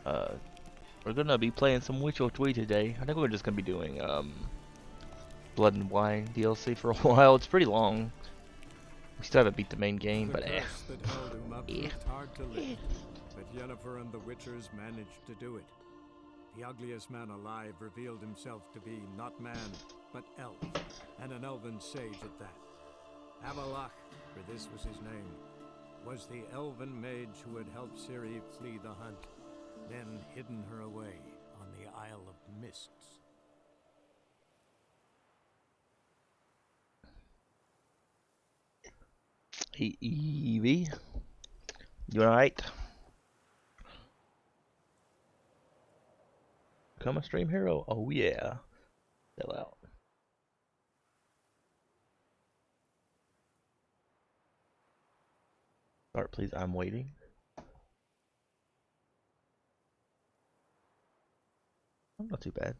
Uh, we're gonna be playing some Witcher 3 today. I think we're just gonna be doing Blood and Wine DLC for a while. It's pretty long. We still haven't beat the main game, The but curse that held him up eh. proved hard to lift, but Yennefer and the Witchers managed to do it. The ugliest man alive revealed himself to be not man, but elf, and an elven sage at that. Avalach, for this was his name, was the elven mage who had helped Ciri flee the hunt, then hidden her away on the Isle of Mists. Hey, Evie, you alright? Become a stream hero? Oh yeah. Chill out. Start, please. I'm waiting. I'm not too bad.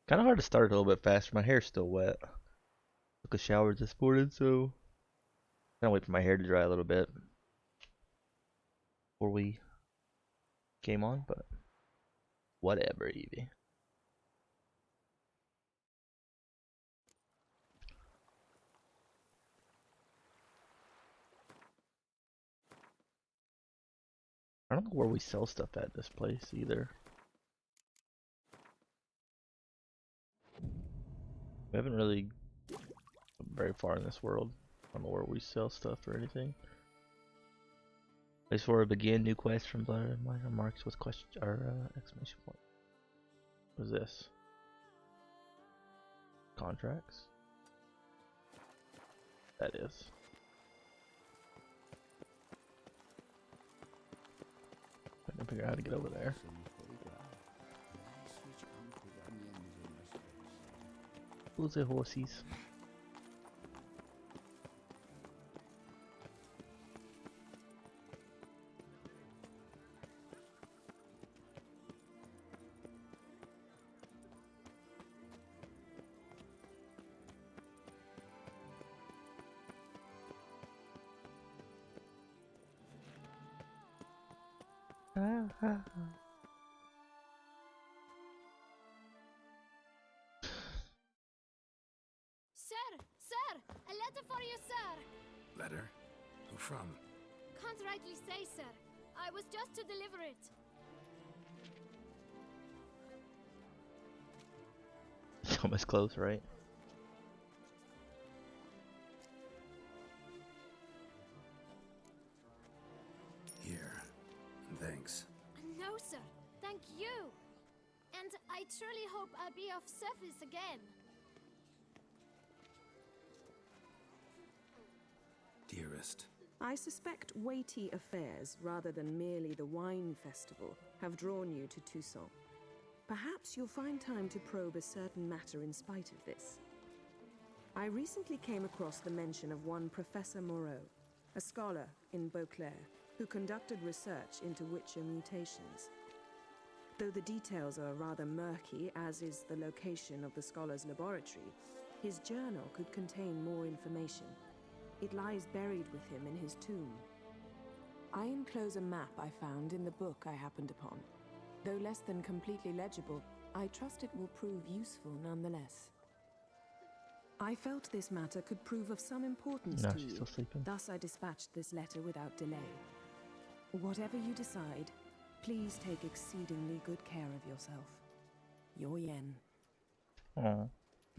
Kind of hard to start a little bit faster. My hair's still wet. Took a shower this morning, so gotta wait for my hair to dry a little bit before we came on. But whatever, Evie. I don't know where we sell stuff at this place either. We haven't really come very far in this world. I don't know where we sell stuff or anything. Place for a begin new quest from Blood and Wine marks with question or exclamation point. What is this? Contracts? That is. I can figure out how to get over there. Who's the horsies? Sir, a letter for you, sir. Letter? Who from? Can't rightly say, sir. I was just to deliver it. It's almost close, right? Here. Thanks. No, sir. Thank you. And I truly hope I'll be of service again. Dearest. I suspect weighty affairs, rather than merely the wine festival, have drawn you to Toussaint. Perhaps you'll find time to probe a certain matter in spite of this. I recently came across the mention of one Professor Moreau, a scholar in Beauclair, who conducted research into Witcher mutations. Though the details are rather murky, as is the location of the scholar's laboratory, his journal could contain more information. It lies buried with him in his tomb. I enclose a map I found in the book I happened upon. Though less than completely legible, I trust it will prove useful nonetheless. I felt this matter could prove of some importance No, to she's you. still sleeping. Thus I dispatched this letter without delay. Whatever you decide, please take exceedingly good care of yourself. Your Yen. Oh.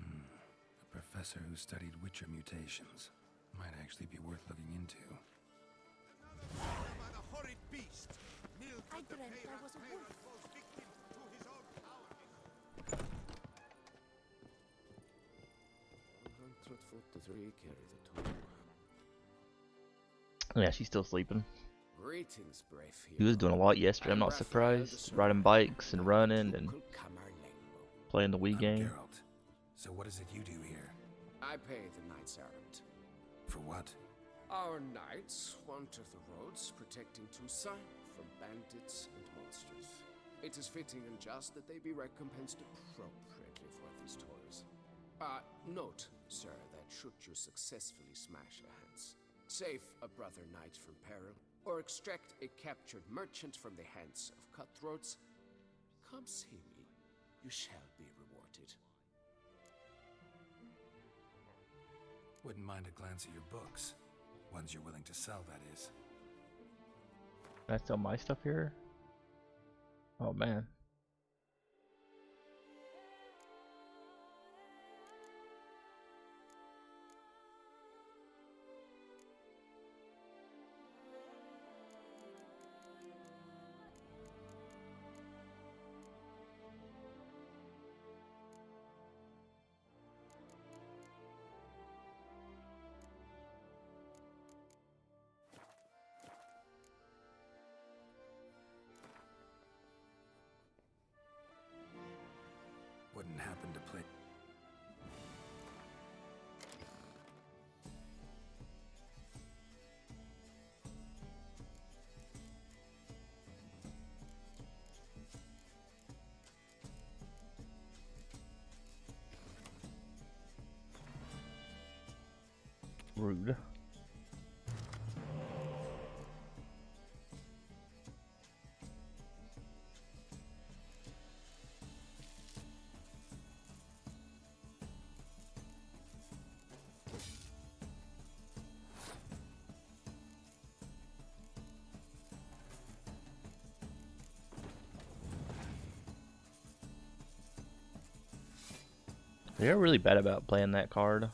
A professor who studied Witcher mutations. Might actually be worth looking into. I dreamt I was a wolf. Yeah, she's still sleeping. Greetings, brave He was doing a lot yesterday. I'm not surprised. Riding bikes and running and playing the Wii game. Geralt. So what is it you do here? I pay the knights errant. For what? Our knights wander the roads, protecting Toussaint from bandits and monsters. It is fitting and just that they be recompensed appropriately for these toils. Note, sir, that should you successfully smash their hands, Save a brother knight from peril, or extract a captured merchant from the hands of cutthroats, come see me. You shall be rewarded. Wouldn't mind a glance at your books. Ones you're willing to sell, that is. Can I sell my stuff here? Oh man. Wouldn't happen to play. Rude. They're really bad about playing that card.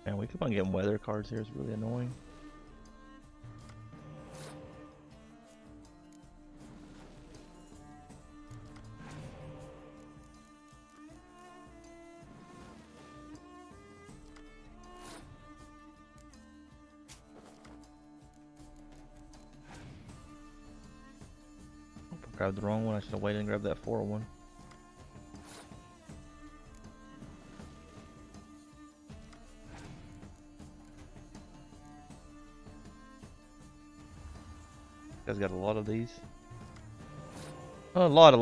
Man, we keep on getting weather cards here. It's really annoying. Oh, I grabbed the wrong one. I should have waited and grabbed that 401. You guys got a lot of these. A lot.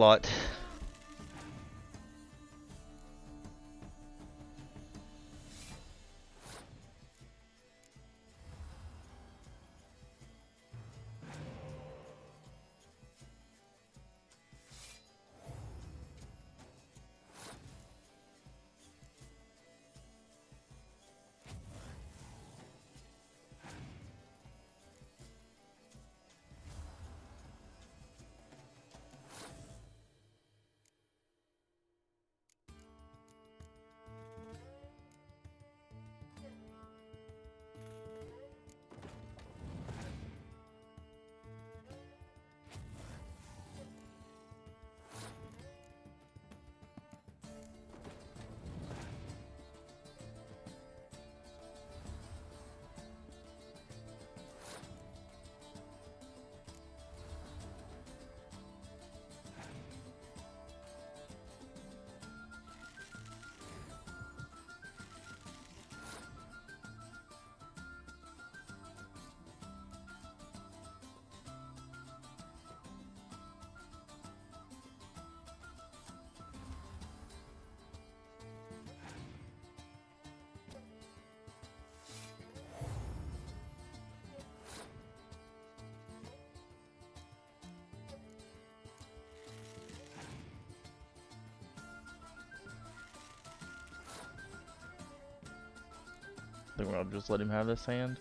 I think I'll just let him have this hand.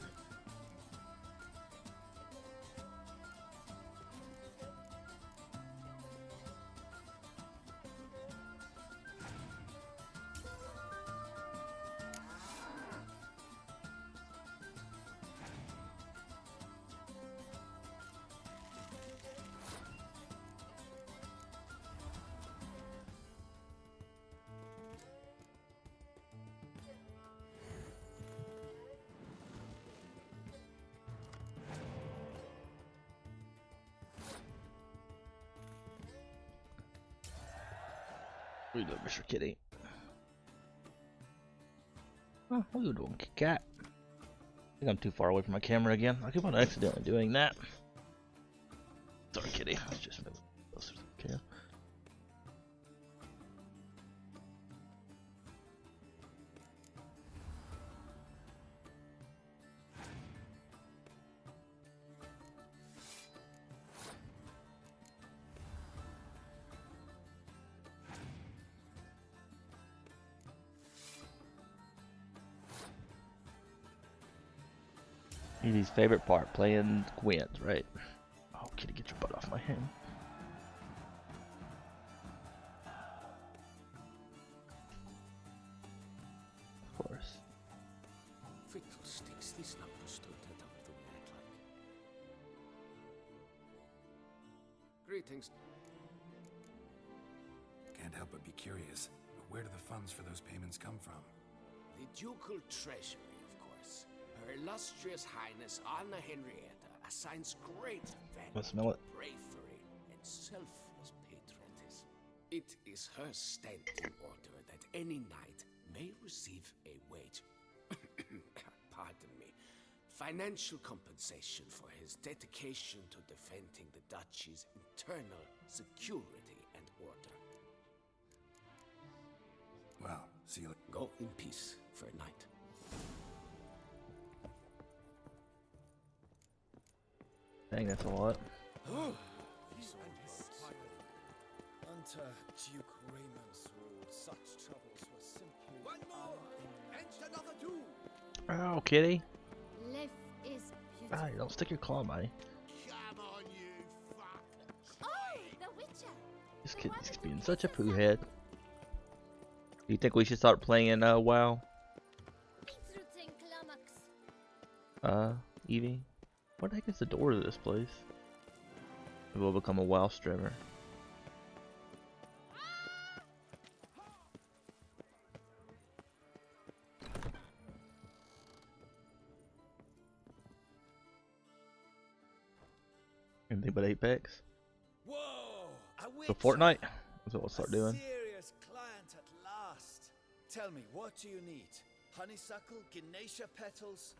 What are you doing, Mr. Kitty? Oh, what are you doing, cat? I think I'm too far away from my camera again. I keep on accidentally doing that. Sorry, Kitty. Let's just move closer to the camera. Evie's favorite part, playing Gwent, right? Oh, Kitty, get your butt off my hand. Of course. Fiddlesticks, this number stood it up the way I'd like. Greetings. Can't help but be curious. But where do the funds for those payments come from? The ducal treasury, of course. Her illustrious highness Anna Henrietta assigns great value Let's smell it. to bravery and selfless patriotism. It is her standing order that any knight may receive a wage, pardon me, financial compensation for his dedication to defending the duchy's internal security and order. Well, see you later. Go in peace for a night. Dang, that's a lot. Unto Duke Raymond's rule, such troubles were simply One more, and another two. Oh, Kitty. Life is Ah, beautiful. you don't stick your claw in my. Come on, you fuck. Oh, the Witcher! This kid's being such a poo head. Do you think we should start playing WoW? Beetrooting Climax. Evie? What the heck is the door to this place? We will become a WoW streamer. Anything but Apex? Whoa! A So witcher! Fortnite? That's what we'll start A doing. serious client at last. Tell me, what do you need? Honeysuckle, Ganesha petals?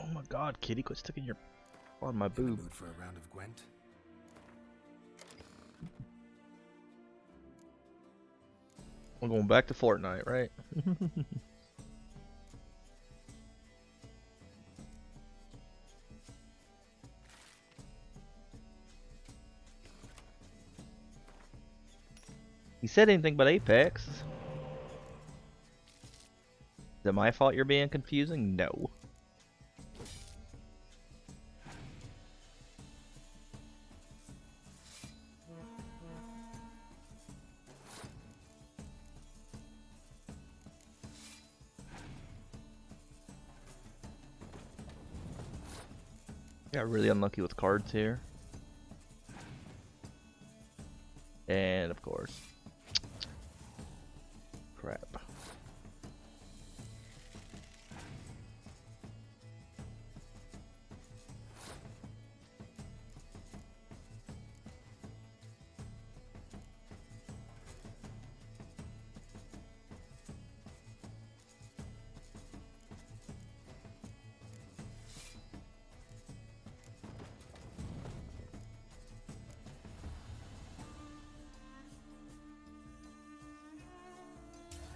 Oh my god, Kitty, quit sticking your on my In the boob. mood for a round of Gwent? We're going back to Fortnite, right? He said anything but Apex. Is it my fault you're being confusing? No. Got really unlucky with cards here. And of course. Crap.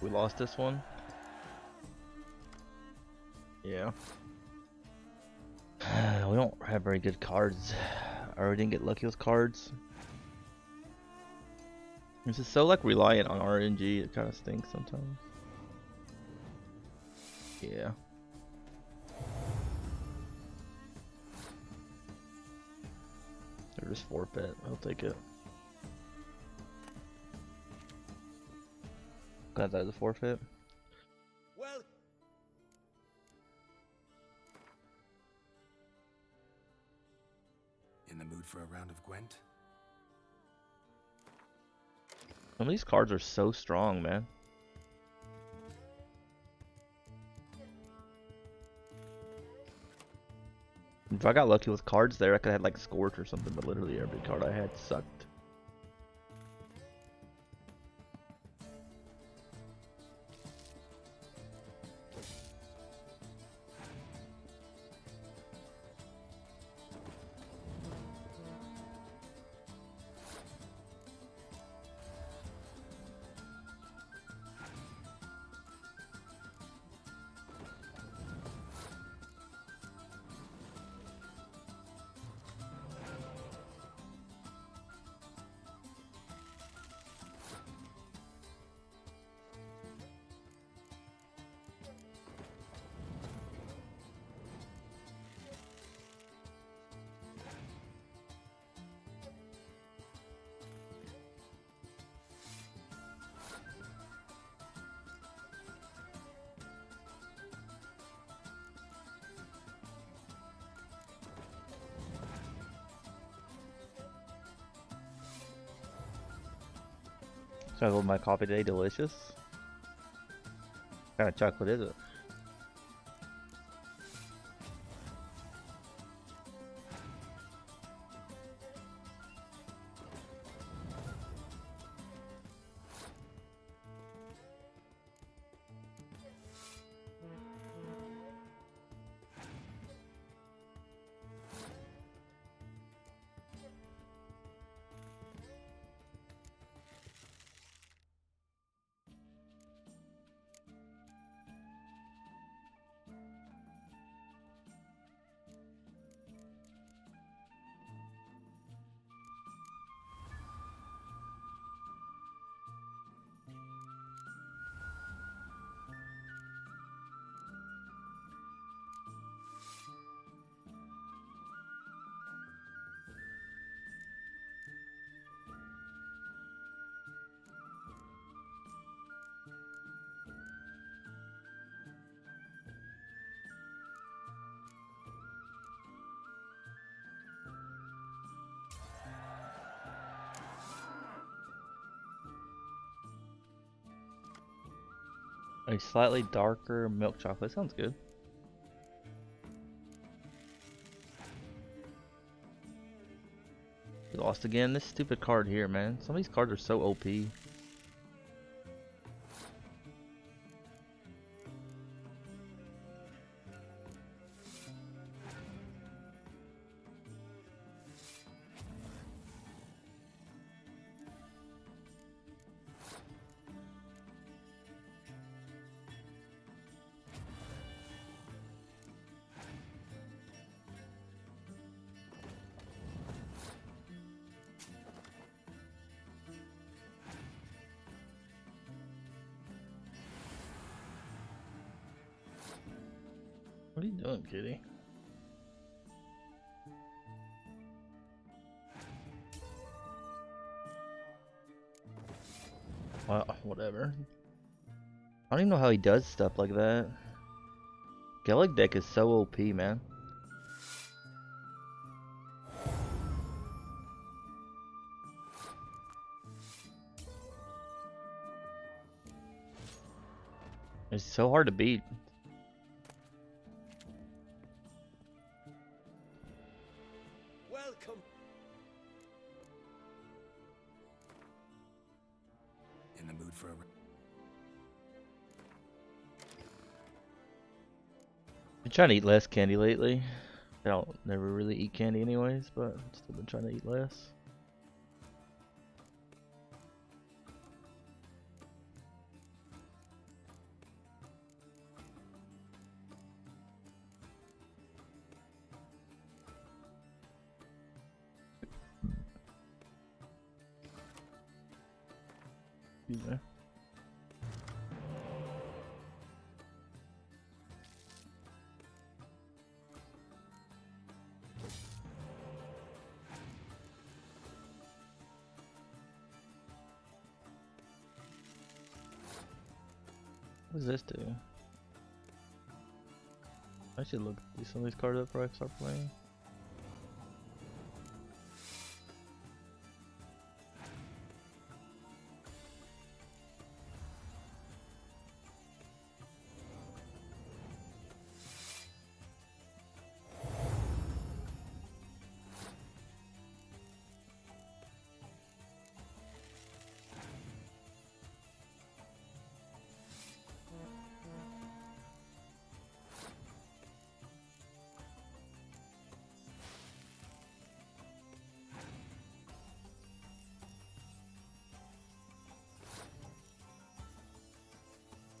We lost this one. Yeah. We don't have very good cards. Or we didn't get lucky with cards. This is so like reliant on RNG, it kind of stinks sometimes. Yeah. Or just forfeit, I'll take it. Glad that was a forfeit. Well, In the mood for a round of Gwent? Some of these cards are so strong, man. If I got lucky with cards there, I could have had like Scorch or something, but literally every card I had sucked. Struggle with my coffee today, delicious. What kind of chocolate is it? A slightly darker milk chocolate sounds good. We lost again. This stupid card here, man. Some of these cards are so OP. What are you doing, kitty? Well, whatever. I don't even know how he does stuff like that. Gillig deck is so OP, man. It's so hard to beat. Welcome. In the mood for a... Been trying to eat less candy lately. I don't never really eat candy anyways, but still been trying to eat less. Excuse me. What does this do? I should look some of these cards up before I start playing.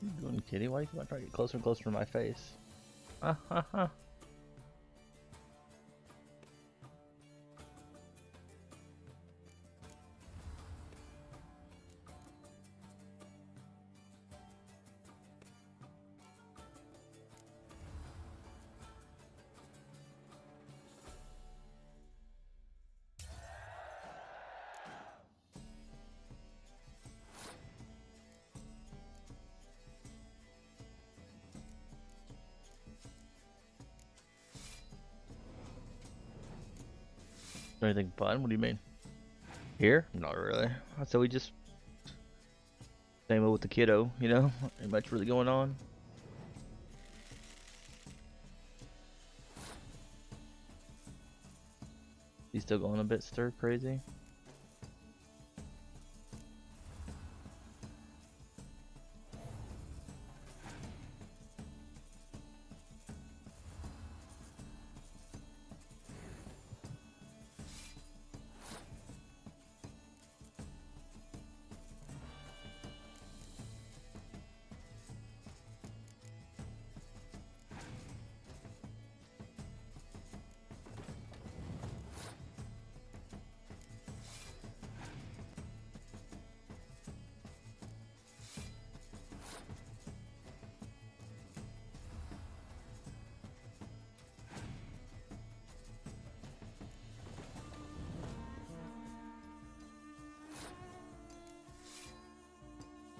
What are you doing, kitty? Why do you keep on trying to get closer and closer to my face? Ah ha ha. Anything fun? What do you mean? Here? Not really. So we just same way with the kiddo, you know? Ain't much really going on. He's still going a bit stir crazy.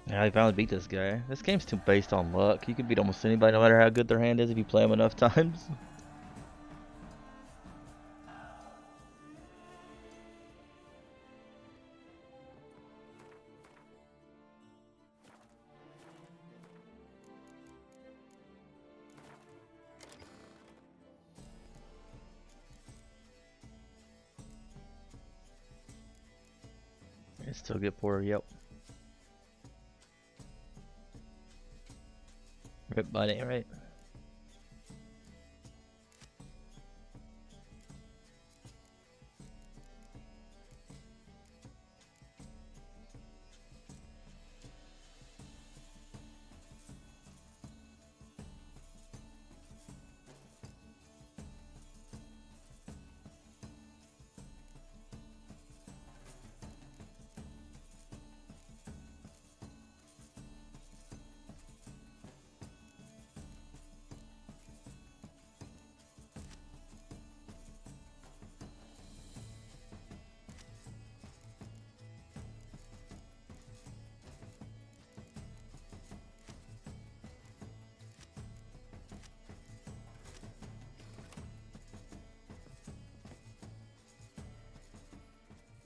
Yeah, I finally beat this guy. This game's too based on luck. You can beat almost anybody no matter how good their hand is if you play them enough times. I still get poor, yep. Rip buddy, right?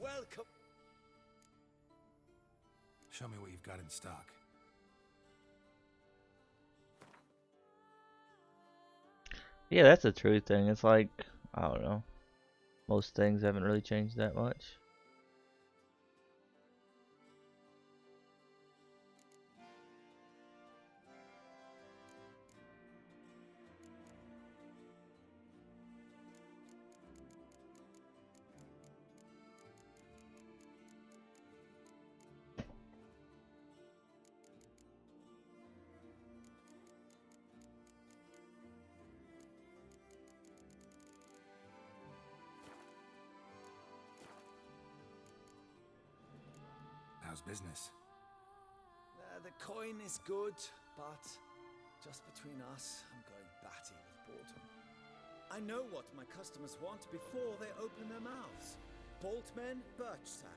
Welcome. Show me what you've got in stock. Yeah, that's a true thing. It's like, I don't know. Most things haven't really changed that much. How's business? The coin is good, but just between us, I'm going batty with boredom. I know what my customers want before they open their mouths. Boltmen, birch sap.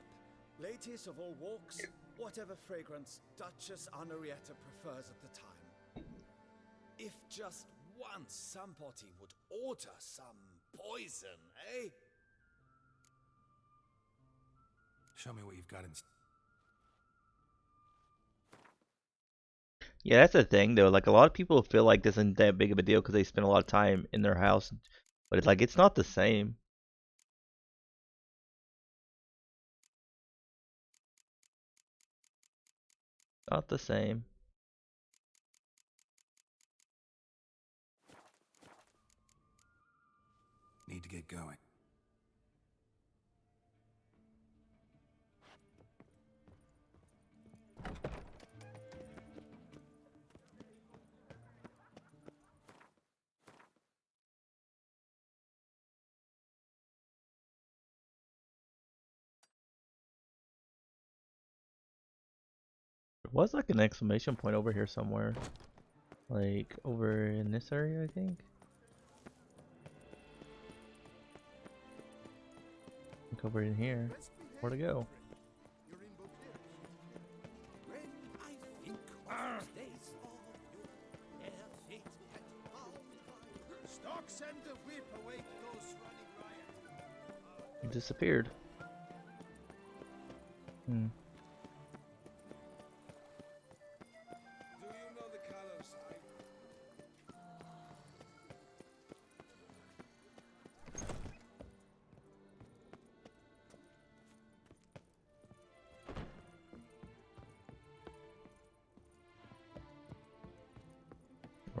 Ladies of all walks, whatever fragrance Duchess Anarietta prefers at the time. If just once somebody would order some poison, eh? Show me what you've got in stock. Yeah, that's the thing though. Like a lot of people feel like this isn't that big of a deal because they spend a lot of time in their house, but it's like it's not the same. Not the same. Need to get going. There was like an exclamation point over here somewhere. Like over in this area, I think. Like over in here. Where'd it go? Send the whip away those running riot. It disappeared.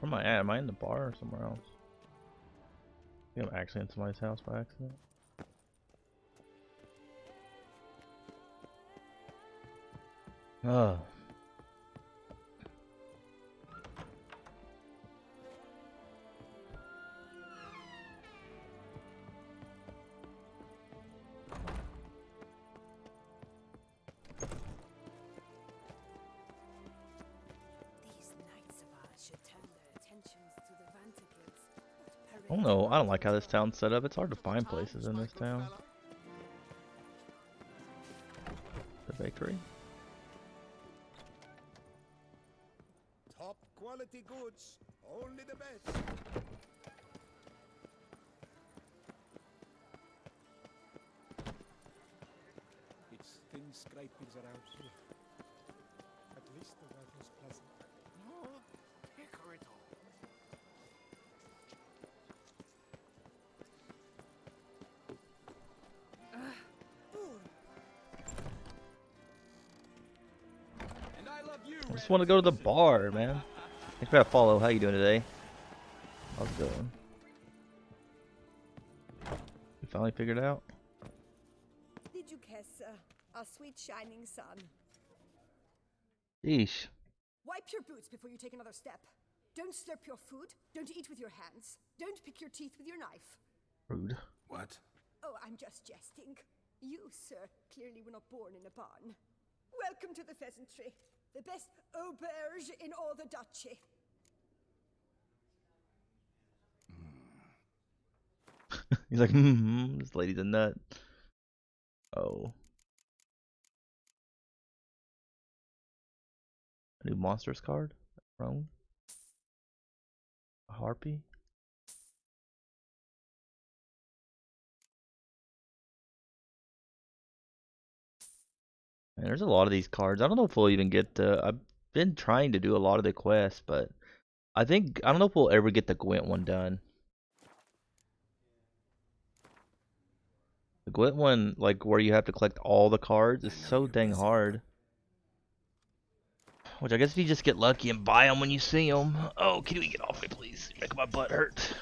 Where am I at? Am I in the bar or somewhere else? I think I'm actually in somebody's house by accident. Oh. I don't know. I don't like how this town's set up. It's hard to find places in this town. The bakery. Top quality goods, only the best. It's thin scrapings around here. At least the weather's pleasant. No, hickory dough. And I love you, I just want to go to the bar, man. Thanks for that follow. How you doing today? How's it going? You finally figured it out? Did you kiss our sweet shining sun? Yeesh. Wipe your boots before you take another step. Don't slurp your food. Don't eat with your hands. Don't pick your teeth with your knife. Rude. What? Oh, I'm just jesting. You, sir, clearly were not born in a barn. Welcome to the pheasantry. The best auberge in all the duchy. He's like, this lady's a nut. Oh. A new monsters card? Wrong. A harpy? Man, there's a lot of these cards. I don't know if we'll even get the. I've been trying to do a lot of the quests, but I don't know if we'll ever get the Gwent one done. The Gwent one, like where you have to collect all the cards, is so dang hard. Which I guess if you just get lucky and buy them when you see them. Oh, can we get off me, please? You're making my butt hurt.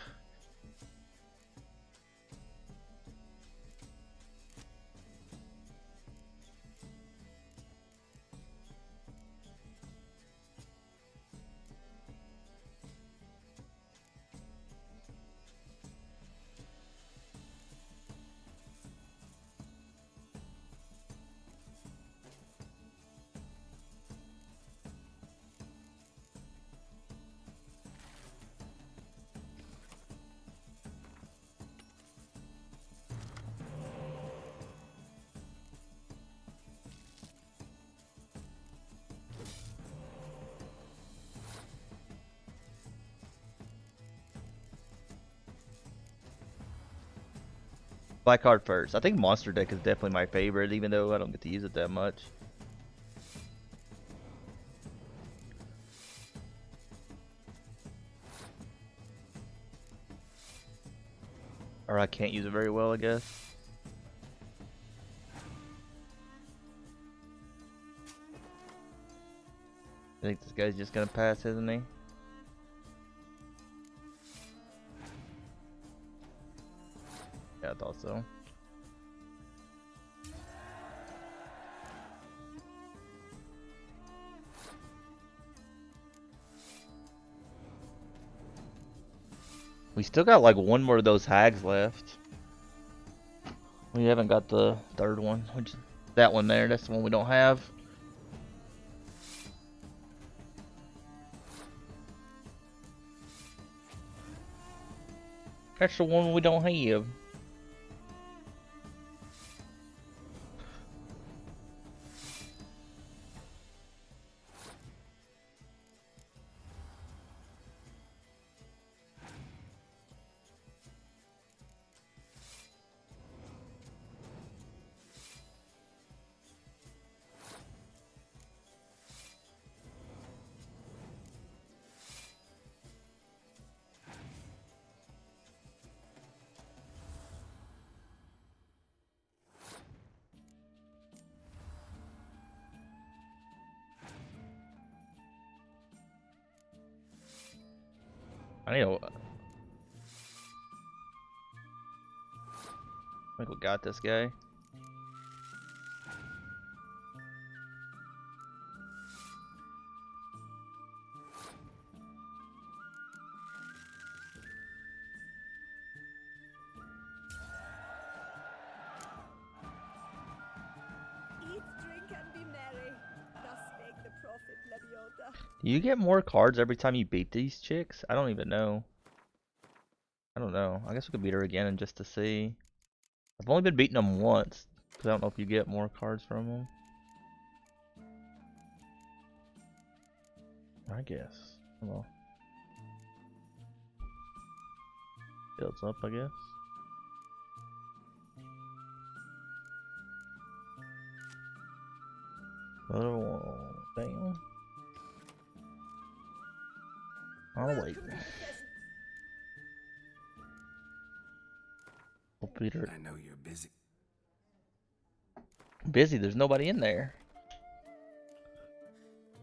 Black card first. I think Monster Deck is definitely my favorite, even though I don't get to use it that much. Or I can't use it very well, I guess. I think this guy's just gonna pass, isn't he? Yeah, I thought so. We still got like one more of those hags left. We haven't got the third one, which that one there. That's the one we don't have. That's the one we don't have. I need to. I think we got this guy. Eat, drink, and be merry. Thus spake the prophet Lebioda. Do you get more cards every time you beat these chicks? I don't even know. I don't know. I guess we could beat her again and just to see. I've only been beating them once, because I don't know if you get more cards from them. I guess. Well, builds up, I guess. Another one. Damn. I'll wait. Oh, Peter. I know you're busy. Busy, there's nobody in there.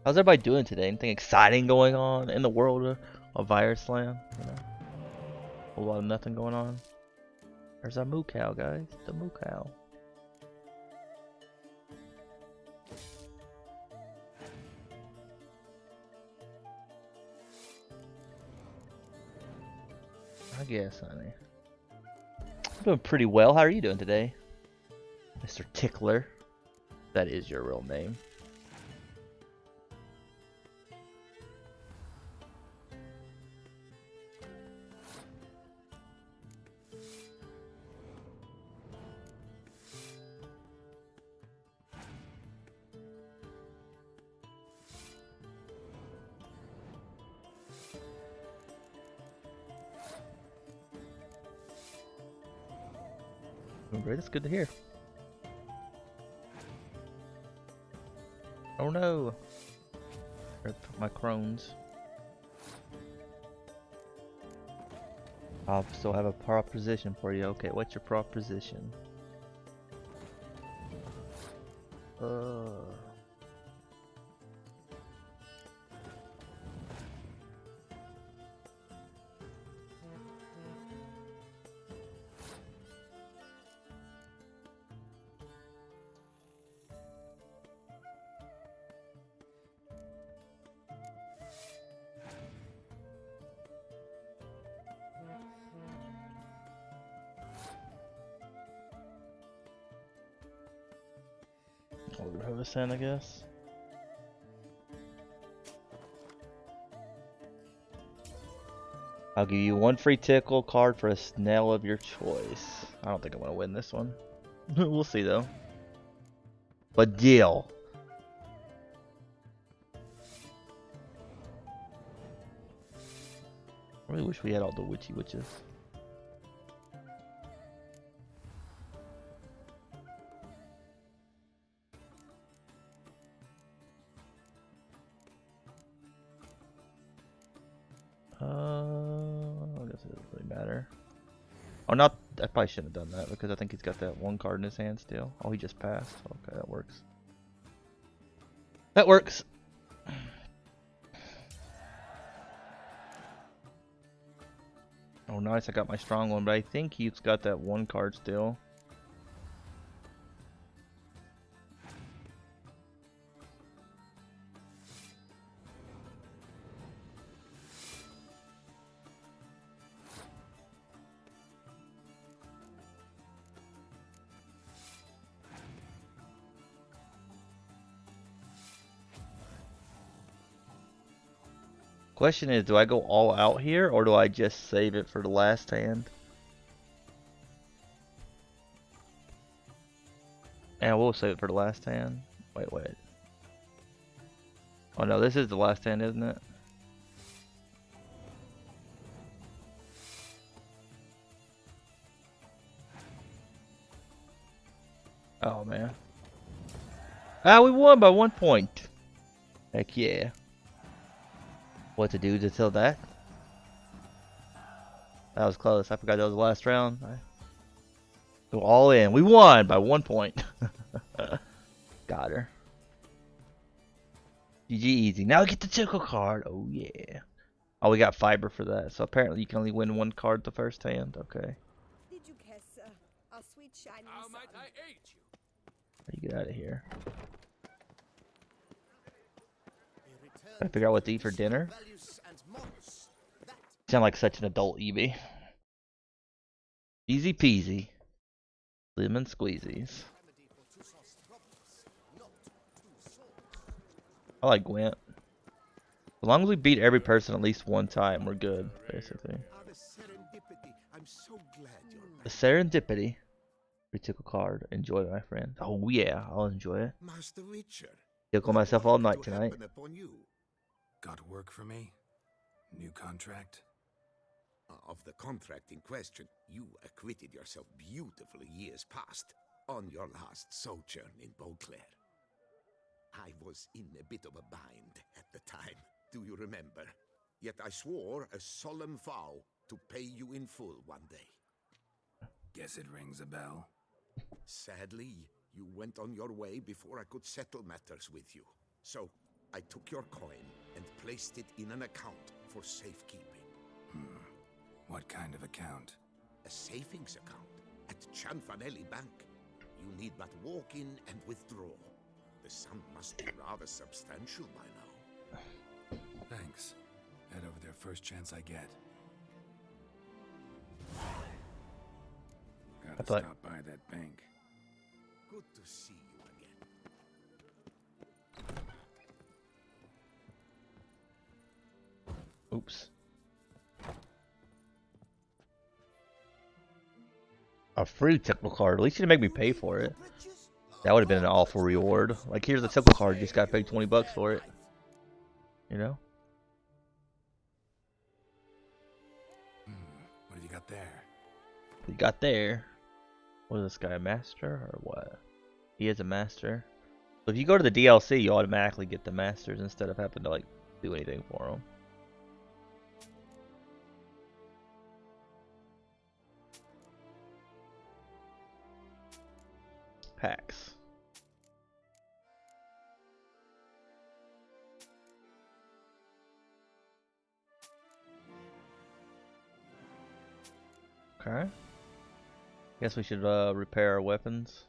How's everybody doing today? Anything exciting going on in the world of Virus Land? You know? A lot of nothing going on. There's our moo cow, guys. The moo cow. I guess, honey. I'm doing pretty well. How are you doing today, Mr. Tickler? That is your real name. Great, that's good to hear. Oh no! Rip my crones. I'll still have a proposition for you. Okay, what's your proposition? I guess. I'll give you one free tickle card for a snail of your choice. I don't think I'm gonna win this one. We'll see though. But deal. I really wish we had all the witchy witches. I guess it doesn't really matter. Oh, not. I probably shouldn't have done that because I think he's got that one card in his hand still. Oh, he just passed. Okay, that works. That works. Oh, nice. I got my strong one, but I think he's got that one card still. Question is, do I go all out here or do I just save it for the last hand? And we'll save it for the last hand. Wait. Oh no, this is the last hand, isn't it? Oh man. Ah, we won by 1 point. Heck yeah. What to do until that? That was close. I forgot that was the last round. Go all in. We won by 1 point. Got her. GG easy. Now get the tickle card. Oh yeah. Oh, we got fiber for that. So apparently you can only win one card the first hand. Okay. Did you kiss our sweet shining How son? might I aid you? How do you get out of here? Gotta figure out what to eat for dinner. Sound like such an adult Eevee. Easy peasy. Lemon squeezies. I like Gwent. As long as we beat every person at least one time, we're good, basically. The serendipity. Reticle card. Enjoy, my friend. Oh yeah, I'll enjoy it. Master Witcher. Tickle myself all night tonight. Got work for me? New contract? Of the contract in question, you acquitted yourself beautifully years past on your last sojourn in Beauclair. I was in a bit of a bind at the time, do you remember? Yet I swore a solemn vow to pay you in full one day. Guess it rings a bell. Sadly, you went on your way before I could settle matters with you. So, I took your coin and placed it in an account for safekeeping. What kind of account? A savings account at Cianfanelli Bank. You need but walk in and withdraw. The sum must be rather substantial by now. Thanks. Head over there first chance I get. Gotta stop by that bank. Good to see you again. Oops. A free tickle card. At least you didn't make me pay for it. That would have been an awful reward. Like, here's a tickle card. You just gotta pay 20 bucks for it. You know? What have you got there? What you got there? What is this guy, a master or what? He is a master. So if you go to the DLC, you automatically get the masters instead of having to, like, do anything for them. Packs. Okay. Guess we should repair our weapons.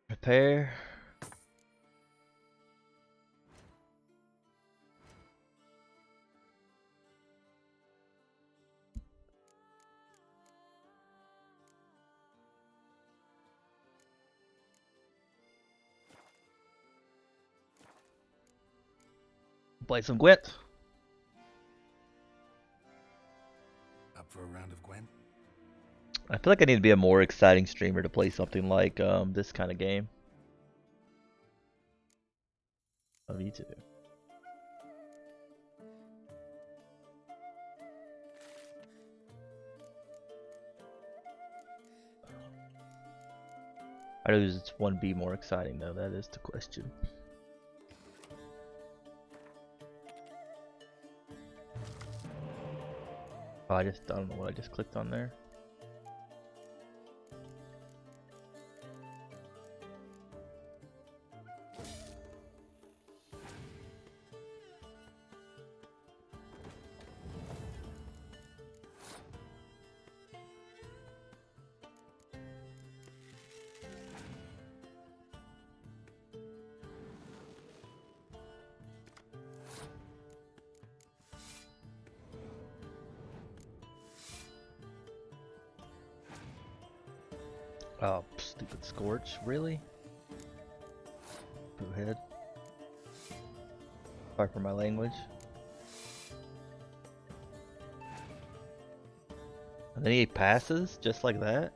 Repair. Play some Gwent. Up for a round of Gwen? I feel like I need to be a more exciting streamer to play something like this kind of game. Oh, me too. I know it's one be more exciting though. That is the question. Oh, I don't know what I just clicked on there. Oh, stupid Scorch, really? Go ahead. Sorry for my language. And then he passes just like that?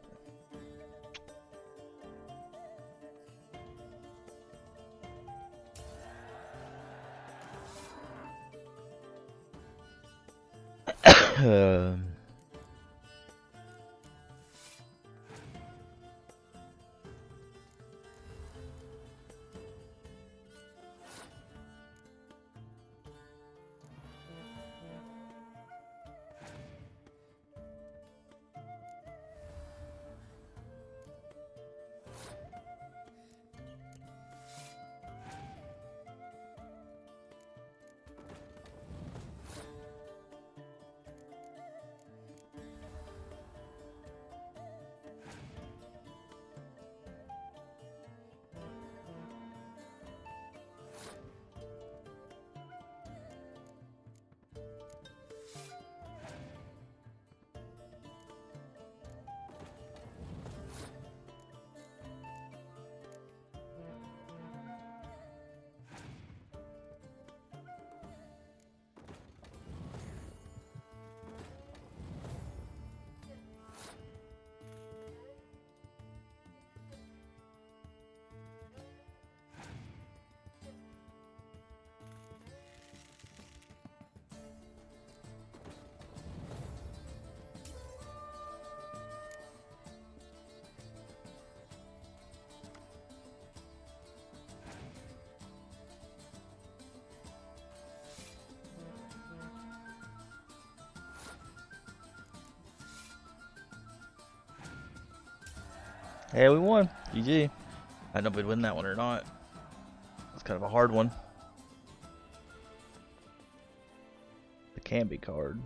Hey, we won. GG. I don't know if we'd win that one or not. It's kind of a hard one. The Canby card.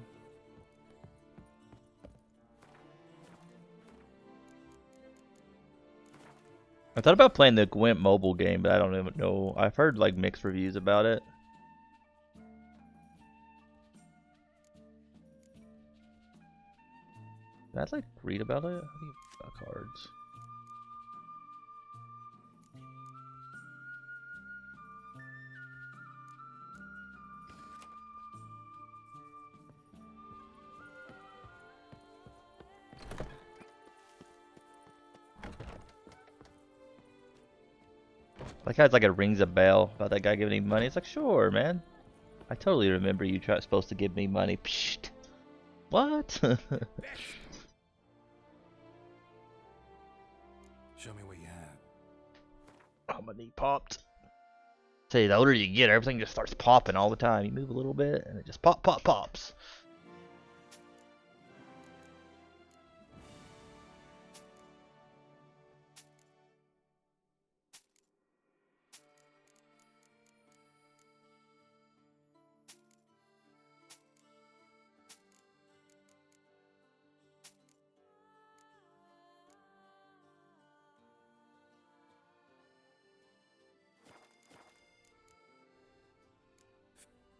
I thought about playing the Gwent mobile game, but I don't even know. I've heard like mixed reviews about it. Did I like read about it? How do you buy cards? Like how it's like it rings a bell about that guy giving me money. It's like, sure, man. I totally remember you supposed to give me money. Psht. What? Show me what you had. Oh, my knee popped. Say, the older you get, everything just starts popping all the time. You move a little bit, and it just pops.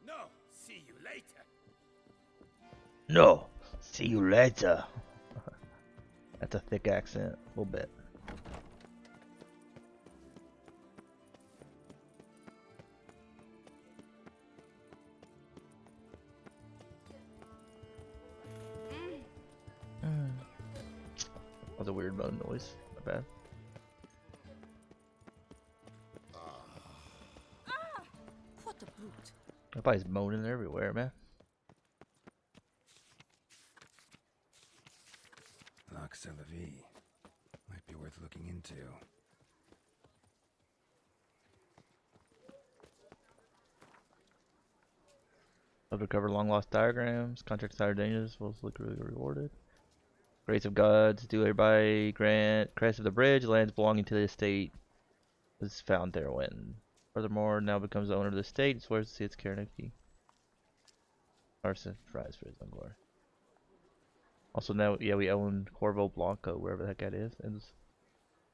No, see you later. No, see you later. That's a thick accent, a little bit. That was a weird moan noise. My bad. What a brute. Everybody's moaning everywhere, man. Lox a la vie. Might be worth looking into. Help recover long lost diagrams. Contract sire dangers. Will look really rewarded. Grace of gods. Do everybody grant. Crest of the bridge. Lands belonging to the estate was found there when. Furthermore, now becomes the owner of the estate. Swears to see its care and key. Arson fries for his own glory. Also now, yeah, we own Corvo Blanco, wherever the heck that is. And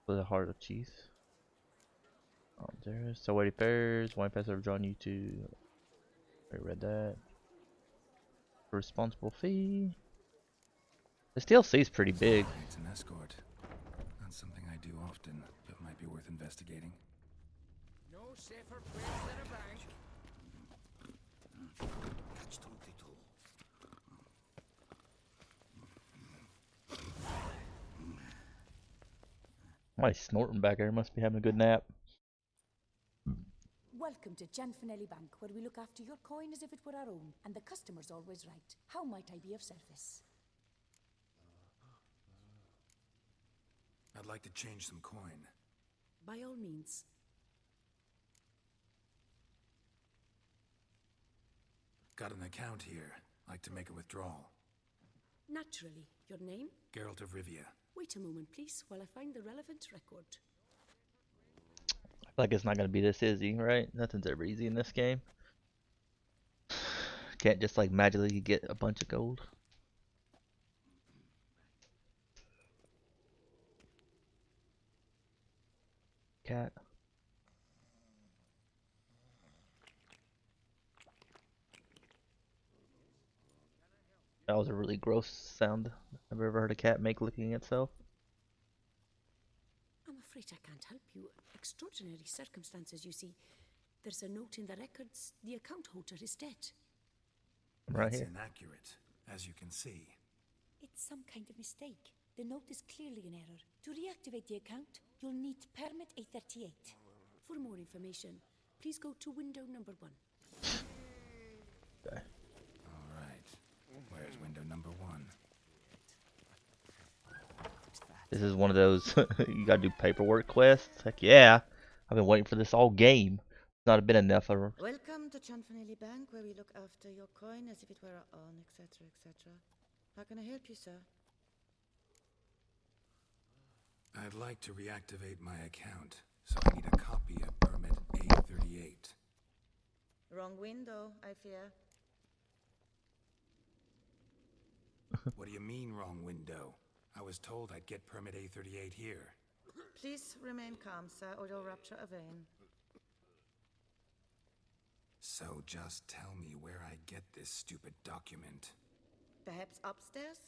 with a heart of cheese. Oh, there's so weighty fairs. Wine pass have drawn you to. I read that. Responsible fee. This DLC is pretty big. It's an escort. Not something I do often, but might be worth investigating. No safer place than a bank. Somebody's snorting back there. Must be having a good nap. Welcome to Gianfinelli Bank, where we look after your coin as if it were our own, and the customer's always right. How might I be of service? I'd like to change some coin. By all means. Got an account here. Like to make a withdrawal. Naturally. Your name? Geralt of Rivia. Wait a moment, please, while I find the relevant record. I feel like it's not gonna be this easy, right? Nothing's ever easy in this game. Can't just like magically get a bunch of gold. Cat. That was a really gross sound I've ever heard a cat make licking itself. I'm afraid I can't help you. Extraordinary circumstances, you see. There's a note in the records. The account holder is dead. Right It's here. inaccurate, as you can see. It's some kind of mistake. The note is clearly in error. To reactivate the account, you'll need permit 838. For more information, please go to window number 1. Okay. All right. Where's window number 1? This is one of those you gotta do paperwork quests. Heck yeah. I've been waiting for this all game. It's not been enough of. Welcome to Gianfinelli Bank, where we look after your coin as if it were our own, etc., etc. How can I help you, sir? I'd like to reactivate my account, so I need a copy of permit A38. Wrong window, I fear. What do you mean, wrong window? I was told I'd get permit A38 here. Please remain calm, sir, or you'll rupture a vein. So just tell me where I get this stupid document. Perhaps upstairs,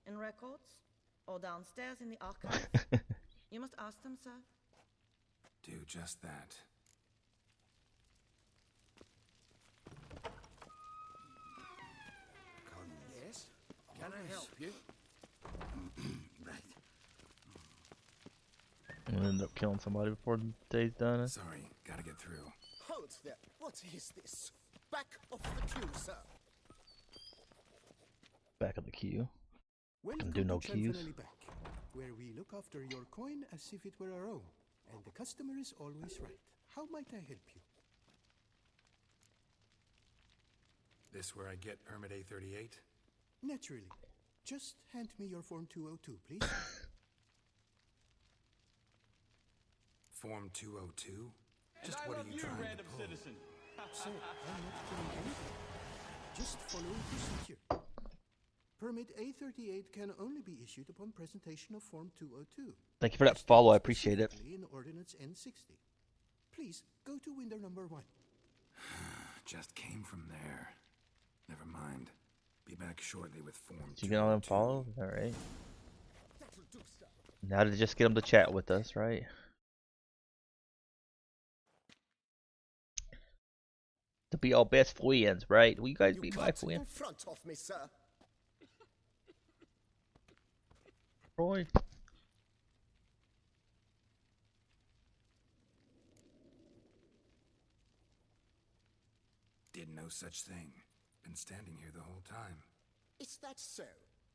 in records? Or downstairs in the archive? You must ask them, sir. Do just that. Yes? Can I help you? Right. I'm gonna end up killing somebody before the day's done. Sorry, gotta get through. Hold there. What is this? Back of the queue, sir. Back of the queue. Welcome do no to queues. Chanfanelli Bank, where we look after your coin as if it were our own, and the customer is always right. How might I help you? This where I get permit A38? Naturally. Just hand me your Form 202, please. Form 202? Just what are you trying to pull? Sir, I'm not doing anything. Just following procedure. Permit A38 can only be issued upon presentation of Form 202. Thank you for that follow. I appreciate it. Specifically in Ordinance N60. Please, go to window number 1. Just came from there. Never mind. Be back shortly with Form 202. Did you get all them follows? Alright. Now to just get them to chat with us, right? To be our best friends, right? Will you guys be my In friends? front of me, sir. Roy. Did no such thing. Been standing here the whole time. Is that so?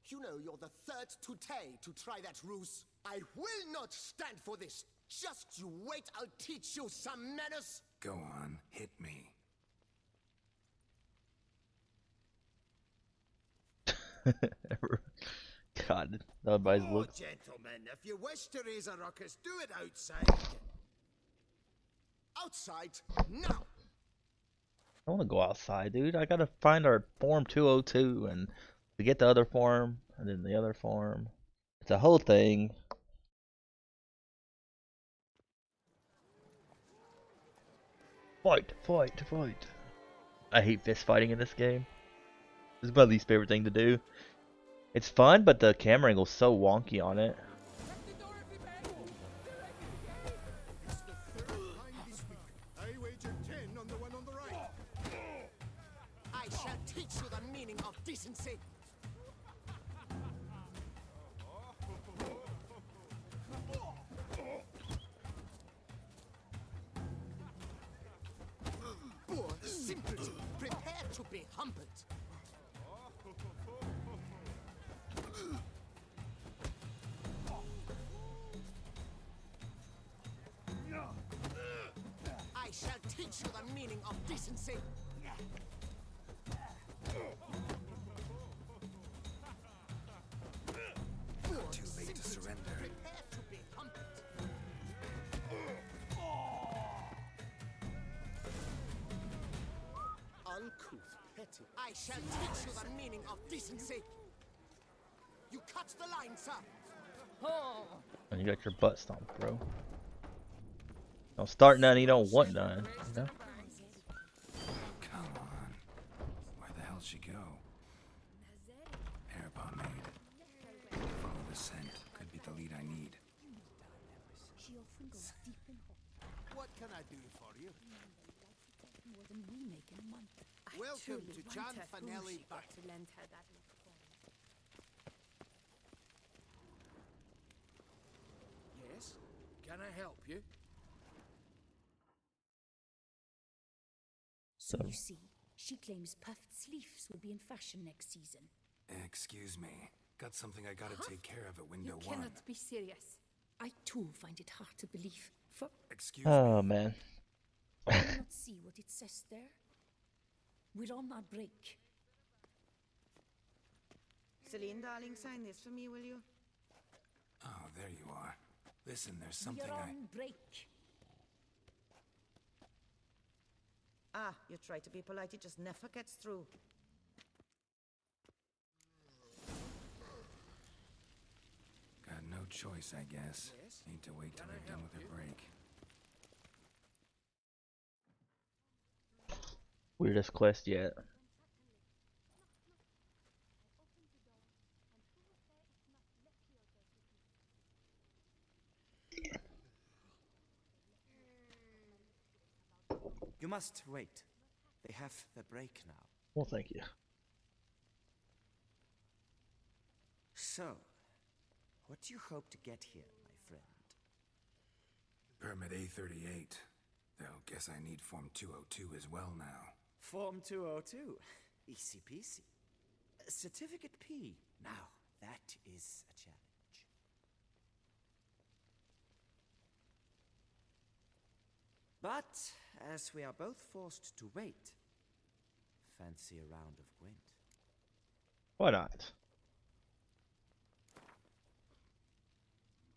You know you're the third today to try that ruse. I will not stand for this. Just you wait, I'll teach you some manners. Go on, hit me. God, nobody's look. Gentlemen, if you wish to raise a ruckus, do it outside. Outside, now! I want to go outside, dude. I gotta find our Form 202 and to get the other form, and then the other form. It's a whole thing. Fight, fight, fight. I hate fist fighting in this game. This is my least favorite thing to do. It's fun, but the camera angle's so wonky on it. It's the third time this week. I wagered 10 on the one on the right. I shall teach you the meaning of decency. Poor simpleton, prepare to be humbled. I shall teach you the meaning of decency. Too late to surrender. Prepare to be humbled. Uncouth, petty. I shall teach you the meaning of decency. You cut the line, sir. And you got your butt stomped, bro. Don't start none, you don't want none. You know? Come on. Where the hell she go? Air pomade. Follow the scent. Could be the lead I need. She often goes deep in hot. What can I do for you? More than we make in a month. Welcome to Chanfanelli Bank. To lend her that little coin. Yes? Can I help you? So you see, she claims puffed sleeves will be in fashion next season. Excuse me. Got something I gotta take care of at window You 1. cannot be serious. I too find it hard to believe. For Excuse Oh me. man. do you not see what it says there? We're on our break. Celine, darling, sign this for me, will you? Oh, there you are. Listen, there's something We're on break. Ah, you try to be polite, it just never gets through. Got no choice, I guess. Need to wait till they're done with their break. Weirdest quest yet. You must wait. They have the break now. Well, thank you. So, what do you hope to get here, my friend? Permit A38. Though, guess I need Form 202 as well now. Form 202. Easy peasy. Certificate P. Now, that is a challenge. But, as we are both forced to wait, fancy a round of Gwent. Why not?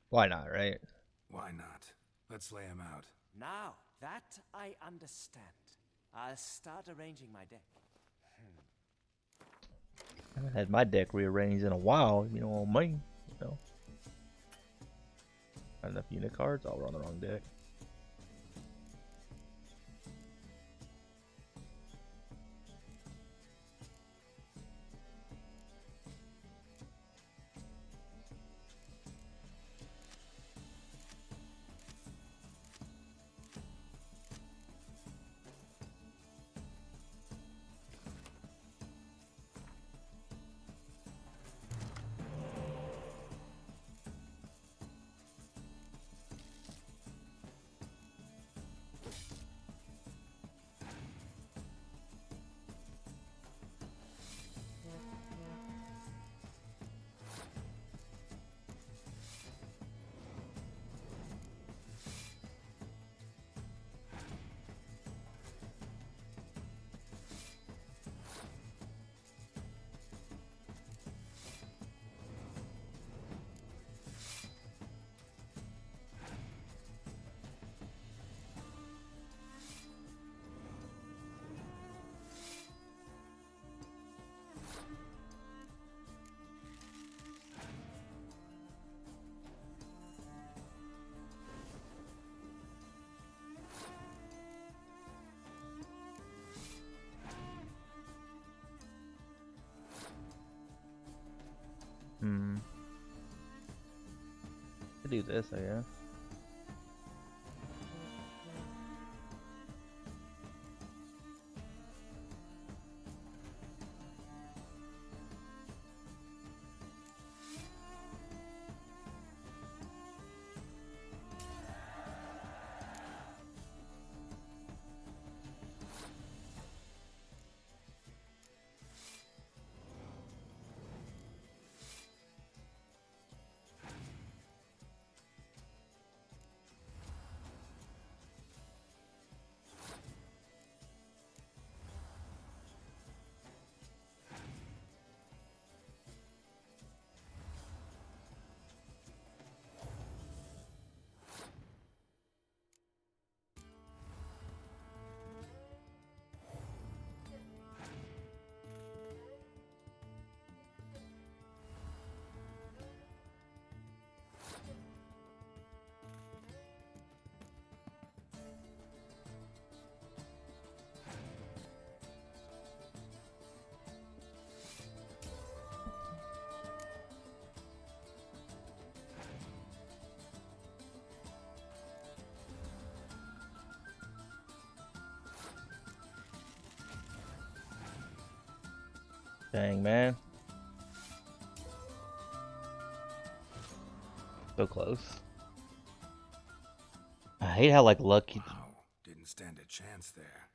Why not, right? Why not? Let's lay him out. Now, that I understand. I'll start arranging my deck. I haven't had my deck rearranged in a while, you know what I mean? You know. Not enough unit cards, oh, we're on the wrong deck. Could do this, I guess. Dang, man. So close. I hate how, like, lucky. Wow, didn't stand a chance there.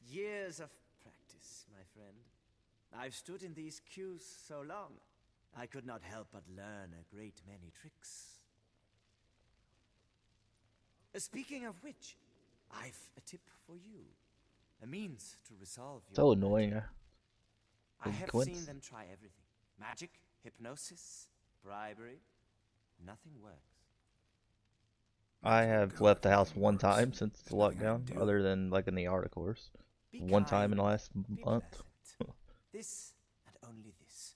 Years of practice, my friend. I've stood in these queues so long, I could not help but learn a great many tricks. Speaking of which, I've a tip for you. A means to resolve your So annoying. I have seen them try everything. Magic, hypnosis, bribery. Nothing works. I have left the house one time since the lockdown, other than like in the art, of course. One time in the last month. This and only this.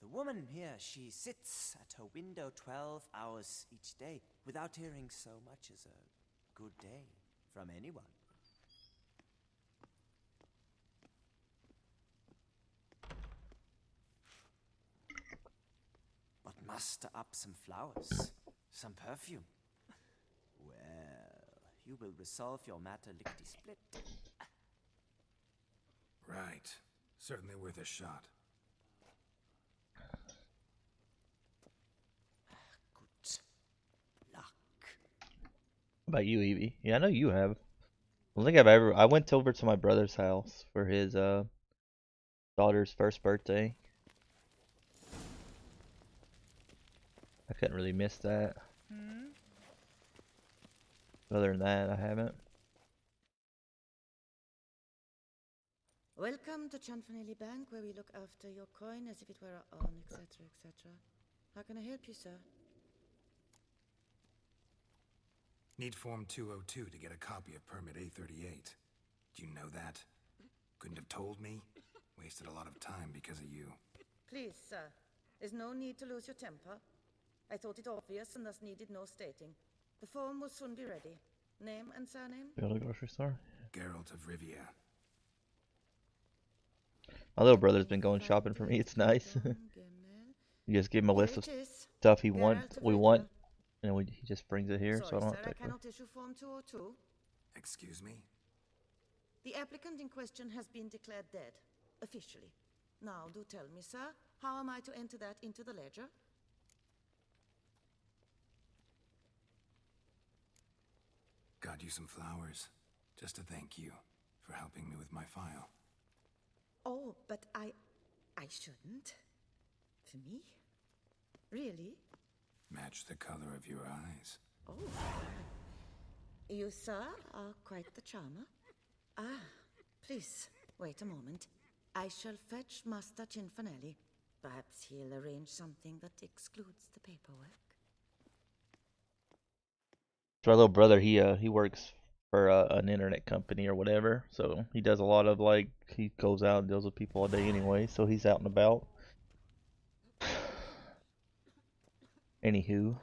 The woman here, she sits at her window 12 hours each day without hearing so much as a good day from anyone. But muster up some flowers, some perfume. Well, you will resolve your matter lickety-split. Right. Certainly worth a shot. Good luck. What about you, Evie? Yeah, I know you have. I don't think I went over to my brother's house for his daughter's first birthday. I couldn't really miss that. Other than that, I haven't. Welcome to Chanfanelli Bank, where we look after your coin as if it were our own, etc., etc. How can I help you, sir? Need Form 202 to get a copy of Permit A38. Do you know that? Couldn't have told me? Wasted a lot of time because of you. Please, sir. There's no need to lose your temper. I thought it obvious and thus needed no stating. The form will soon be ready. Name and surname? Go to the grocery store. Geralt of Rivia. My little brother's been going shopping for me. It's nice. You just give him a list of stuff we want, and he just brings it here, so I don't have to. I cannot issue Form 202. Excuse me? The applicant in question has been declared dead, officially. Now, do tell me, sir, how am I to enter that into the ledger? Got you some flowers, just to thank you for helping me with my file. Oh, but I shouldn't. For me? Really? Match the color of your eyes. Oh. You, sir, are quite the charmer. Ah, please, wait a moment. I shall fetch Master Cinfanelli. Perhaps he'll arrange something that excludes the paperwork. So my little brother, he works for an internet company or whatever, so he does a lot of like, he goes out and deals with people all day anyway, so he's out and about. Anywho.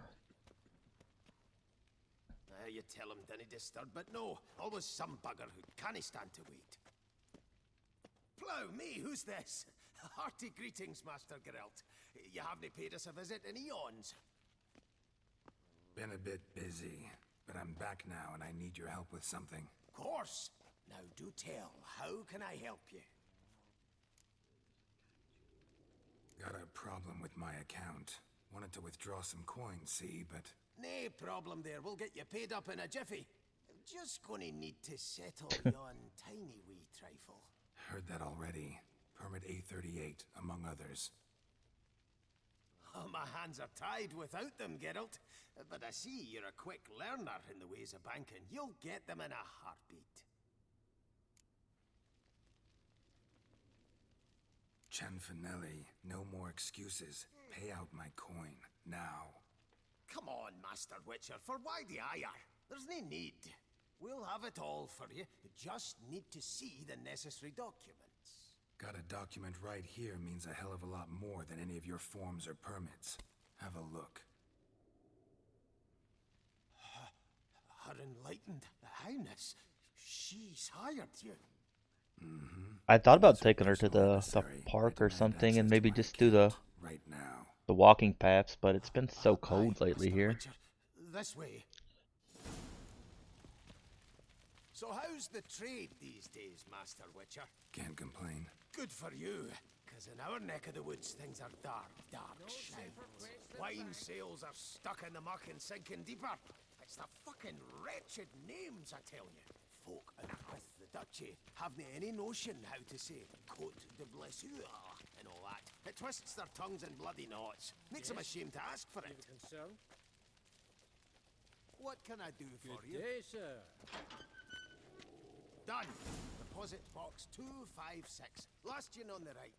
You tell him, dinna disturb, but no, always some bugger who can't stand to wait. Plough me, who's this? Hearty greetings, Master Geralt. You haven't paid us a visit in eons. Been a bit busy, but I'm back now and I need your help with something. Of course. Now do tell, how can I help you? Got a problem with my account. Wanted to withdraw some coins, see, but... Nae problem there, we'll get you paid up in a jiffy. Just gonna need to settle yon tiny wee trifle. Heard that already. Permit A38, among others. Oh, my hands are tied without them, Geralt. But I see you're a quick learner in the ways of banking. You'll get them in a heartbeat. Chanfanelli, no more excuses. Pay out my coin, now. Come on, Master Witcher, for why the ire? There's no need. We'll have it all for you, but just need to see the necessary documents. Got a document right here means a hell of a lot more than any of your forms or permits. Have a look. Her enlightened highness, she's hired you. I thought about taking her to the park or something and maybe just do the walking paths, but it's been so cold lately here. This way. So how's the trade these days, Master Witcher? Can't complain. Good for you, because in our neck of the woods things are dark, shite. Wine sales are stuck in the muck and sinking deeper. It's the fucking wretched names, I tell you. Folk out with the duchy haven't any notion how to say Côte de Blessure and all that. It twists their tongues in bloody knots. Makes them ashamed to ask for it. What can I do for you? Good day, sir. Done. Deposit box 256. Last in on the right.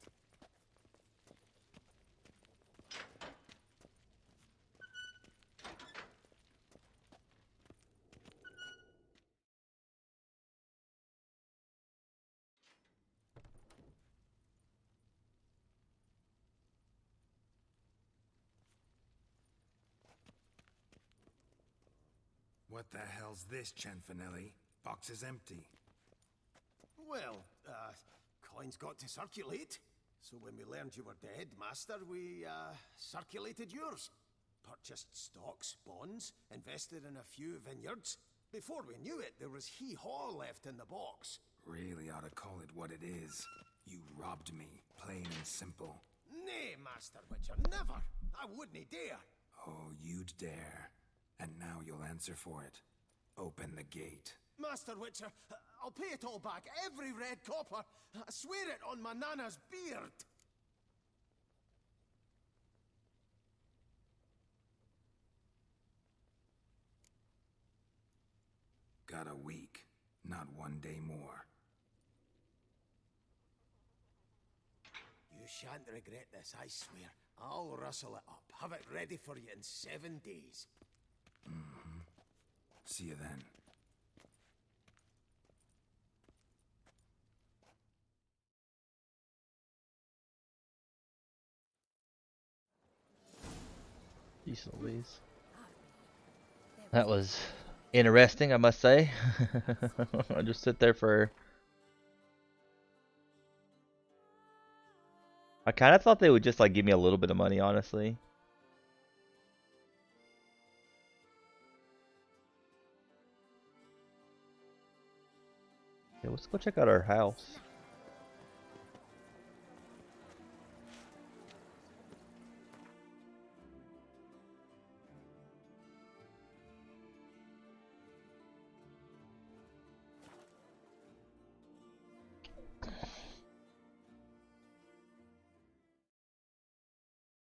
What the hell's this, Cianfanelli? Box is empty. Well, coins got to circulate. So when we learned you were dead, Master, we, circulated yours. Purchased stocks, bonds, invested in a few vineyards. Before we knew it, there was hee-haw left in the box. Really ought to call it what it is. You robbed me, plain and simple. Nay, Master Witcher, never! I wouldn't dare! Oh, you'd dare. And now you'll answer for it. Open the gate. Master Witcher, I'll pay it all back, every red copper. I swear it on my nana's beard. Got a week, not 1 day more. You shan't regret this, I swear. I'll rustle it up, have it ready for you in 7 days. Mm-hmm. See you then. Jeez Louise. That was interesting, I must say. I just sit there for... I kind of thought they would just like give me a little bit of money, honestly. Okay, let's go check out our house.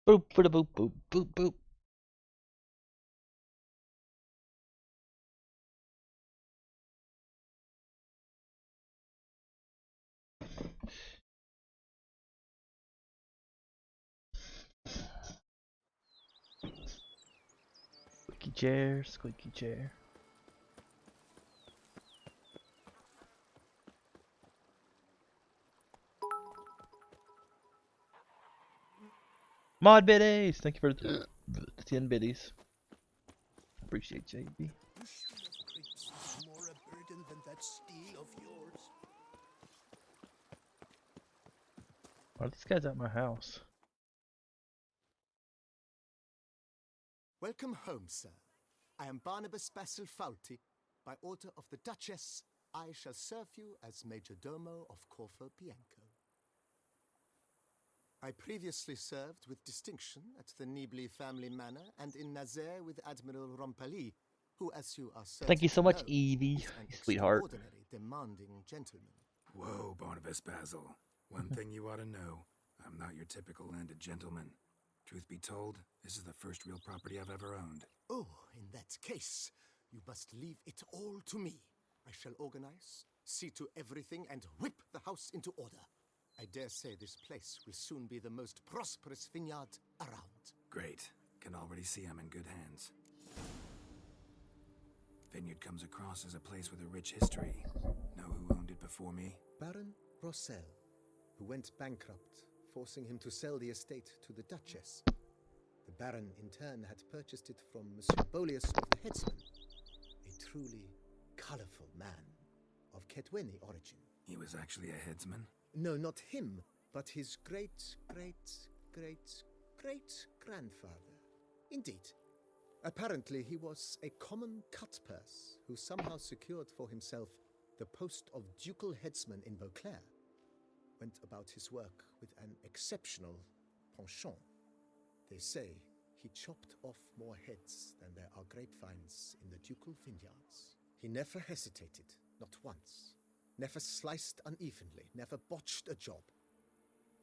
Boop, boop, boop, boop, boop, boop. Squeaky chair, squeaky chair. Mod biddies! Thank you for the 10 biddies. Appreciate JB. You should have grapes is more a burden than that steel of yours. Why are these guys at my house? Welcome home, sir. I am Barnabas Basil Faulty. By order of the Duchess, I shall serve you as Major Domo of Corvo Bianco. I previously served with distinction at the Nibli family manor and in Nazaire with Admiral Rompali, who, as you are certain Thank you so much, know, Evie, is an you sweetheart. extraordinary demanding gentleman. Whoa, Barnabas Basil. One thing you ought to know. I'm not your typical landed gentleman. Truth be told, this is the first real property I've ever owned. Oh, in that case, you must leave it all to me. I shall organize, see to everything, and whip the house into order. I dare say this place will soon be the most prosperous vineyard around. Great. Can already see I'm in good hands. Vineyard comes across as a place with a rich history. Know who owned it before me? Baron Rossel, who went bankrupt, forcing him to sell the estate to the Duchess. The Baron, in turn, had purchased it from Monsieur Bolius of the Headsman, a truly colorful man of Ketweni origin. He was actually a headsman? No, not him, but his great-grandfather. Indeed. Apparently, he was a common cut-purse who somehow secured for himself the post of ducal headsman in Beauclair. Went about his work with an exceptional penchant. They say he chopped off more heads than there are grapevines in the ducal vineyards. He never hesitated, not once. Never sliced unevenly, never botched a job.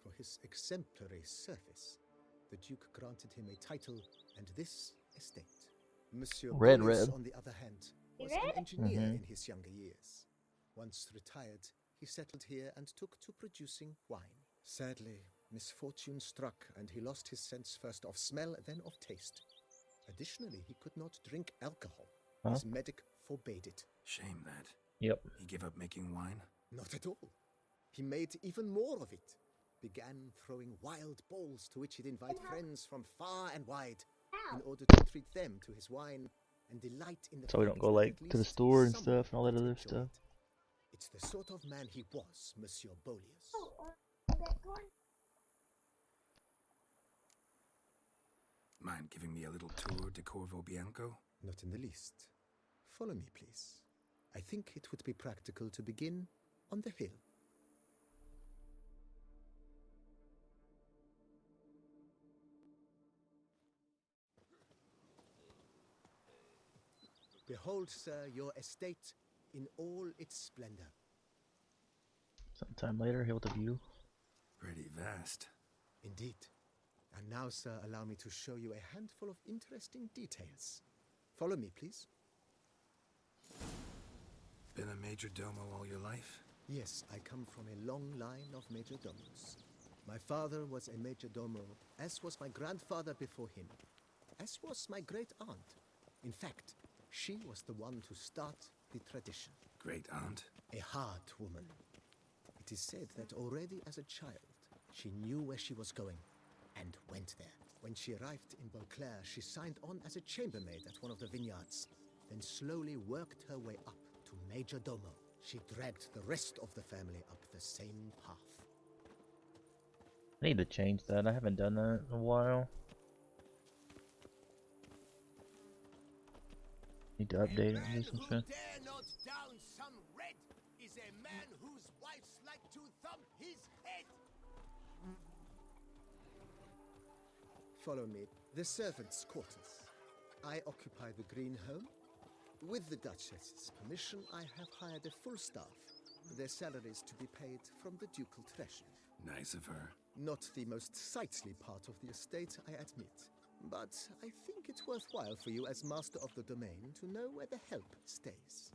For his exemplary service, the Duke granted him a title and this estate. Monsieur Bolius, on the other hand, was an engineer in his younger years. Once retired, he settled here and took to producing wine. Sadly, misfortune struck and he lost his sense first of smell, then of taste. Additionally, he could not drink alcohol. His medic forbade it. Shame that. Yep. He gave up making wine? Not at all. He made even more of it. Began throwing wild balls to which he'd invite friends from far and wide in order to treat them to his wine and delight in the So we don't fact go that like at to the least store and someone stuff and all that might other enjoy stuff. it. It's the sort of man he was, Monsieur Bolius. Mind giving me a little tour de Corvo Bianco? Not in the least. Follow me, please. I think it would be practical to begin on the hill. Behold, sir, your estate in all its splendor. Sometime later, he'll the view. Pretty vast. Indeed. And now, sir, allow me to show you a handful of interesting details. Follow me, please. Been a major domo all your life? Yes, I come from a long line of major domos. My father was a major domo, as was my grandfather before him, as was my great aunt. In fact, she was the one to start the tradition. Great aunt? A hard woman. It is said that already as a child, she knew where she was going and went there. When she arrived in Beauclair, she signed on as a chambermaid at one of the vineyards, then slowly worked her way up to major domo. She dragged the rest of the family up the same path. I need to change that. I haven't done that in a while. Need to update it and do some shit. Dare not down some red is a man whose wives like to thump his head. Follow me. The servants' quarters. I occupy the green home. With the Duchess's permission, I have hired a full staff. Their salaries to be paid from the ducal treasury. Nice of her. Not the most sightly part of the estate, I admit. But I think it's worthwhile for you as master of the domain to know where the help stays.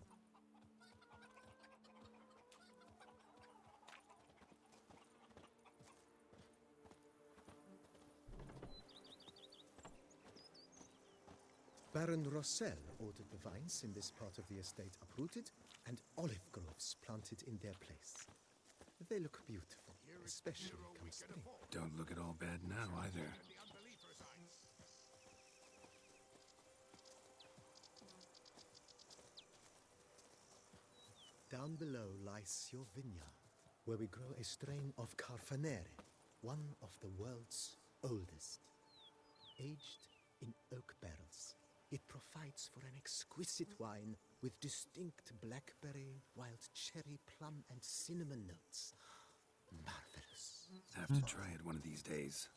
Baron Rossel ordered the vines in this part of the estate uprooted and olive groves planted in their place. They look beautiful, especially come spring. Don't look at all bad now either. Down below lies your vineyard, where we grow a strain of Carfanere, one of the world's oldest. Aged in oak barrels, it provides for an exquisite wine with distinct blackberry, wild cherry, plum, and cinnamon notes. Marvelous. Have to try it one of these days.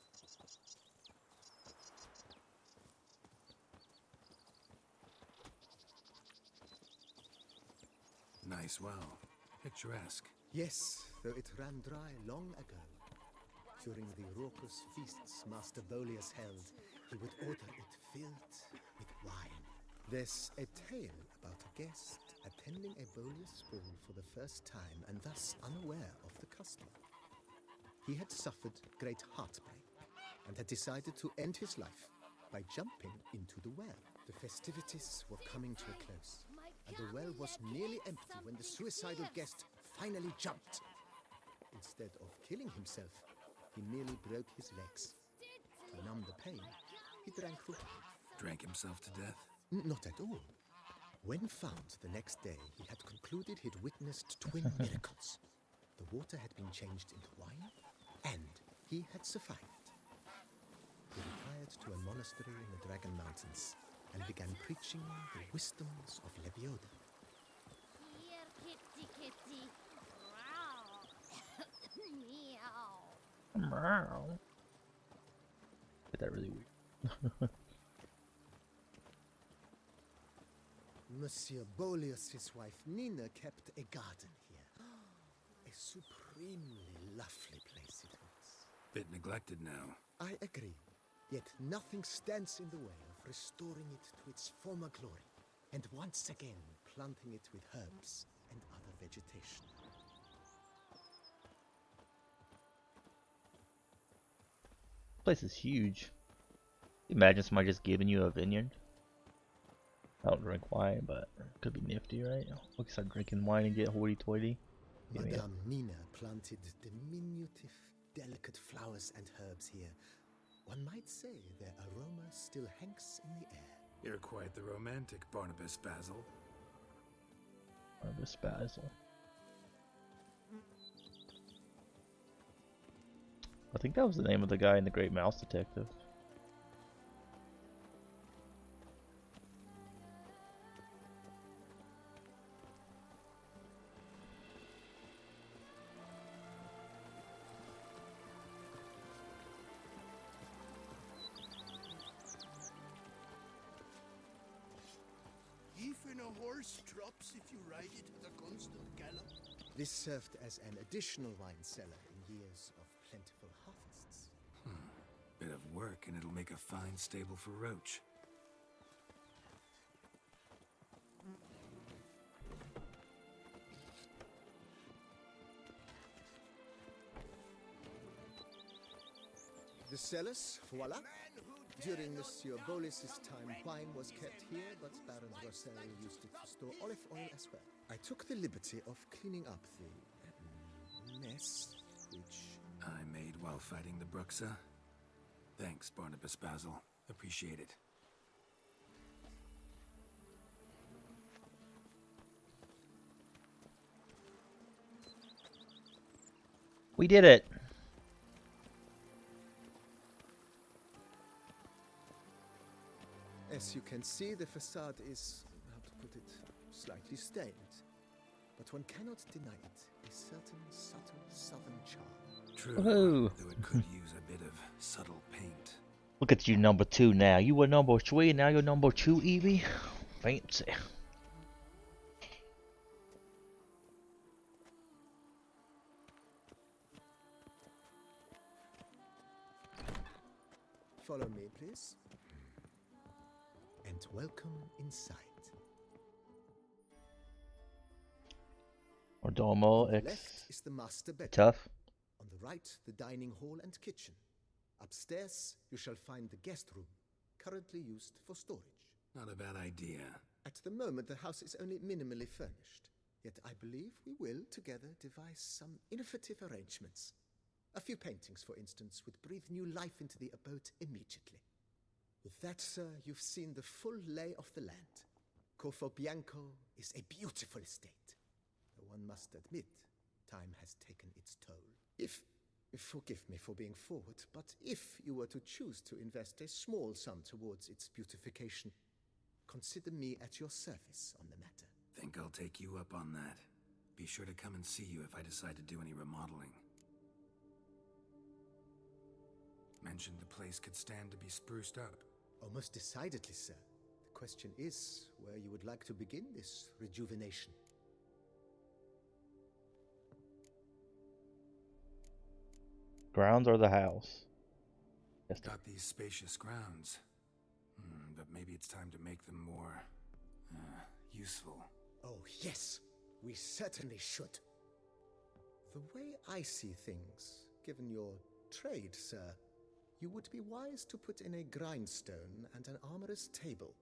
Nice well. Picturesque. Yes, though it ran dry long ago. During the raucous feasts Master Bolius held, he would order it filled with wine. There's a tale about a guest attending a Bolius ball for the first time and thus unaware of the custom. He had suffered great heartbreak and had decided to end his life by jumping into the well. The festivities were coming to a close, and the well was nearly empty when the suicidal guest finally jumped. Instead of killing himself, he merely broke his legs. To numb the pain, he drank the wine. Drank himself to death? Not at all. When found the next day, he had concluded he'd witnessed twin miracles. The water had been changed into wine, and he had survived. He retired to a monastery in the Dragon Mountains and began preaching the wisdoms of Lebioda. Here, kitty, kitty. Meow. Meow. Get that really weird. Monsieur Bolius's wife Nina kept a garden here. A supremely lovely place it was. Bit neglected now. I agree. Yet nothing stands in the way of restoring it to its former glory, and once again planting it with herbs and other vegetation. This place is huge. Imagine somebody just giving you a vineyard. I don't drink wine, but it could be nifty, right? We can start drinking wine and get hoity-toity. Madame Nina planted diminutive, delicate flowers and herbs here. One might say their aroma still hangs in the air. You're quite the romantic, Barnabas Basil. Barnabas Basil. I think that was the name of the guy in The Great Mouse Detective. Even a horse drops if you ride it at a constant gallop. This served as an additional wine cellar in years of plentiful harvests. Bit of work and it'll make a fine stable for Roach. The cellars, voila. During Monsieur Bolis's time, wine was kept here, but Baron Rossel used it to store olive oil as well. I took the liberty of cleaning up the mess, which I made while fighting the Bruxa. Thanks, Barnabas Basil. Appreciate it. We did it! As you can see, the facade is, how to put it, slightly stained. But one cannot deny it, a certain subtle southern charm. True, Woohoo. though it could use a bit of subtle paint. Look at you, number 2 now. You were number 3, now you're number 2, Evie. Fancy. Follow me, please. And welcome inside. Mordomo On the X. left is the master bedroom. Tough. On the right, the dining hall and kitchen. Upstairs, you shall find the guest room, currently used for storage. Not a bad idea. At the moment, the house is only minimally furnished. Yet I believe we will, together, devise some innovative arrangements. A few paintings, for instance, would breathe new life into the abode immediately. With that, sir, you've seen the full lay of the land. Corfo Bianco is a beautiful estate. Though one must admit, time has taken its toll. Forgive me for being forward, but if you were to choose to invest a small sum towards its beautification, consider me at your service on the matter. Think I'll take you up on that. Be sure to come and see you if I decide to do any remodeling. Mentioned the place could stand to be spruced up. Oh, most decidedly, sir. The question is where you would like to begin this rejuvenation. Grounds or the house? Yes. Got these spacious grounds. But maybe it's time to make them more useful. Oh, yes. We certainly should. The way I see things, given your trade, sir, you would be wise to put in a grindstone and an armorer's table.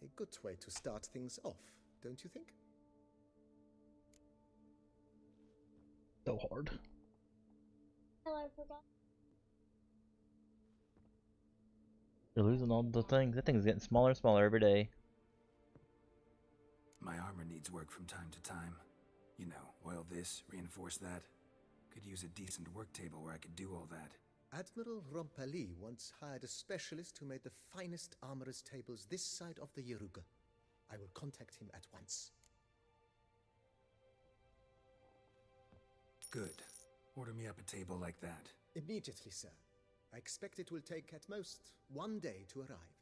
A good way to start things off, don't you think? So hard. You're losing all the things. That thing's getting smaller and smaller every day. My armor needs work from time to time. You know, oil this, reinforce that. Could use a decent work table where I could do all that. Admiral Rompali once hired a specialist who made the finest armorer's tables this side of the Yeruga. I will contact him at once. Good. Order me up a table like that. Immediately, sir. I expect it will take at most 1 day to arrive.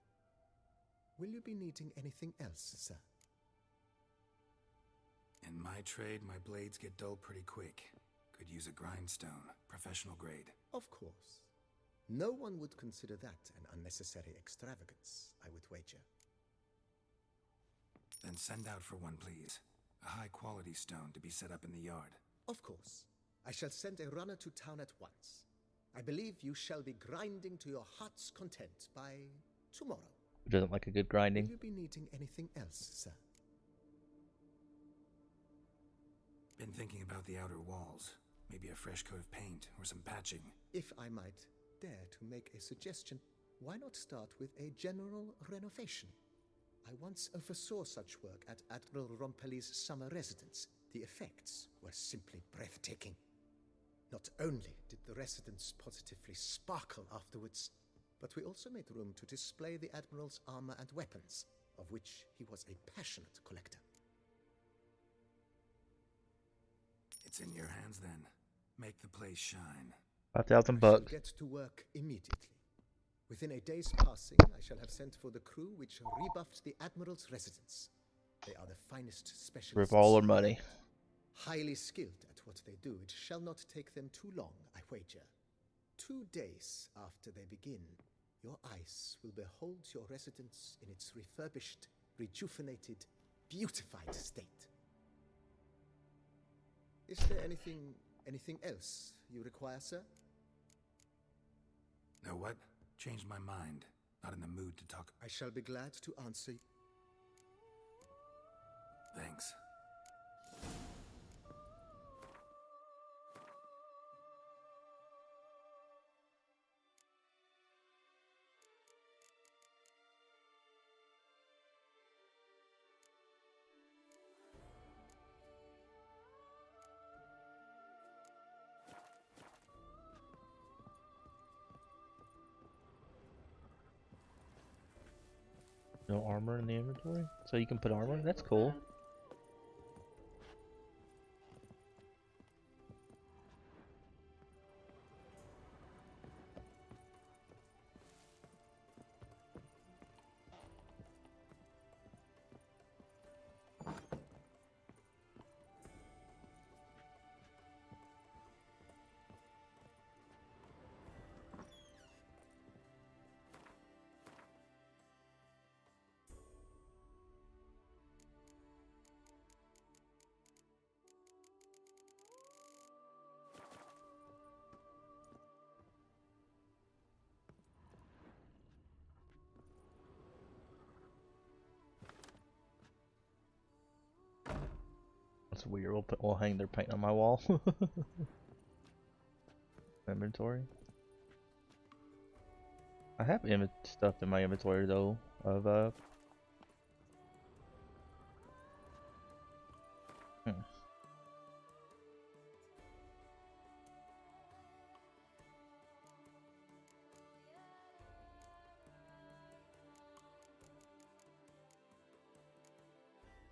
Will you be needing anything else, sir? In my trade, my blades get dull pretty quick. Could use a grindstone, professional grade. Of course. No one would consider that an unnecessary extravagance, I would wager. Then send out for one, please. A high-quality stone to be set up in the yard. Of course. I shall send a runner to town at once. I believe you shall be grinding to your heart's content by tomorrow. Who doesn't like a good grinding? Will you be needing anything else, sir? Been thinking about the outer walls. Maybe a fresh coat of paint or some patching. If I might dare to make a suggestion, why not start with a general renovation? I once oversaw such work at Admiral Rompelli's summer residence. The effects were simply breathtaking. Not only did the residence positively sparkle afterwards, but we also made room to display the Admiral's armor and weapons, of which he was a passionate collector. It's in your hands then. Make the place shine. $5,000 I shall bucks. get to work immediately. Within a day's passing, I shall have sent for the crew which rebuffed the Admiral's residence. They are the finest specialists. Rip all our money. Highly skilled at what they do. It shall not take them too long, I wager. 2 days after they begin, your eyes will behold your residence in its refurbished, rejuvenated, beautified state. Is there anything else you require, sir? Know what? Changed my mind. Not in the mood to talk. I shall be glad to answer. Thanks. No armor in the inventory? So you can put armor? That's cool. That's weird. We'll hang their paint on my wall. Inventory. I have stuff in my inventory though of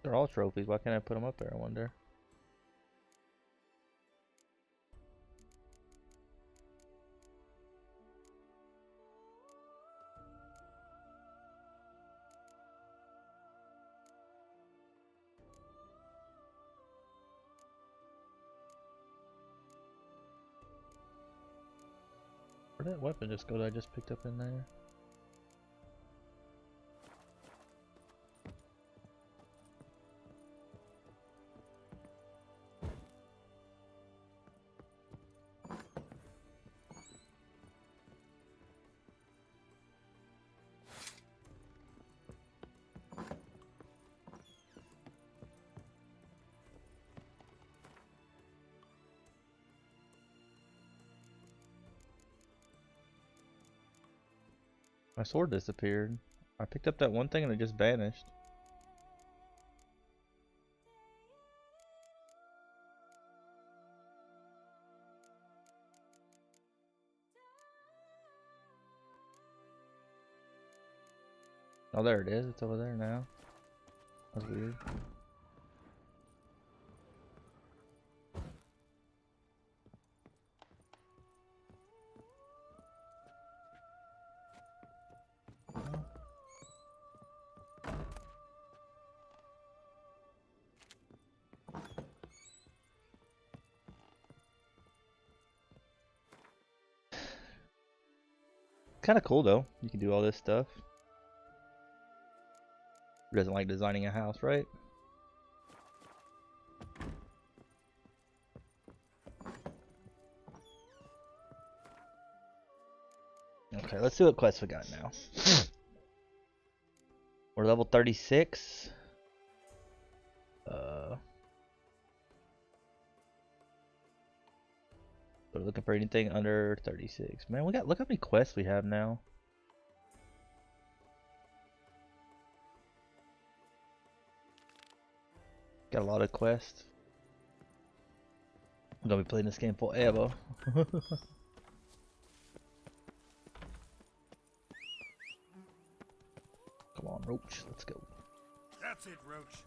They're all trophies. Why can't I put them up there? I wonder. Where'd that weapon just go that I just picked up in there? My sword disappeared. I picked up that one thing and it just vanished. Oh, there it is. It's over there now. That's weird. Kind of cool though. You can do all this stuff. Who doesn't like designing a house, right? Okay, let's see what quests we got now. We're level 36. We're looking for anything under 36. Man, look how many quests we have now. Got a lot of quests. I'm gonna be playing this game forever. Come on, Roach, let's go. That's it, Roach.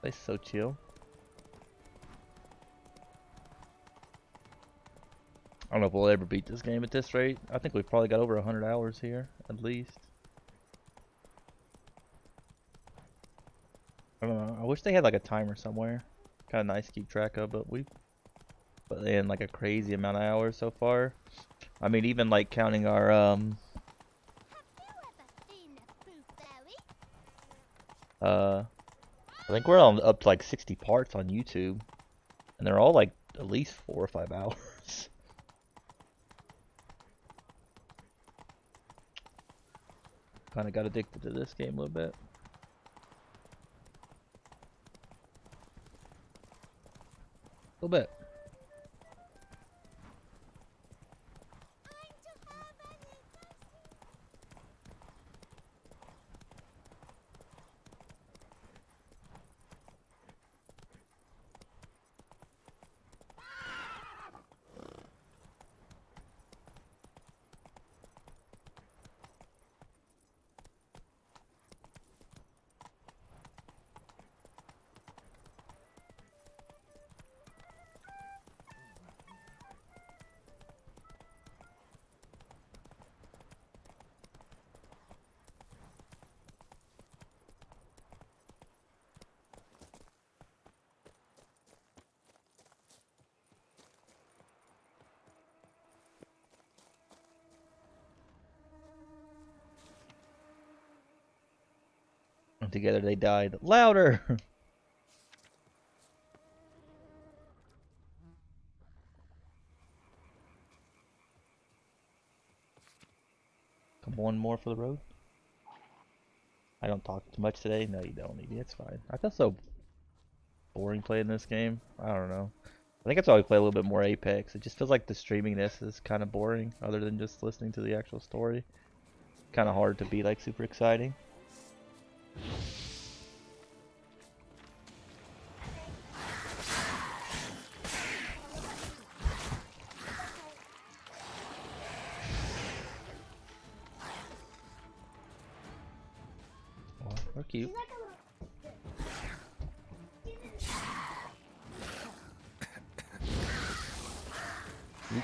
Place is so chill. I don't know if we'll ever beat this game at this rate. I think we've probably got over 100 hours here, at least. I don't know. I wish they had like a timer somewhere. Kind of nice to keep track of, but we put in like a crazy amount of hours so far. I mean, even like counting our I think we're on up to like 60 parts on YouTube, and they're all like at least 4 or 5 hours. Kind of got addicted to this game a little bit. A little bit. And together they died. Louder! Come one more for the road. I don't talk too much today. No, you don't, Edie. It's fine. I feel so boring playing this game. I don't know. I think that's why we play a little bit more Apex. It just feels like the streaming this is kind of boring, other than just listening to the actual story. Kind of hard to be like super exciting. Oh, they're cute. Oop.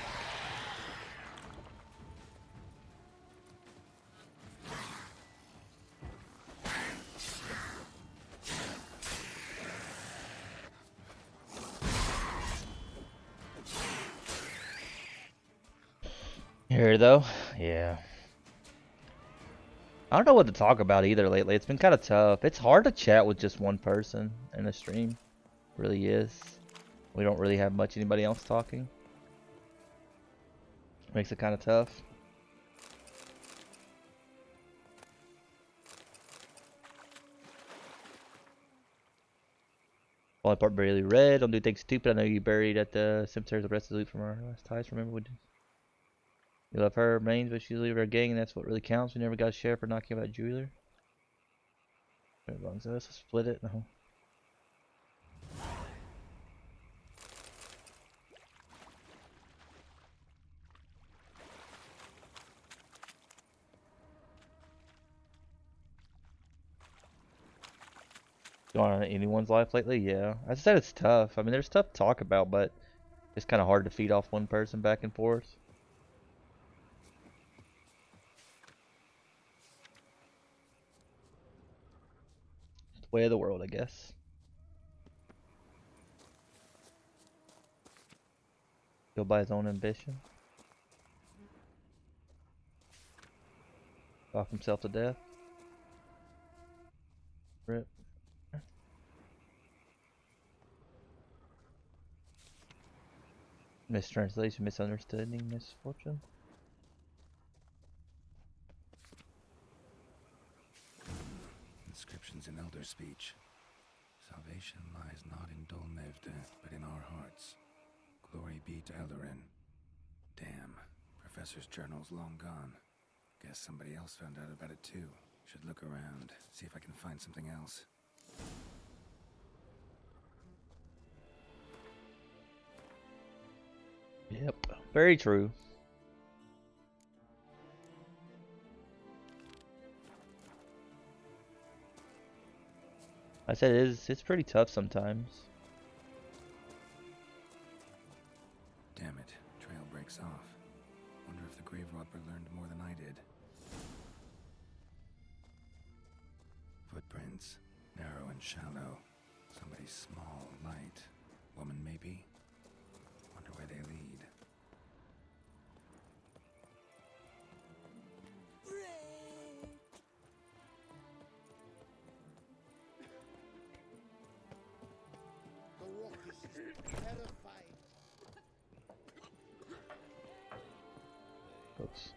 Here though, yeah. I don't know what to talk about either lately. It's been kind of tough. It's hard to chat with just one person in a stream. It really is. We don't really have much anybody else talking. Makes it kind of tough. Only part barely red. Don't do things stupid. I know you buried at the cemetery the rest of the loot from our last ties. Remember we did. You love her mains, but she's leaving our gang, and that's what really counts. We never got a share for knocking about jeweler. It belongs to us. Let's split it. No. Going on anyone's life lately? Yeah. I said it's tough. I mean, there's stuff to talk about, but it's kind of hard to feed off one person back and forth. It's the way of the world, I guess. Go by his own ambition. Talk himself to death. Rip. Mistranslation, misunderstanding, misfortune. Inscriptions in Elder speech. Salvation lies not in Dolnevde, but in our hearts. Glory be to Eldarin. Damn, Professor's journal's long gone. Guess somebody else found out about it too. Should look around, see if I can find something else. Yep, very true. I said it's pretty tough sometimes. Damn it, trail breaks off. Wonder if the grave robber learned more than I did. Footprints, narrow and shallow. Somebody small, light. Woman maybe? Wonder where they lead. The raucous is terrifying. Oops.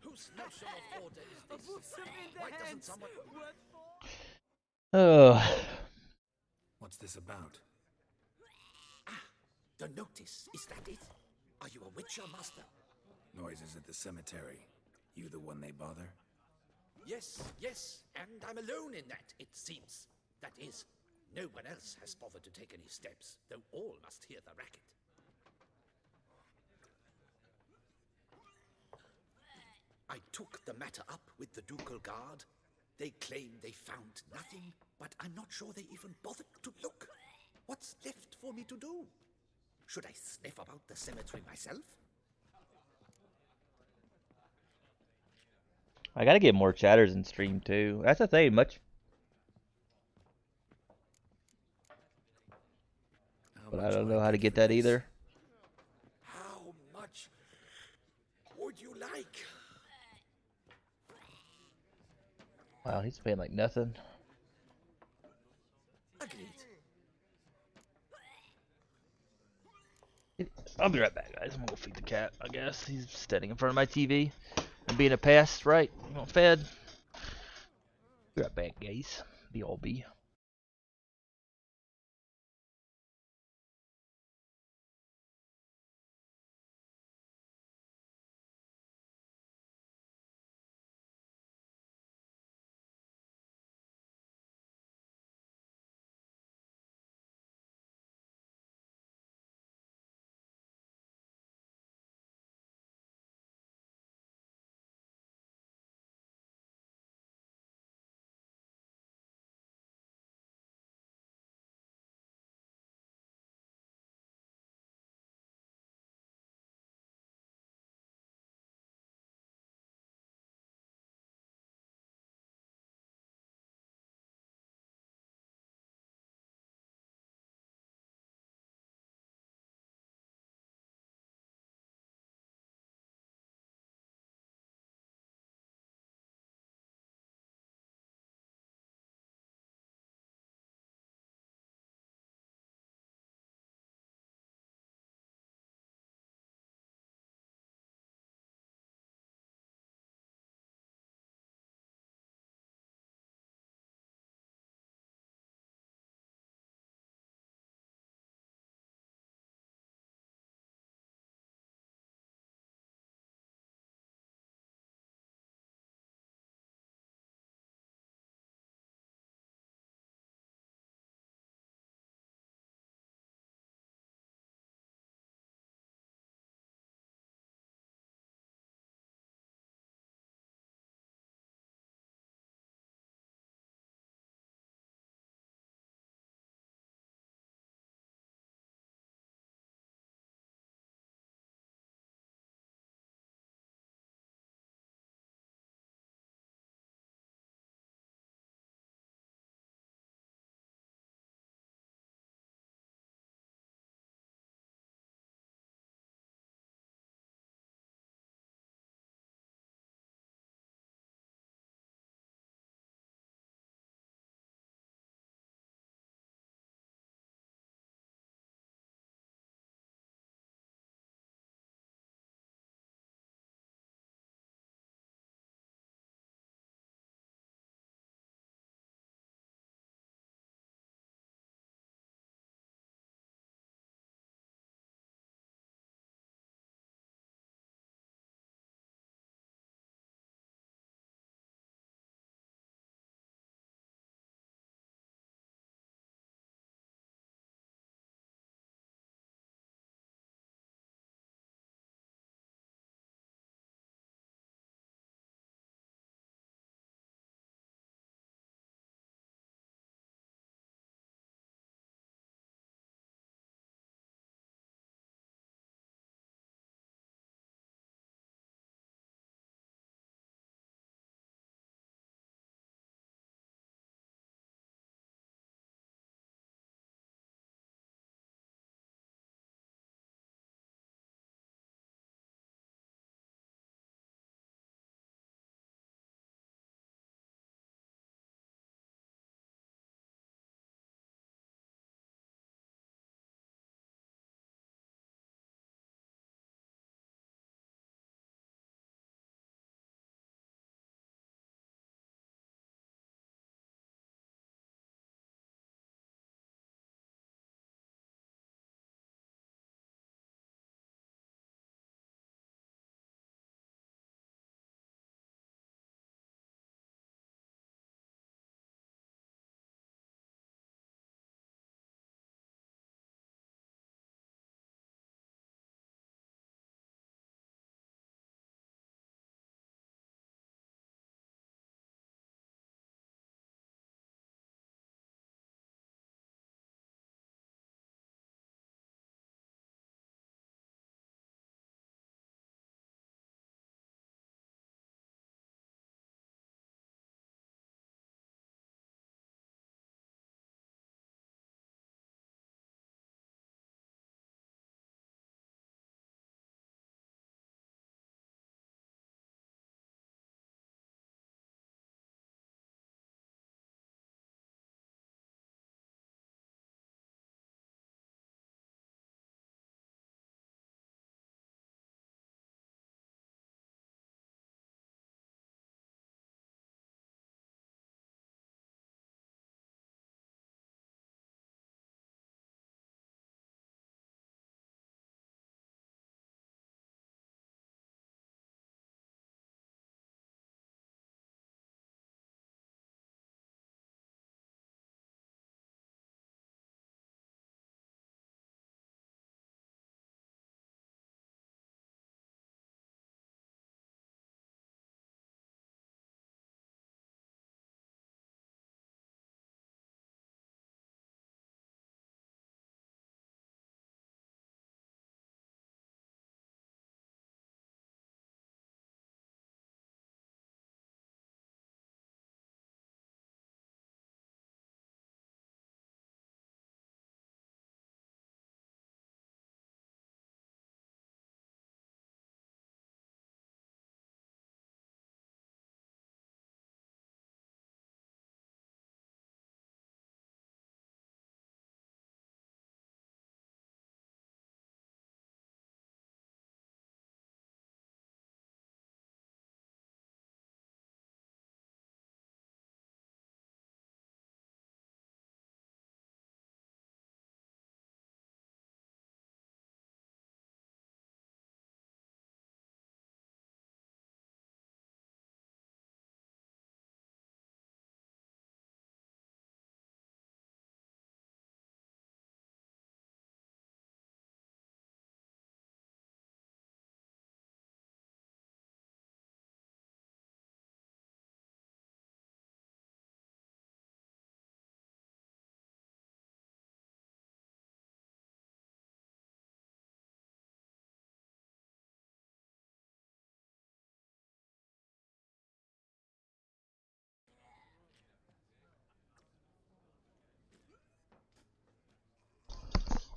Whose notion of order is this? Why doesn't someone... Oh. What's this about? The notice, is that it? Are you a witcher, master? Noises at the cemetery. You the one they bother? Yes, yes, and I'm alone in that, it seems. That is, no one else has bothered to take any steps, though all must hear the racket. I took the matter up with the ducal guard. They claim they found nothing, but I'm not sure they even bothered to look. What's left for me to do? Should I sniff about the cemetery myself? I gotta get more chatters in stream too. That's the thing, but I don't know how to get that either. How much would you like? Wow, he's paying like nothing. Agreed. I'll be right back, guys. I'm gonna go feed the cat. I guess he's standing in front of my TV and being a pest, right? You want fed? Be right back, guys. B.O.B.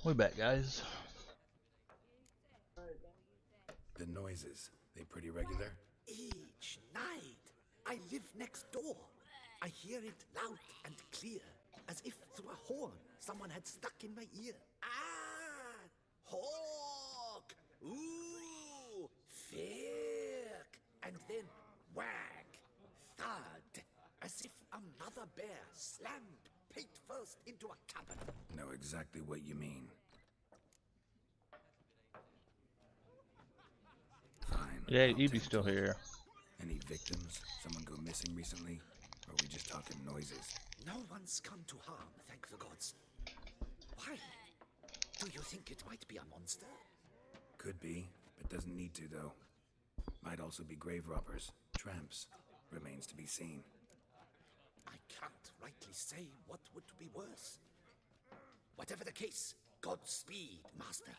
We back, guys. The noises, they pretty regular? Each night. I live next door. I hear it loud and clear, as if through a horn someone had stuck in my ear. Ah! Hawk! Ooh! Firk! And then whack! Thud! As if another bear slammed pate first into a cabin. Know exactly what you mean. Fine. Yeah, I'll you'd be tend still to it. here. Any victims? Someone go missing recently? Or are we just talking noises? No one's come to harm, thank the gods. Why? Do you think it might be a monster? Could be, but doesn't need to, though. Might also be grave robbers, tramps. Remains to be seen. I can't rightly say what would be worse. Whatever the case, Godspeed, Master.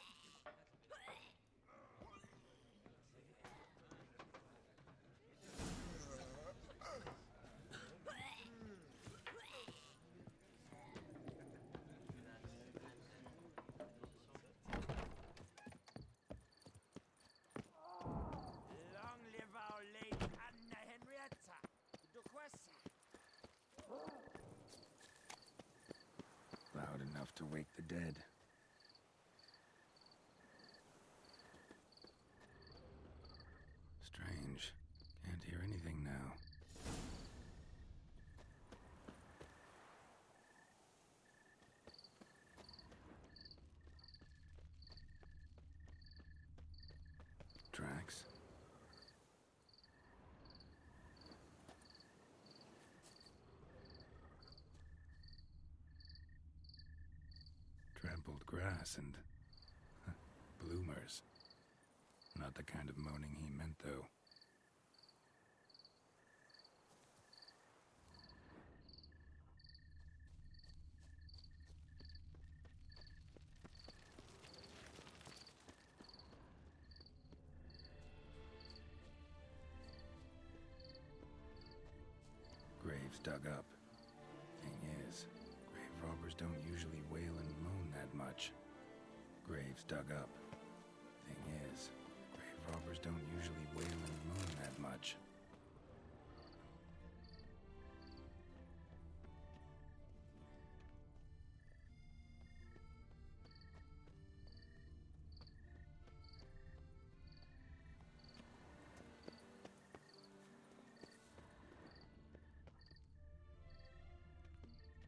Long live our Lady Anna Henrietta, Duquesa. Loud enough to wake the dead. Strange. Can't hear anything now. Tracks. Trampled grass and bloomers. Not the kind of moaning he meant, though. Graves dug up. Thing is, grave robbers don't usually wail and moan that much. Graves dug up. Thing is, grave robbers don't usually wail and moan that much.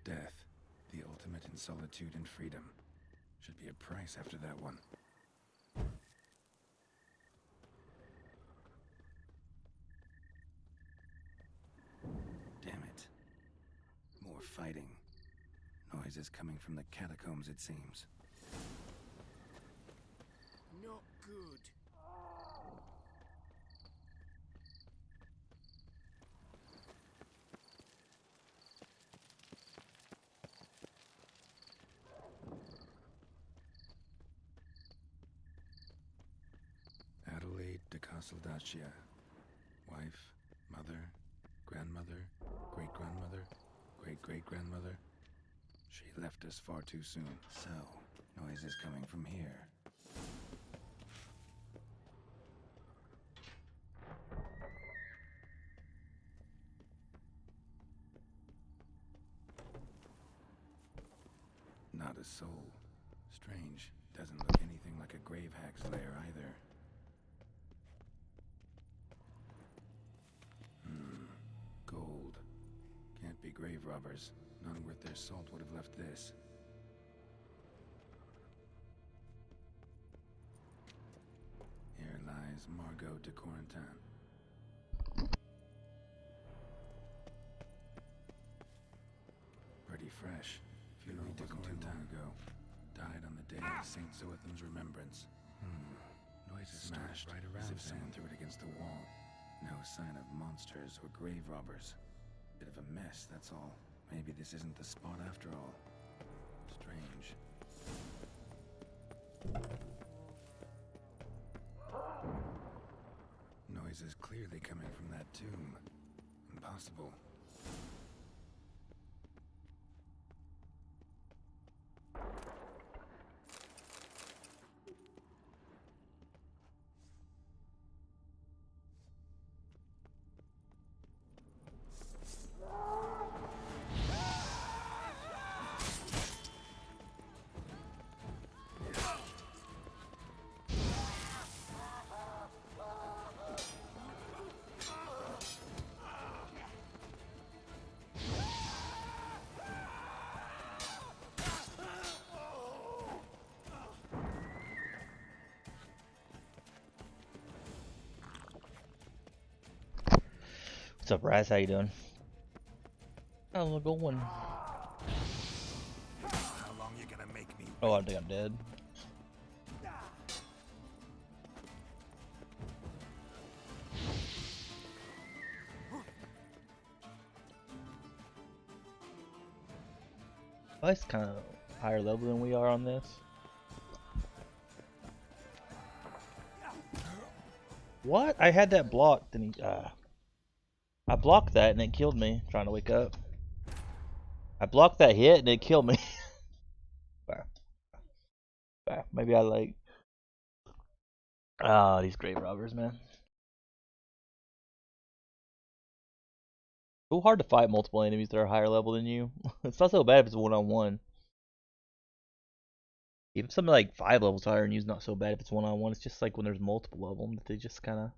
Death, the ultimate in solitude and freedom. Should be a price after that one. Damn it. More fighting. Noises coming from the catacombs, it seems. Not good. Adelaide de Casteldacia. Wife, mother, grandmother, great-grandmother, great-great-grandmother. She left us far too soon. So, noises coming from here. Not a soul. Strange. Doesn't look anything like a grave hack's lair either. Gold. Can't be grave robbers. None worth their salt would have left this. Here lies Margot de Corentin. Pretty fresh. Funeral wasn't too long ago. Died on the day of St. Zoethan's remembrance. Noises smashed right around, as if someone threw it against the wall. No sign of monsters or grave robbers. Bit of a mess, that's all. Maybe this isn't the spot after all. Strange. Noises clearly coming from that tomb. Impossible. What's up, Raz? How you doing? How's it going? How long you gonna make me? Oh, I think I'm dead. Oh, it's kind of higher level than we are on this. What? I had that blocked and I blocked that and it killed me trying to wake up. I blocked that hit and it killed me. Maybe I like these grave robbers, man. So hard to fight multiple enemies that are higher level than you. It's not so bad if it's one-on-one. Even something like 5 levels higher than you is not so bad if it's one-on-one. It's just like when there's multiple of them that they just kind of.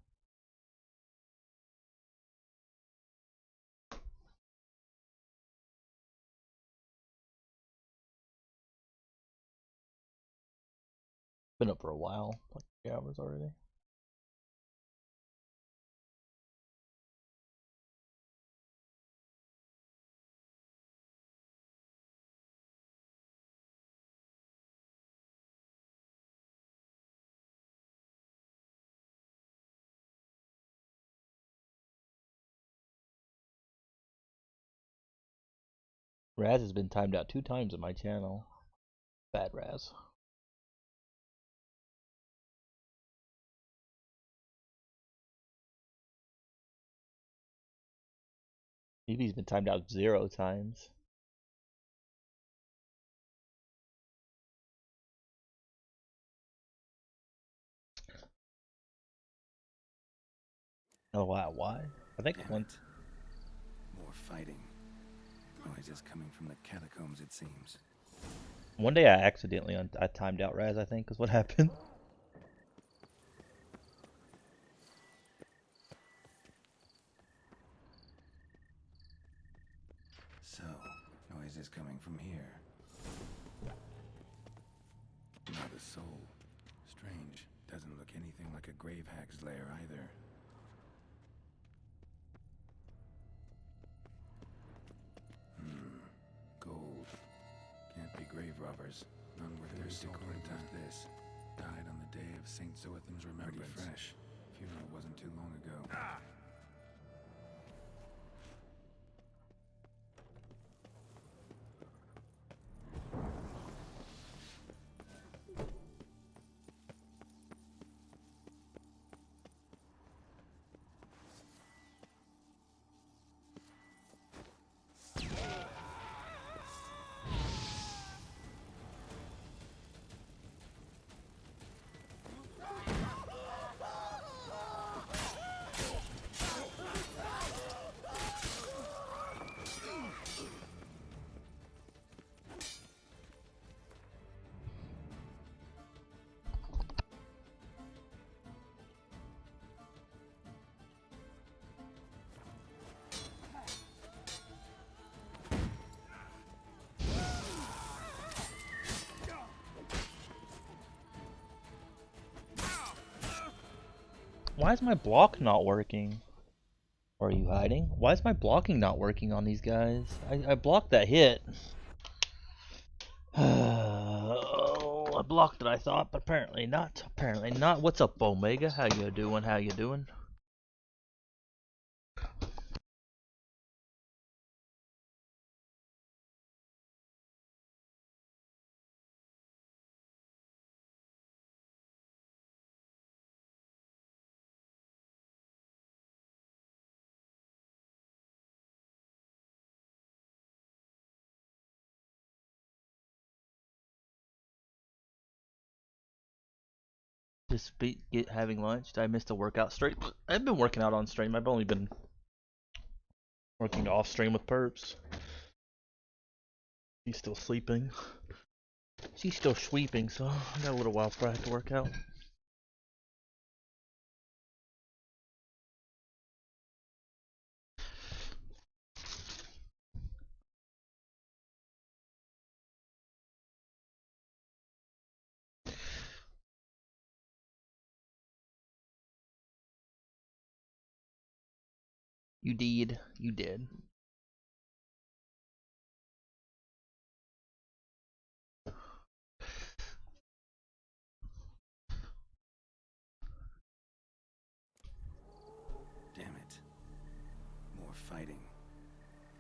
Been up for a while, like 3 hours already. Raz has been timed out 2 times on my channel. Bad Raz. Maybe he's been timed out 0 times. Oh wow, why? I think one. More fighting. Noises coming from the catacombs, it seems. One day I accidentally I timed out Raz, I think, is what happened. So, noises coming from here. Not a soul. Strange. Doesn't look anything like a grave hag's lair either. Gold. Can't be grave robbers. None worth their sickle as this. Died on the day of Saint Zoethan's remembrance. Pretty fresh. Funeral wasn't too long ago. Why is my block not working? Or are you hiding? Why is my blocking not working on these guys? I blocked that hit. Oh, I blocked it, I thought, but apparently not. Apparently not. What's up, Omega? How you doing? How you doing? Just having lunch. Did I miss the workout stream? I've been working out on stream. I've only been working off stream with Perps. He's still sleeping. She's still sweeping, so I got a little while before I have to work out. You did. You did. Damn it. More fighting.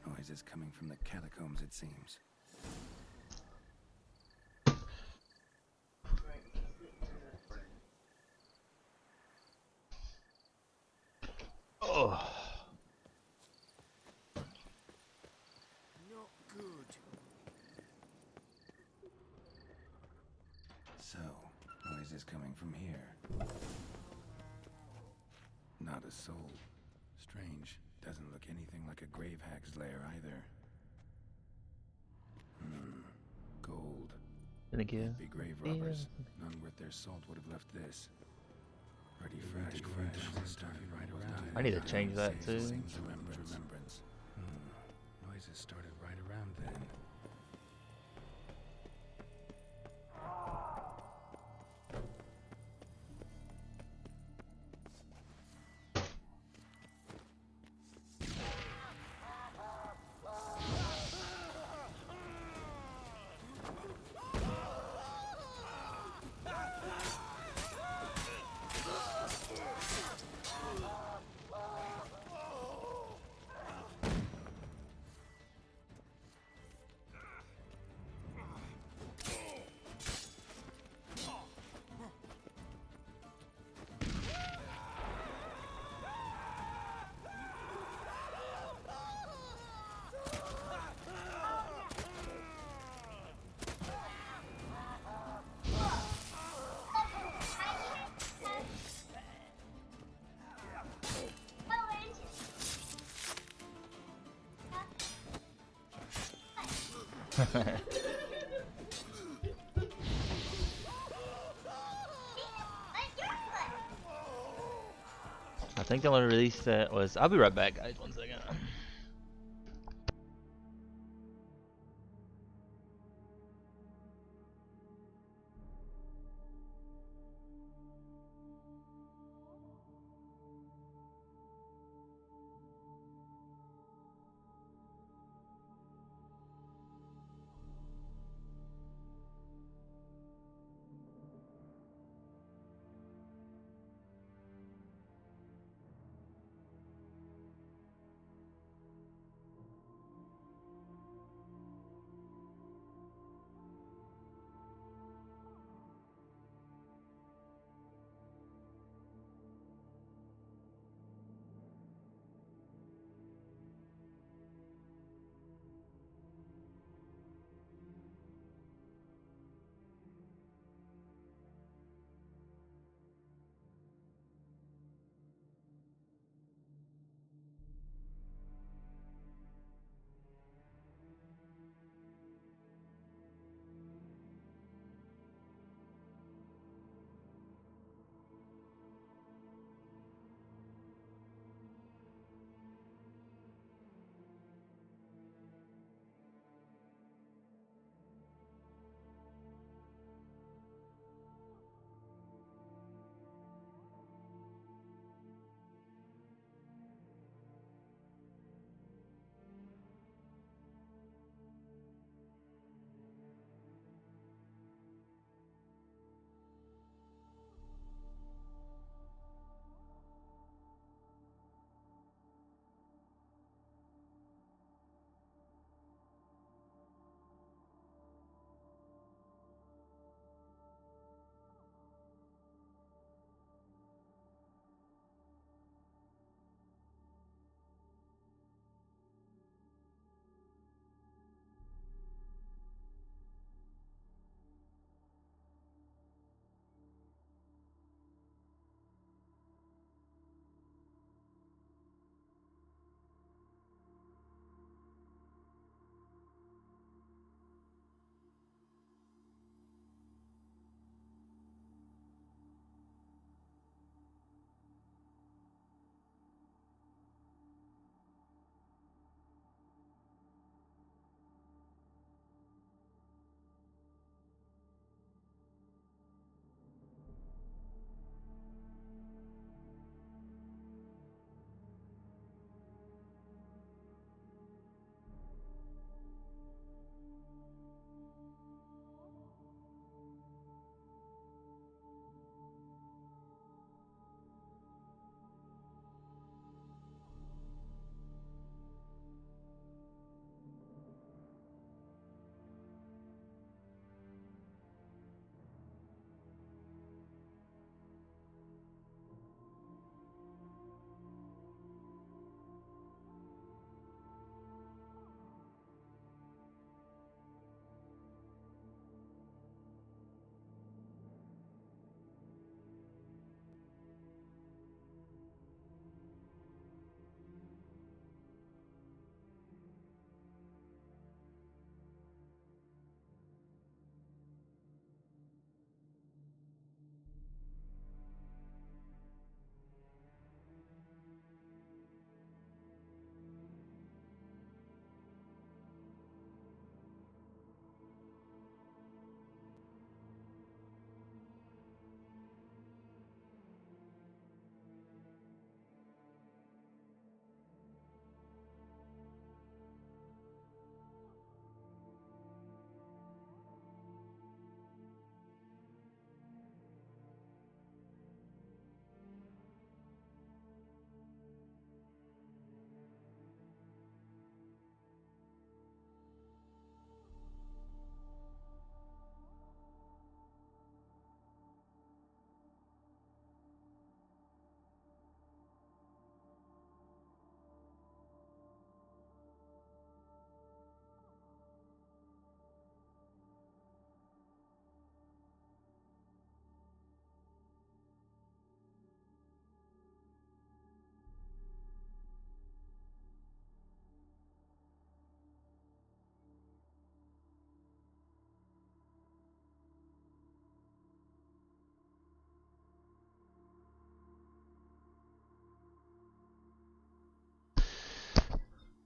Noises coming from the catacombs, it seems. Oh. Not good. So, noises coming from here. Not a soul. Strange. Doesn't look anything like a grave hag's lair either. Gold. Thank you. Can't be grave robbers. None worth their salt would have left this. Pretty fresh. Started right around. I need to change that too. Remembrance. Noises started right around then. I think the only release that was. I'll be right back, guys. 1 second.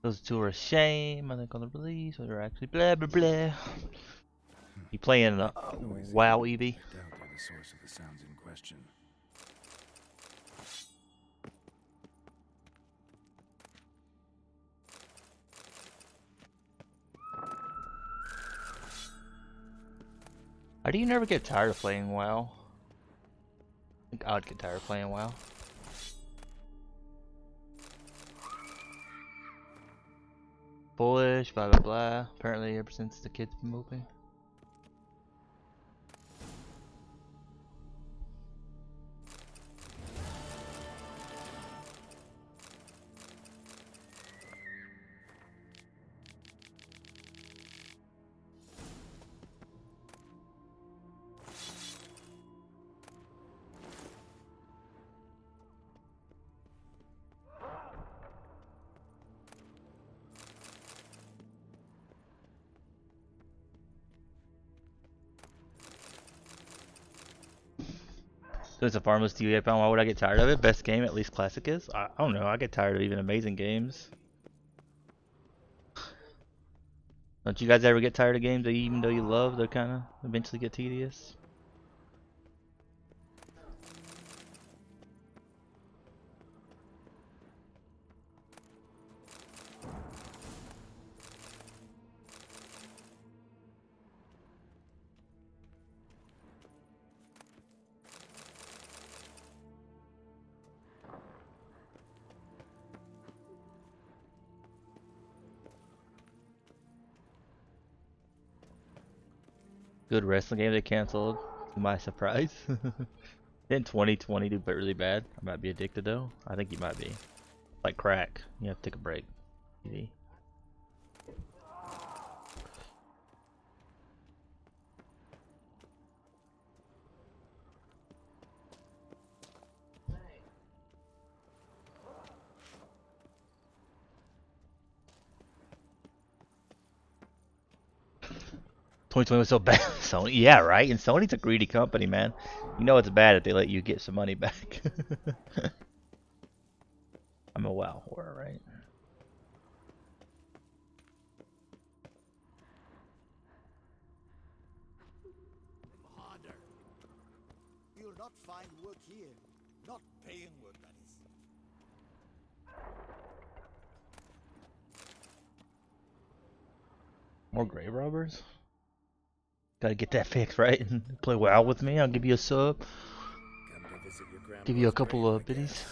Those two are a shame. I think on the release, they're actually blah blah blah. You playing WoW, Eevee? I doubt they're the source of the sounds in question. How do you never get tired of playing WoW? I think I'd get tired of playing WoW. Bullish, blah blah blah. Apparently ever since the kid's been moving. So it's a farmless DUI pound. Why would I get tired of it? Best game, at least classic is. I don't know. I get tired of even amazing games. Don't you guys ever get tired of games that even though you love, they kind of eventually get tedious? Good wrestling game they canceled, to my surprise. Didn't 2020 do really bad? I might be addicted though. I think you might be. Like crack. You have to take a break. Easy. 2020 was so bad. Sony, yeah, right. And Sony's a greedy company, man. You know it's bad if they let you get some money back. I'm a WoW whore, right? Harder. You'll not find work here. Not paying work, that is. More grave robbers? Gotta get that fixed, right? Play WoW with me. I'll give you a sub. Give you a couple of biddies.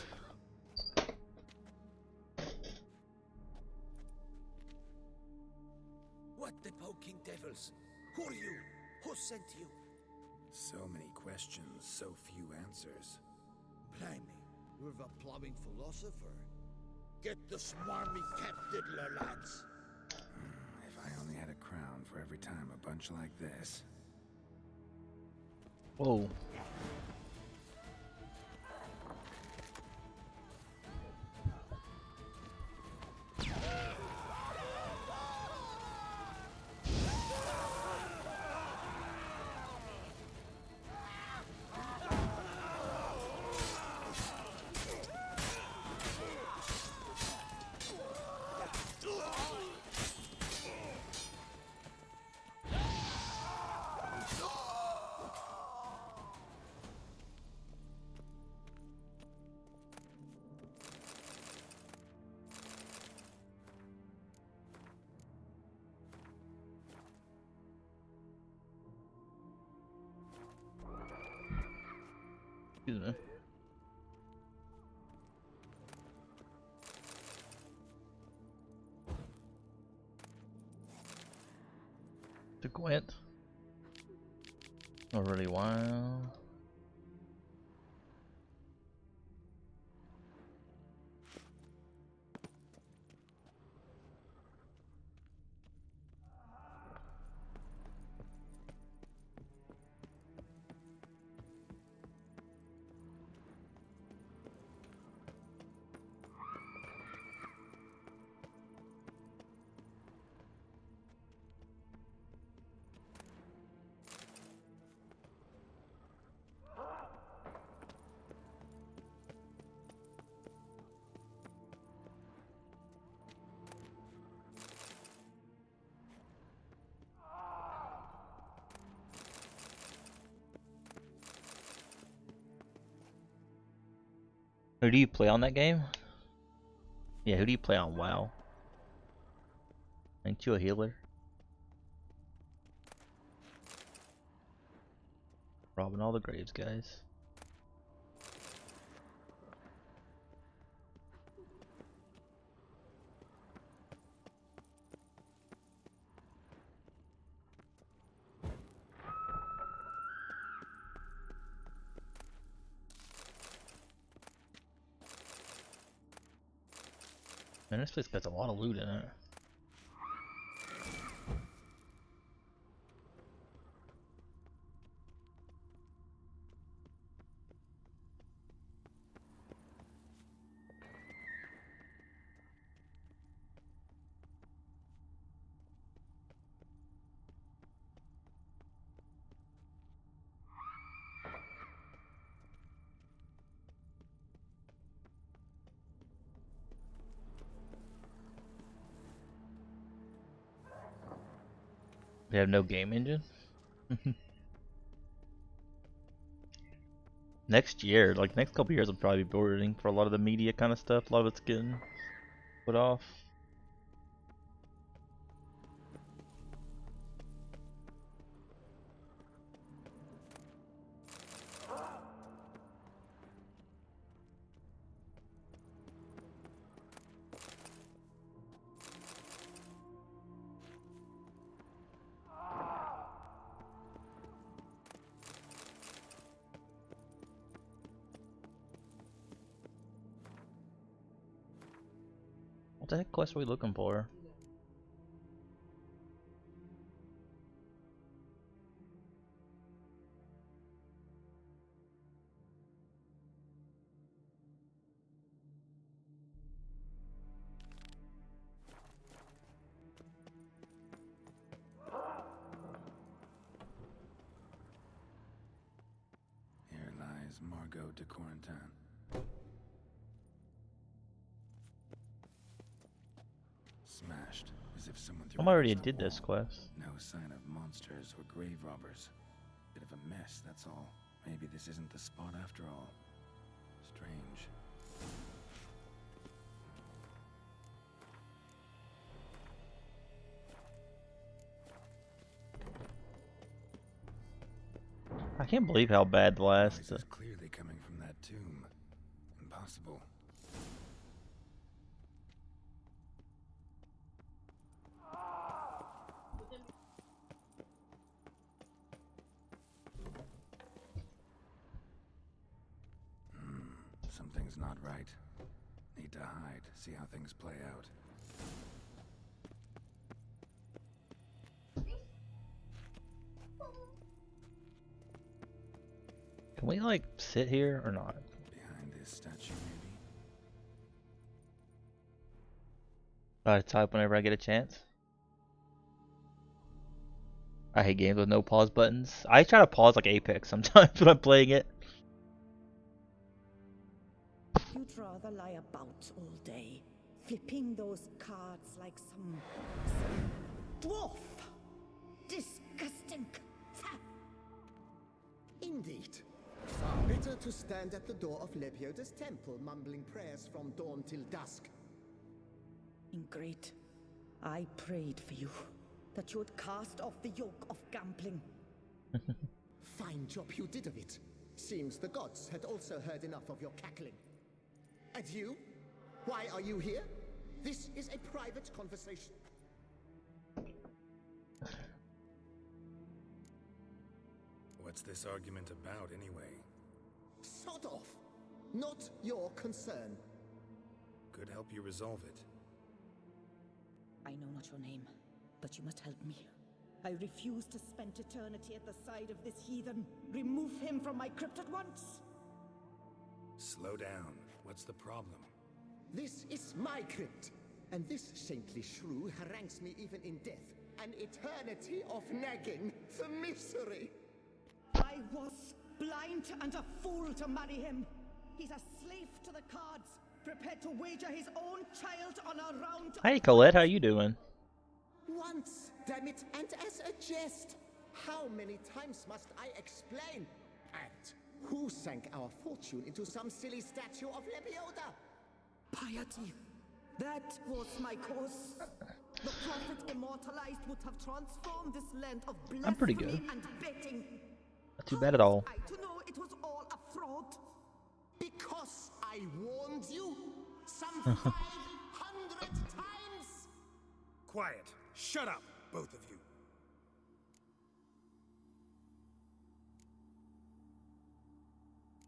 What the poking devils? Who are you? Who sent you? So many questions, so few answers. Blimey, you're a plumbing philosopher. Get the smarmy cat diddler, lads. If I only had a crown for every time a bunch like this. Whoa. Excuse me. To Gwent. Not really wild. Who do you play on that game? Yeah, who do you play on WoW? Ain't you a healer? Robbing all the graves, guys. Man, this place got a lot of loot in it. They have no game engine? Next year, like next couple years will probably be boring for a lot of the media kind of stuff. A lot of it's getting put off. What the heck quest are we looking for? Here lies Margot de Corentin. Smashed, as if someone threw I it already against the did this wall. quest. No sign of monsters or grave robbers. Bit of a mess, that's all. Maybe this isn't the spot after all. Strange. I can't believe how bad the last. Noise is clearly coming from that tomb. Impossible. Something's not right. Need to hide, see how things play out. Can we like sit here or not? Behind this statue, maybe? I type whenever I get a chance. I hate games with no pause buttons. I try to pause like Apex sometimes when I'm playing it. You'd rather lie about all day, flipping those cards like some dwarf. Disgusting. Indeed. Far better to stand at the door of Lebioda's temple, mumbling prayers from dawn till dusk. Great. I prayed for you, that you would cast off the yoke of gambling. Fine job you did of it. Seems the gods had also heard enough of your cackling. And you? Why are you here? This is a private conversation. What's this argument about, anyway? Sod off! Not your concern. Could help you resolve it. I know not your name, but you must help me. I refuse to spend eternity at the side of this heathen. Remove him from my crypt at once! Slow down. What's the problem? This is my crypt, and this saintly shrew harangues me even in death. An eternity of nagging, the misery! I was blind and a fool to marry him. He's a slave to the cards, prepared to wager his own child on a round. Hey Colette, how you doing? Once, damn it, and as a jest. How many times must I explain? And Who sank our fortune into some silly statue of Lebioda? Piety. That was my cause. The prophet immortalized would have transformed this land of I'm pretty good. blasphemy and betting. Not too bad at all. I to know it was all a fraud. Because I warned you some 500 times. Quiet. Shut up, both of you.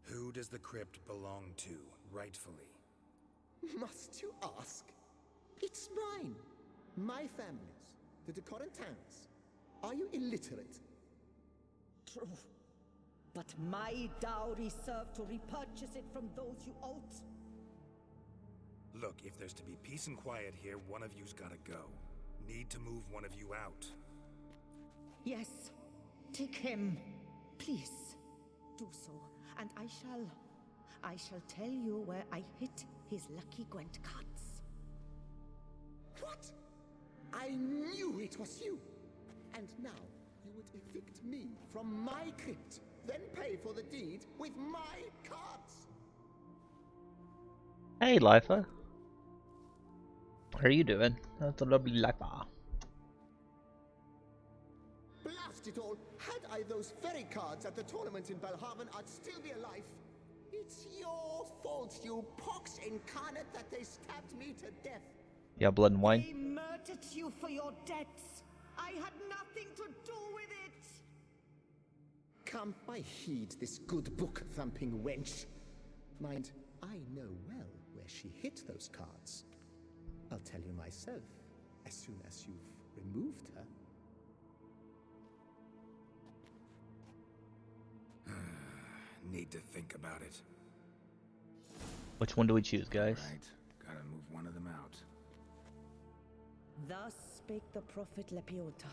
Who does the crypt belong to, rightfully? Must you ask? It's mine. My family's. The Decoran towns. Are you illiterate? True. But my dowry served to repurchase it from those you owed. Look, if there's to be peace and quiet here, one of you's gotta go. Need to move one of you out. Yes. Take him. Please. Do so. And I shall tell you where I hit his lucky Gwent cards. What? I knew it was you. And now you would evict me from my crypt, then pay for the deed with my cards. Hey, Lifa. How are you doing? That's a lovely Lifa. Blast it all! Had I those very cards at the tournament in Belhaven, I'd still be alive. It's your fault, you pox incarnate, that they stabbed me to death. Yeah, blood and They wine. murdered you for your debts. I had nothing to do with it. Come, I heed this good book-thumping wench. Mind, I know well where she hid those cards. I'll tell you myself, as soon as you've removed her. Need to think about it. Which one do we choose, guys? Right, gotta move one of them out. Thus spake the prophet Lepiota.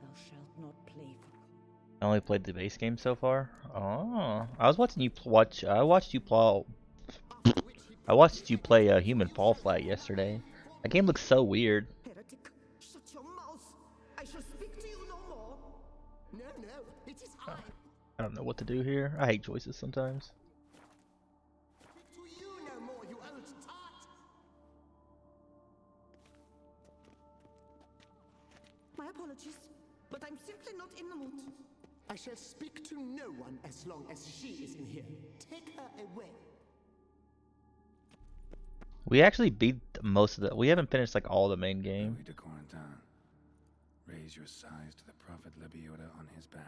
Thou shalt not play for... I only played the base game so far. Oh, I was watching you watch. I watched you play. I watched you play Human Fall Flat yesterday. That game looks so weird. Heretic, shut your mouth. I shall speak to you no more. No, it is I. I don't know what to do here. I hate choices sometimes. To you no more, you old tart. My apologies, but I'm simply not in the mood. I shall speak to no one as long as she is in here. Take her away. We actually beat most of the. We haven't finished like all the main game. To Corentin. Raise your size to the prophet Lebioda on his behalf.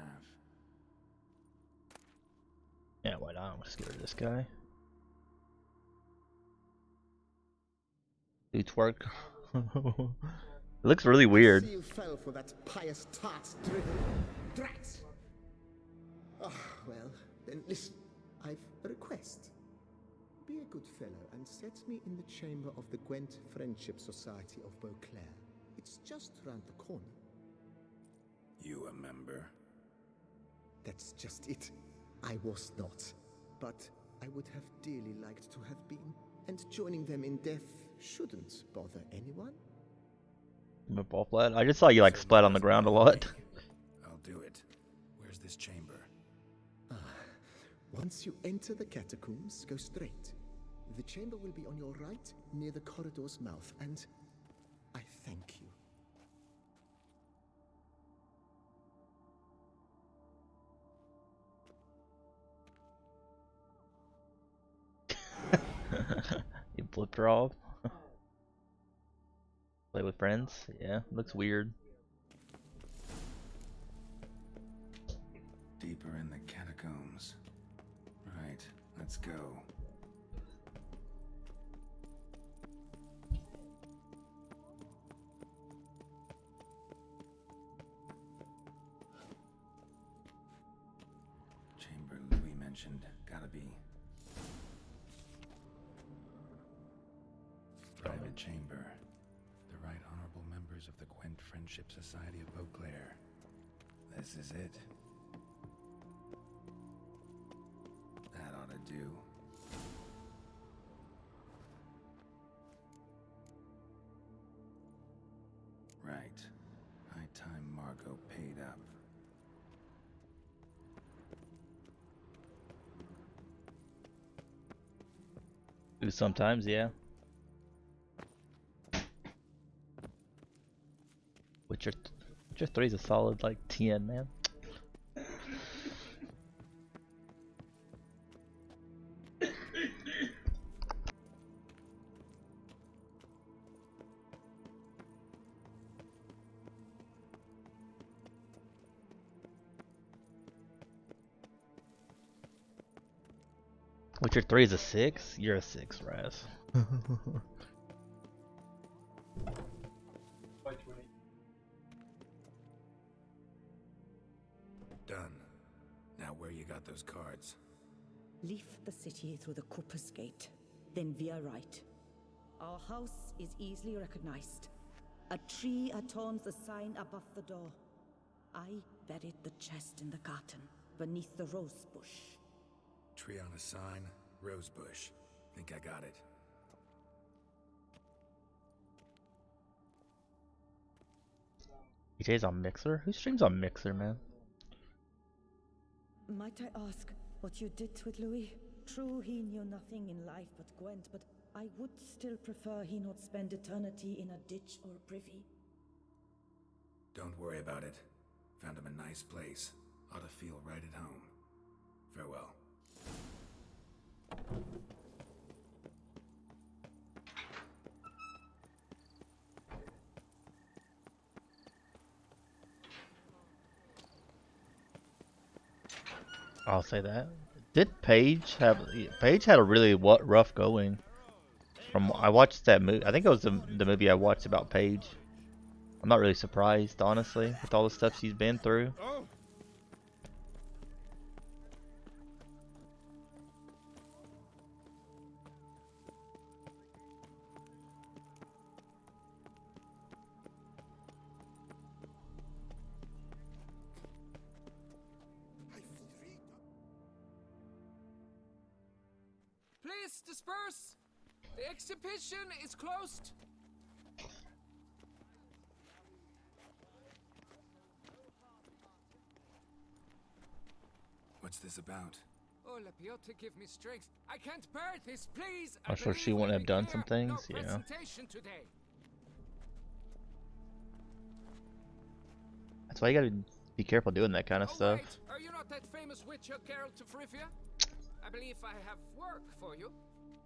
Yeah, why not? I'm just get rid of this guy. Do twerk. It looks really weird. You fell for that pious tart drat. Oh, well, then listen. I've a request. Be a good fellow and set me in the chamber of the Gwent Friendship Society of Beauclair. It's just round the corner. You a member? That's just it. I was not. But I would have dearly liked to have been. And joining them in death shouldn't bother anyone. Human Fall Flat. I just saw you like splat on the ground a lot. I'll do it. Where's this chamber? Once you enter the catacombs, go straight. The chamber will be on your right, near the corridor's mouth, and I thank you. You flipped her off. Play with friends? Yeah, looks weird. Deeper in the catacombs. Right, let's go. Chamber Louis mentioned. Gotta be. Private chamber. The right honorable members of the Gwent Friendship Society of Beauclair. This is it. That ought to do. Right. High time Margot paid up. Do sometimes, yeah. Witcher 3 is a solid like 10, man. Witcher 3 is a 6? You're a 6, Raz. Done. Now where you got those cards? Leave the city through the Corpus Gate, then via right. Our house is easily recognized. A tree adorns the sign above the door. I buried the chest in the garden, beneath the rose bush. Tree on a sign, rose bush. Think I got it. EJ's on Mixer? Who streams on Mixer, man? Might I ask what you did with Louis? True, he knew nothing in life but Gwent, but I would still prefer he not spend eternity in a ditch or a privy. Don't worry about it. Found him a nice place. Ought to feel right at home. Farewell. I'll say that. Did Paige have? Paige had a really rough going. From I watched that movie. I think it was the movie I watched about Paige. I'm not really surprised, honestly, with all the stuff she's been through. Please disperse! The exhibition is closed! What's this about? Oh, Lapiota, give me strength. I can't bear this, please! I'm sure she wouldn't have done some things, no you know. presentation today. That's why you gotta be careful doing that kind of stuff. Wait, are you not that famous witcher, Geralt of Rivia? I believe I have work for you.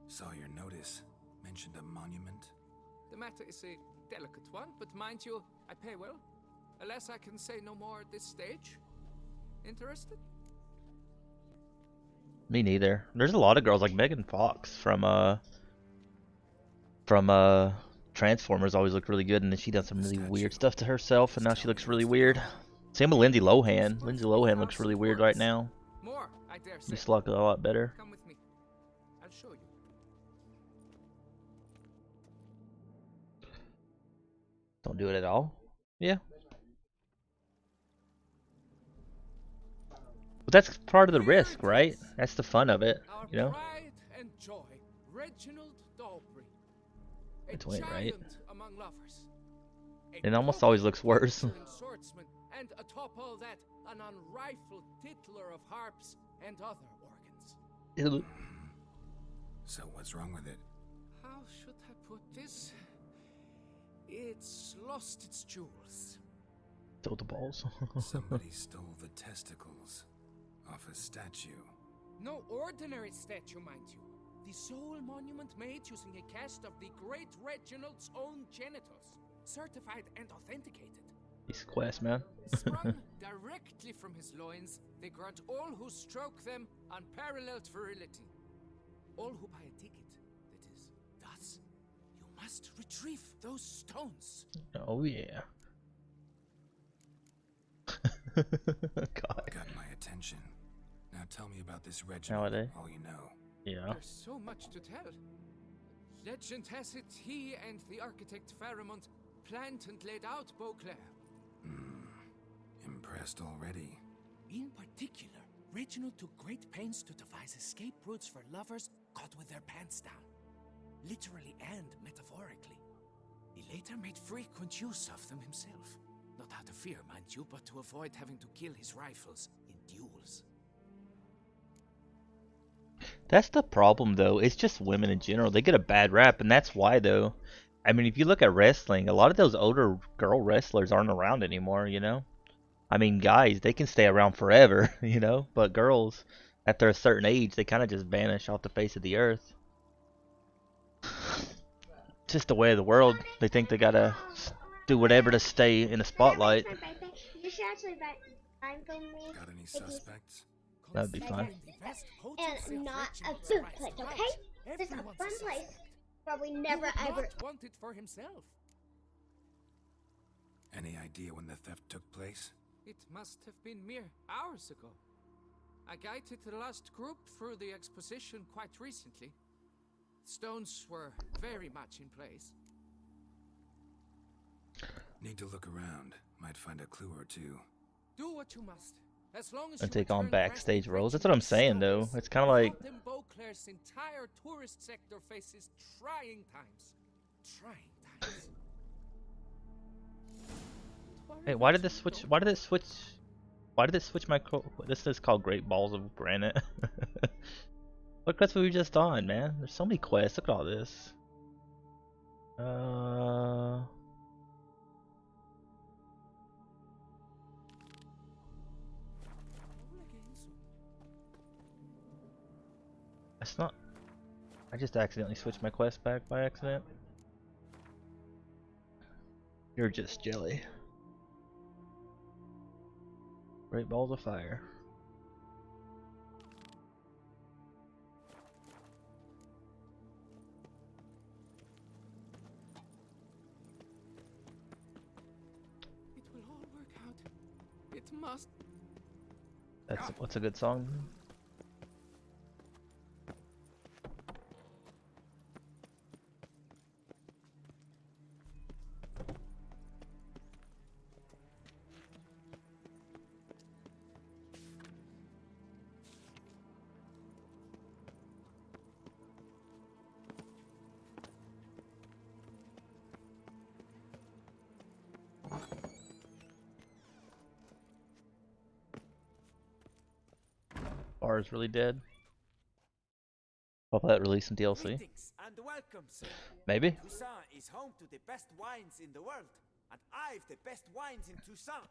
Saw your notice. Mentioned a monument. The matter is a delicate one, but mind you, I pay well. Alas, I can say no more at this stage. Interested? Me neither. There's a lot of girls like Megan Fox from Transformers always looked really good, and then she done some really weird stuff to herself, and now she looks really weird. Same with Lindsay Lohan. Lindsay Lohan looks really weird right now. More, I dare say. Used to look a lot better. Come with me. I'll show you. Don't do it at all. Yeah. But that's part of the risk, right? That's the fun of it, you know? Pride and joy, Reginald Dalbury. A It's Wayne, right? giant among lovers. It almost always looks worse. Swordsman, and atop all that, an unrifled titler of harps and other organs. So what's wrong with it? How should I put this? It's lost its jewels. Stole the balls. Somebody stole the testicles off a statue. No ordinary statue, mind you. The sole monument made using a cast of the great Reginald's own genitals, certified and authenticated. He's quest, man. Sprung directly from his loins, they grant all who stroke them unparalleled virility. All who buy a ticket, that is. Thus, you must retrieve those stones. Oh yeah. God. Got my attention. Now tell me about this Reginald. Nowadays? All you know. Yeah. There's so much to tell. Legend has it he and the architect Faramond planned and laid out Beauclair. Impressed already. In particular, Reginald took great pains to devise escape routes for lovers caught with their pants down. Literally and metaphorically. He later made frequent use of them himself. Not out of fear, mind you, but to avoid having to kill his rifles in duels. That's the problem, though. It's just women in general. They get a bad rap, and that's why, though. I mean, if you look at wrestling, a lot of those older girl wrestlers aren't around anymore, you know? I mean, guys, they can stay around forever, you know? But girls, after a certain age, they kind of just vanish off the face of the earth. Just the way of the world. They think they gotta do whatever to stay in the spotlight. You should actually buy for me. Got any suspects? That'd be fun. And not a food place, okay? This is a fun place where we never ever want it for himself. Any idea when the theft took place? It must have been mere hours ago. I guided the last group through the exposition quite recently. Stones were very much in place. Need to look around. Might find a clue or two. Do what you must. As long as And you take on return backstage dressed in roles. That's rich what I'm saying, though. stories, It's kind of like Gotham Beauclair's entire tourist sector faces trying times. Trying times. Hey, why did this switch? Why did it switch? Why did it switch my? This is called Great Balls of Granite. What quest were we just on, man? There's so many quests. Look at all this. That's not. I just accidentally switched my quest back by accident. You're just jelly. Great balls of fire. It will all work out. It must. What's a good song? Bar is really dead. Hope that release some DLC. Greetings and welcome, sir. Maybe. Toussaint is home to the best wines in the world, and I've the best wines in Toussaint.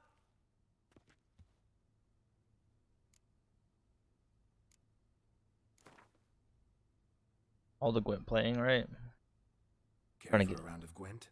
All the Gwent playing, right? Care Trying to for get a round of Gwent?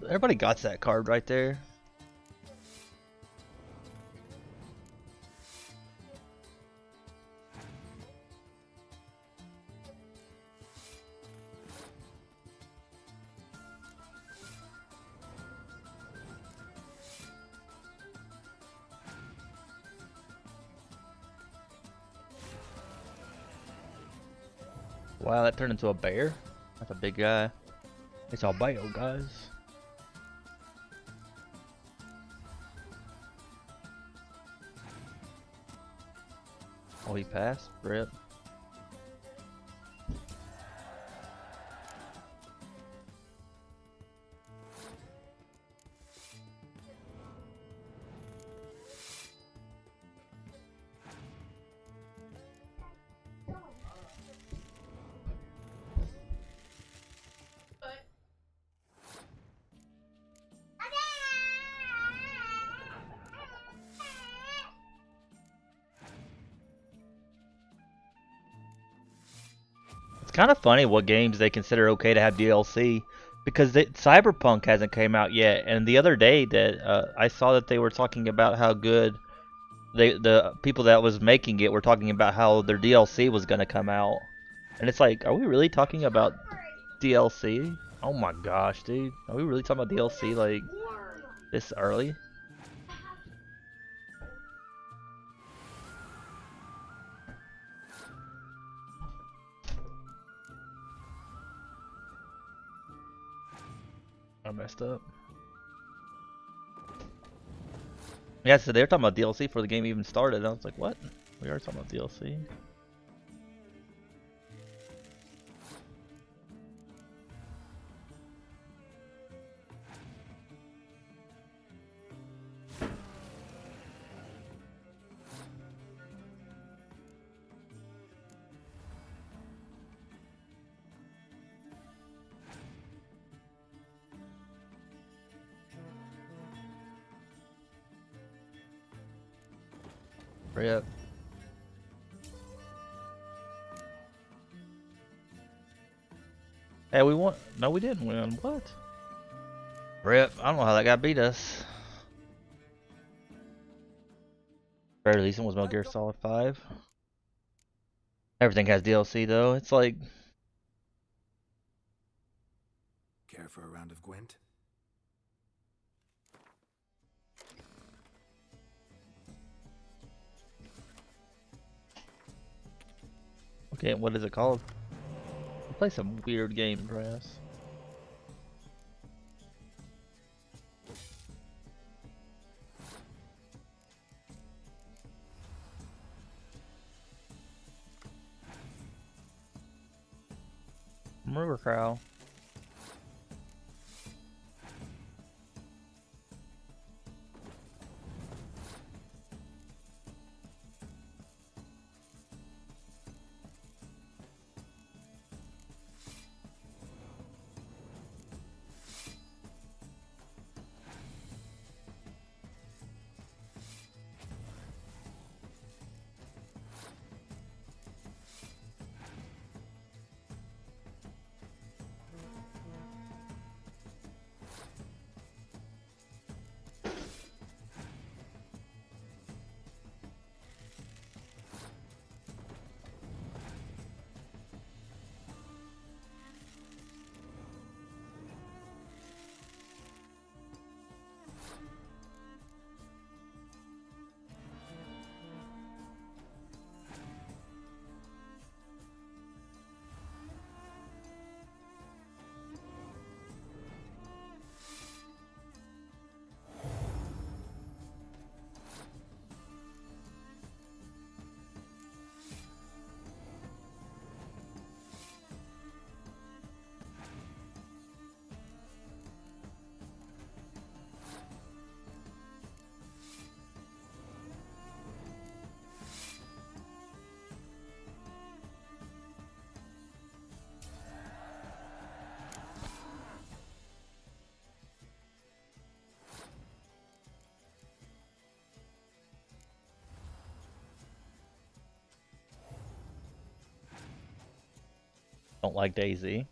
Everybody got that card right there. Wow, that turned into a bear? That's a big guy. It's all bio, guys. Oh, he passed? Rip. It's kind of funny what games they consider okay to have DLC, because Cyberpunk hasn't came out yet, and the other day that I saw that they were talking about how good the people that was making it were talking about how their DLC was gonna come out, and it's like, are we really talking about DLC? Oh my gosh, dude. Are we really talking about DLC like this early? I messed up. Yeah, so they were talking about DLC before the game even started. And I was like, what? We are talking about DLC. Hurry up. Hey, we won. No, we didn't win. What? Rip. I don't know how that guy beat us. Very recent was Metal Gear Solid 5. Everything has DLC though. It's like. Care for a round of Gwent? Okay, what is it called? We play some weird game, Brass. River Crow. Don't like Daisy.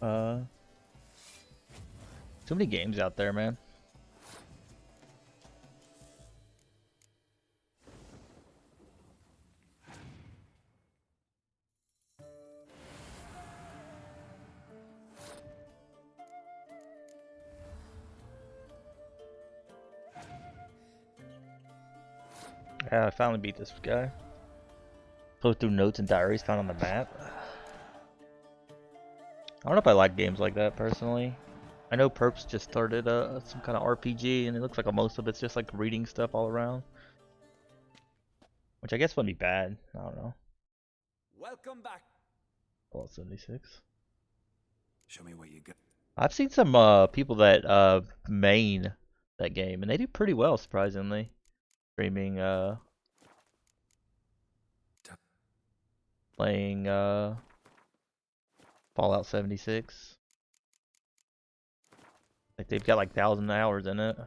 Too many games out there, man. Yeah, I finally beat this guy. Go through notes and diaries found on the map. I don't know if I like games like that personally. I know Perps just started some kind of RPG, and it looks like most of it's just like reading stuff all around, which I guess wouldn't be bad. I don't know. Welcome back. Fallout 76. Show me what you got. I've seen some people that main that game, and they do pretty well surprisingly. Streaming playing Fallout 76. Like they've got like 1,000 hours in it.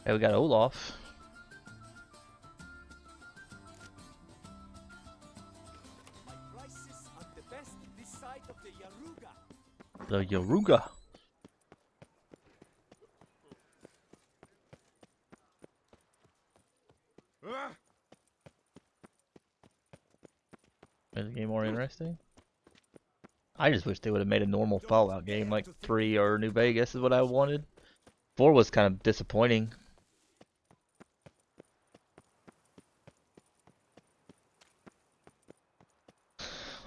Hey, we got Olaf. My prices are the best this side of the Yaruga. The Yaruga. Is the game more interesting? I just wish they would have made a normal Fallout game, like 3 or New Vegas is what I wanted. 4 was kind of disappointing.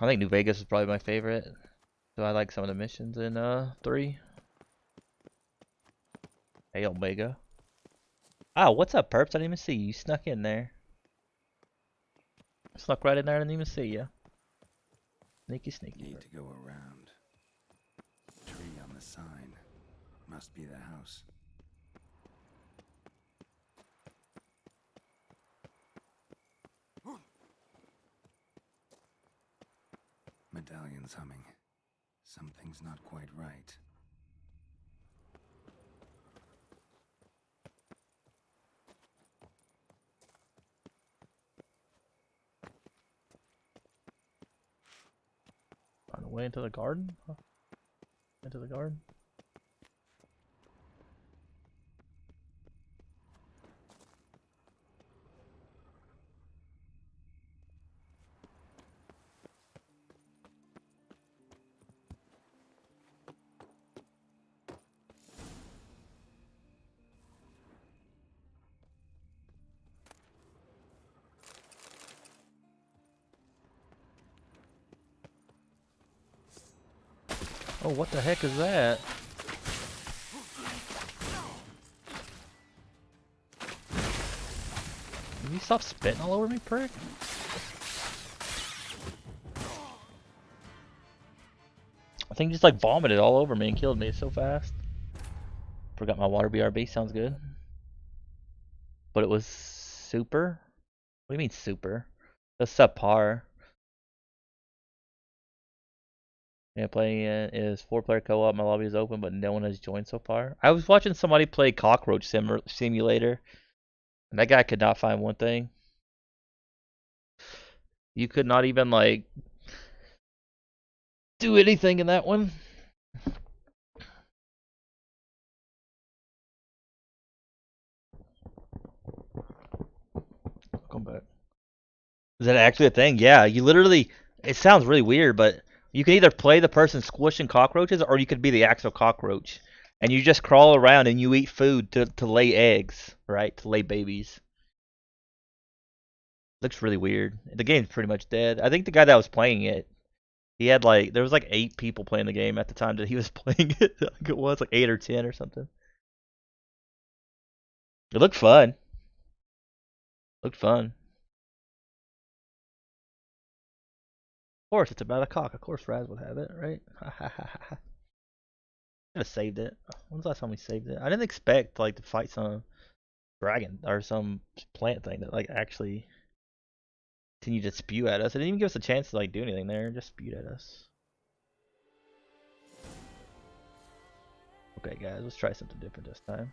I think New Vegas is probably my favorite. So I like some of the missions in 3. Hey Omega. Oh, what's up, perps? I didn't even see you. You snuck in there. Snuck right in there, I didn't even see you. Sneaky, sneaky. Need to go around. Tree on the sign. Must be the house. Medallion's humming. Something's not quite right. On the way into the garden? Huh? Into the garden? Oh, what the heck is that? Can you stop spitting all over me, prick? I think you just like vomited all over me and killed me so fast. Forgot my water BRB, sounds good. But it was super? What do you mean super? That's subpar. Yeah, playing it is 4-player co-op. My lobby is open, but no one has joined so far. I was watching somebody play Cockroach Simulator, and that guy could not find one thing. You could not even like do anything in that one. Come back. Is that actually a thing? Yeah, you literally. It sounds really weird, but you can either play the person squishing cockroaches, or you could be the actual cockroach, and you just crawl around and you eat food to lay eggs, right? To lay babies. Looks really weird. The game's pretty much dead. I think the guy that was playing it, he had like there was like 8 people playing the game at the time that he was playing it. I think it was like 8 or 10 or something. It looked fun. Looked fun. Of course, it's about a cock. Of course, Raz would have it, right? Should have saved it. When's the last time we saved it? I didn't expect like to fight some dragon or some plant thing that like actually continued to spew at us. It didn't even give us a chance to like do anything there. Just spewed at us. Okay, guys, let's try something different this time.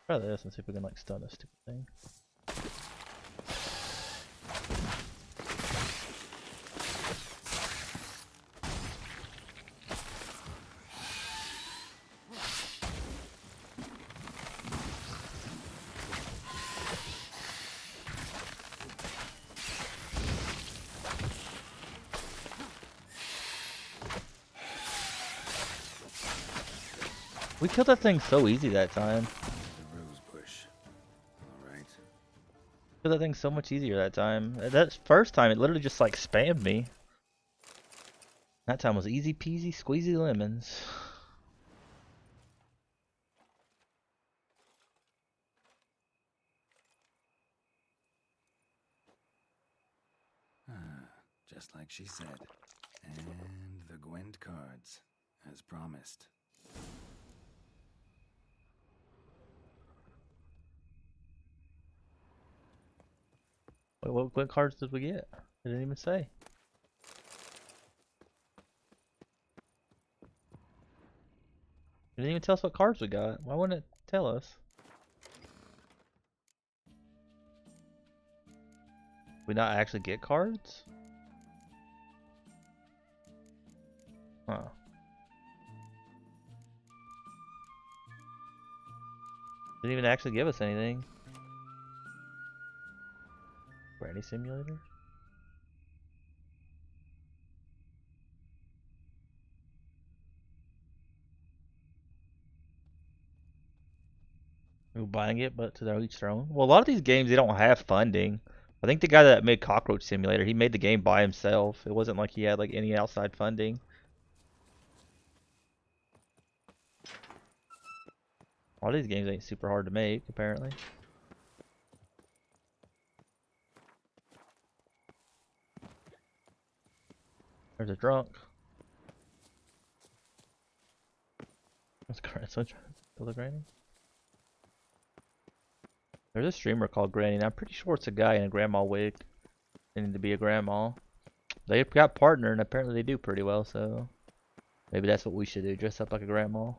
Try this and see if we can like stun this stupid thing. We killed that thing so easy that time. The rose bush. Alright. Killed that thing so much easier that time. That first time it literally just like spammed me. That time was easy peasy squeezy lemons. Just like she said. And the Gwent cards, as promised. Wait, what cards did we get? I didn't even say. didn't even tell us what cards we got. Why wouldn't it tell us? We not actually get cards? Huh. Didn't even actually give us anything. Granny Simulator? We're buying it, but to their each their own. Well, a lot of these games, they don't have funding. I think the guy that made Cockroach Simulator, he made the game by himself. It wasn't like he had like any outside funding. All these games ain't super hard to make, apparently. There's a drunk. That's correct. So the Granny. There's a streamer called Granny, and I'm pretty sure it's a guy in a grandma wig. They need to be a grandma. They got partner, and apparently they do pretty well. So maybe that's what we should do. Dress up like a grandma.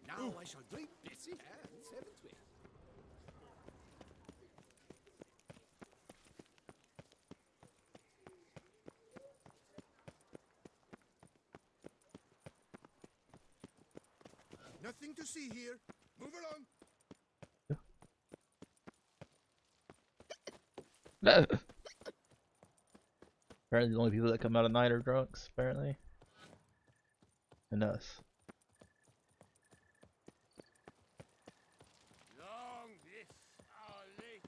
Now I shall drink Bessie and Cemetery. Nothing to see here. Move along. Apparently the only people that come out at night are drunks, apparently. And us. Long live our lady.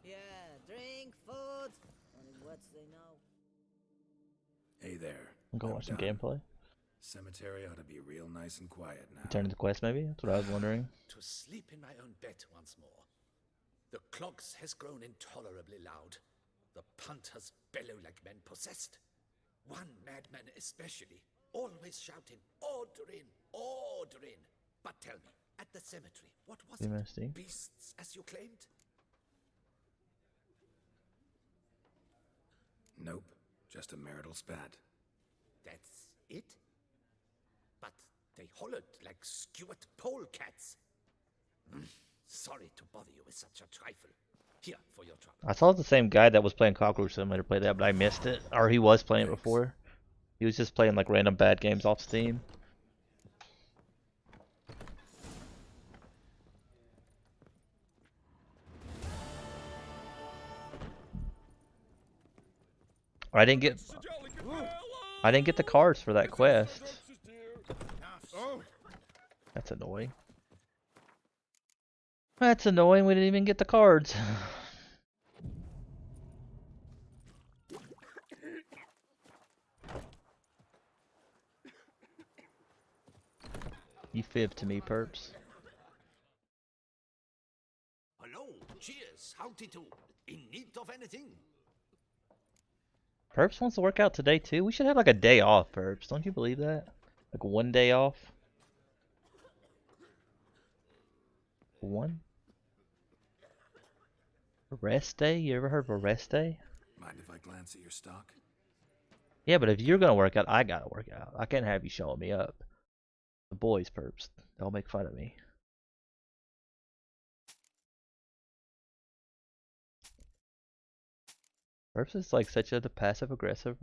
Yeah, drink, food. Only words they know. Hey there. I'll go watch some gameplay. Cemetery ought to be real nice and quiet now. Turn to the quest, maybe? That's what I was wondering. To sleep in my own bed once more. The clogs has grown intolerably loud. The punters bellow like men possessed. One madman especially, always shouting, "Order in, order in." But tell me, at the cemetery, what was it? Beasts, as you claimed? Nope, just a marital spat. That's it? But they hollered like skewered polecats. Sorry to bother you with such a trifle. Here, for your trouble. I saw the same guy that was playing Cockroach Simulator play that, but I missed it. Or he was playing it before. He was just playing like random bad games off Steam. I didn't get the cards for that quest. That's annoying. That's annoying. We didn't even get the cards. You fib to me, perps. Hello, cheers, howdy do. In need of anything? Perps wants to work out today too. We should have like a day off, Perps. Don't you believe that? Like one day off. One? A rest day? You ever heard of a rest day? Mind if I glance at your stock? Yeah, but if you're gonna work out, I gotta work out. I can't have you showing me up. The boys, Perps. They'll make fun of me. Perps is like such a passive aggressive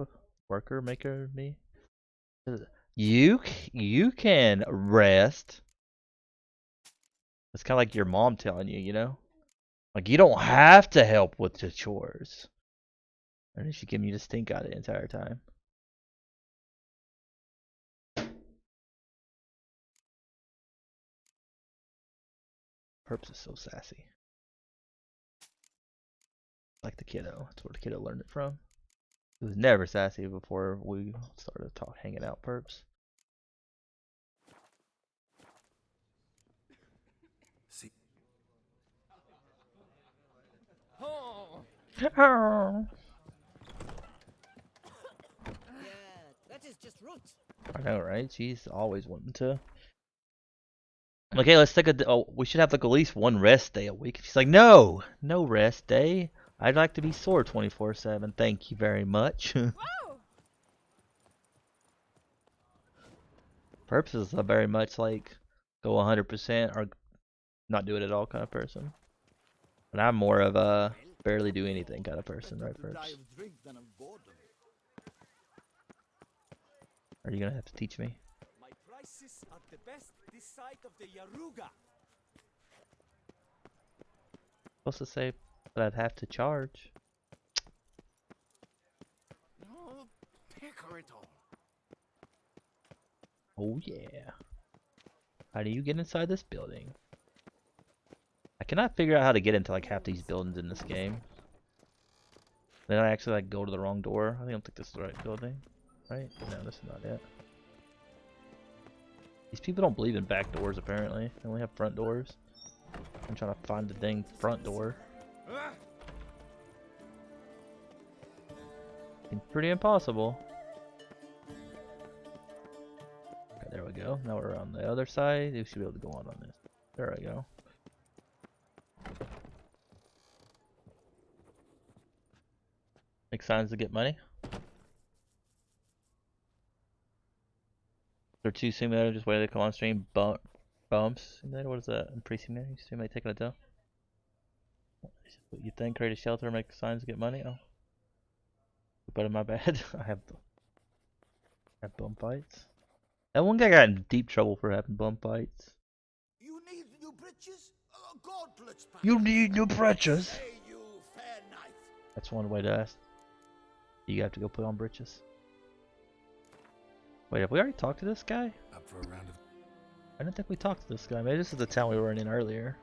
worker maker of me. You can rest. It's kind of like your mom telling you, you know? Like, you don't have to help with the chores. And then she giving you the stink eye the entire time. Perps is so sassy. Like the kiddo. That's where the kiddo learned it from. He was never sassy before we started hanging out, Perps. See. Oh. Oh. Yeah, that is just rot. I know, right? She's always wanting to. Okay, let's take a. Oh, we should have like at least one rest day a week. She's like, no, no rest day. I'd like to be sore 24/7. Thank you very much. Purpose is a very much like go 100% or not do it at all kind of person. But I'm more of a barely do anything kind of person, right, Purpose? Are you gonna have to teach me? My prices are the best this side of the Yaruga. Supposed to say, but I'd have to charge. No, pecker it all. Oh yeah. How do you get inside this building? I cannot figure out how to get into like half these buildings in this game. Then I actually like go to the wrong door. I don't think this is the right building. Right? No, this is not it. These people don't believe in back doors apparently. They only have front doors. I'm trying to find the dang front door. It's pretty impossible. Okay, there we go. Now we're on the other side. We should be able to go on this. There we go. Make signs to get money. There are two simulators, just wait they come on stream. Bumps simulator, what is that? And pre-simulator, you simulate taking a dough. What you think? Create a shelter, make signs to get money? Oh. But in my bad, I have bum fights. That one guy got in deep trouble for having bum fights. You need new britches? Gauntlets, perhaps? You need new britches? Say, you fair knight. That's one way to ask. You have to go put on britches. Wait, have we already talked to this guy? Up for a round of... I don't think we talked to this guy. Maybe this is the town we were in earlier.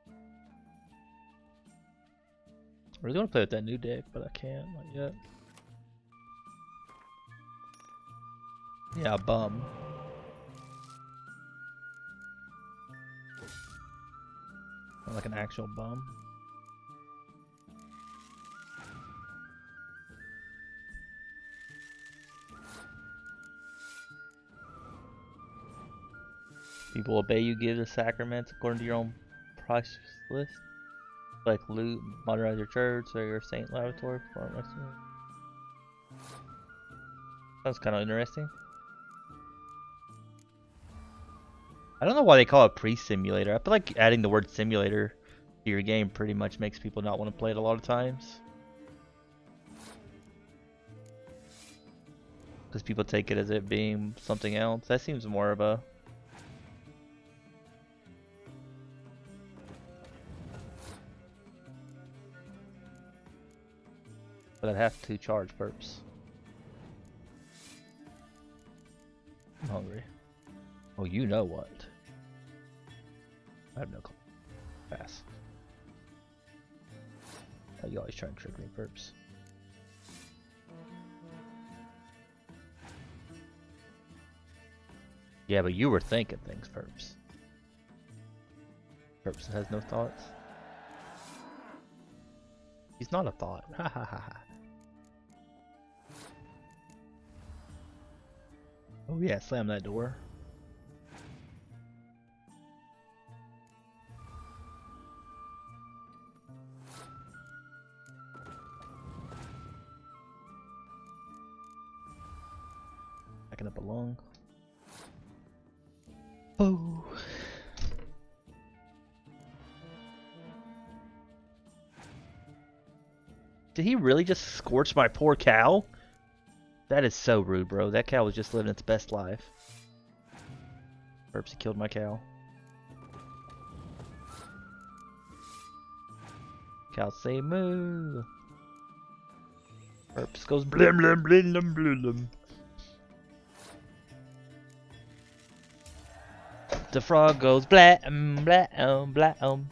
I really want to play with that new deck, but I can't. Not yet. Yeah, bum. Not like an actual bum. People obey you, give the sacraments according to your own price list. Like loot, modernize your church, or your saint laboratory. Sounds kind of interesting. I don't know why they call it pre-simulator. I feel like adding the word simulator to your game pretty much makes people not want to play it a lot of times. Because people take it as it being something else. That seems more of a... But I'd have to charge perps. I'm hungry. Oh, you know what? I have no clue. Pass. Oh, you always try and trick me, perps. Yeah, but you were thinking things, perps. Perps has no thoughts. He's not a thought. Ha ha ha ha. Oh yeah, slam that door. Backing up a lung. Oh. Did he really just scorch my poor cow? That is so rude, bro. That cow was just living its best life. Perps, he killed my cow. Cow say moo. Perps goes blim blim blim blim blim blim. The frog goes blam blam blam.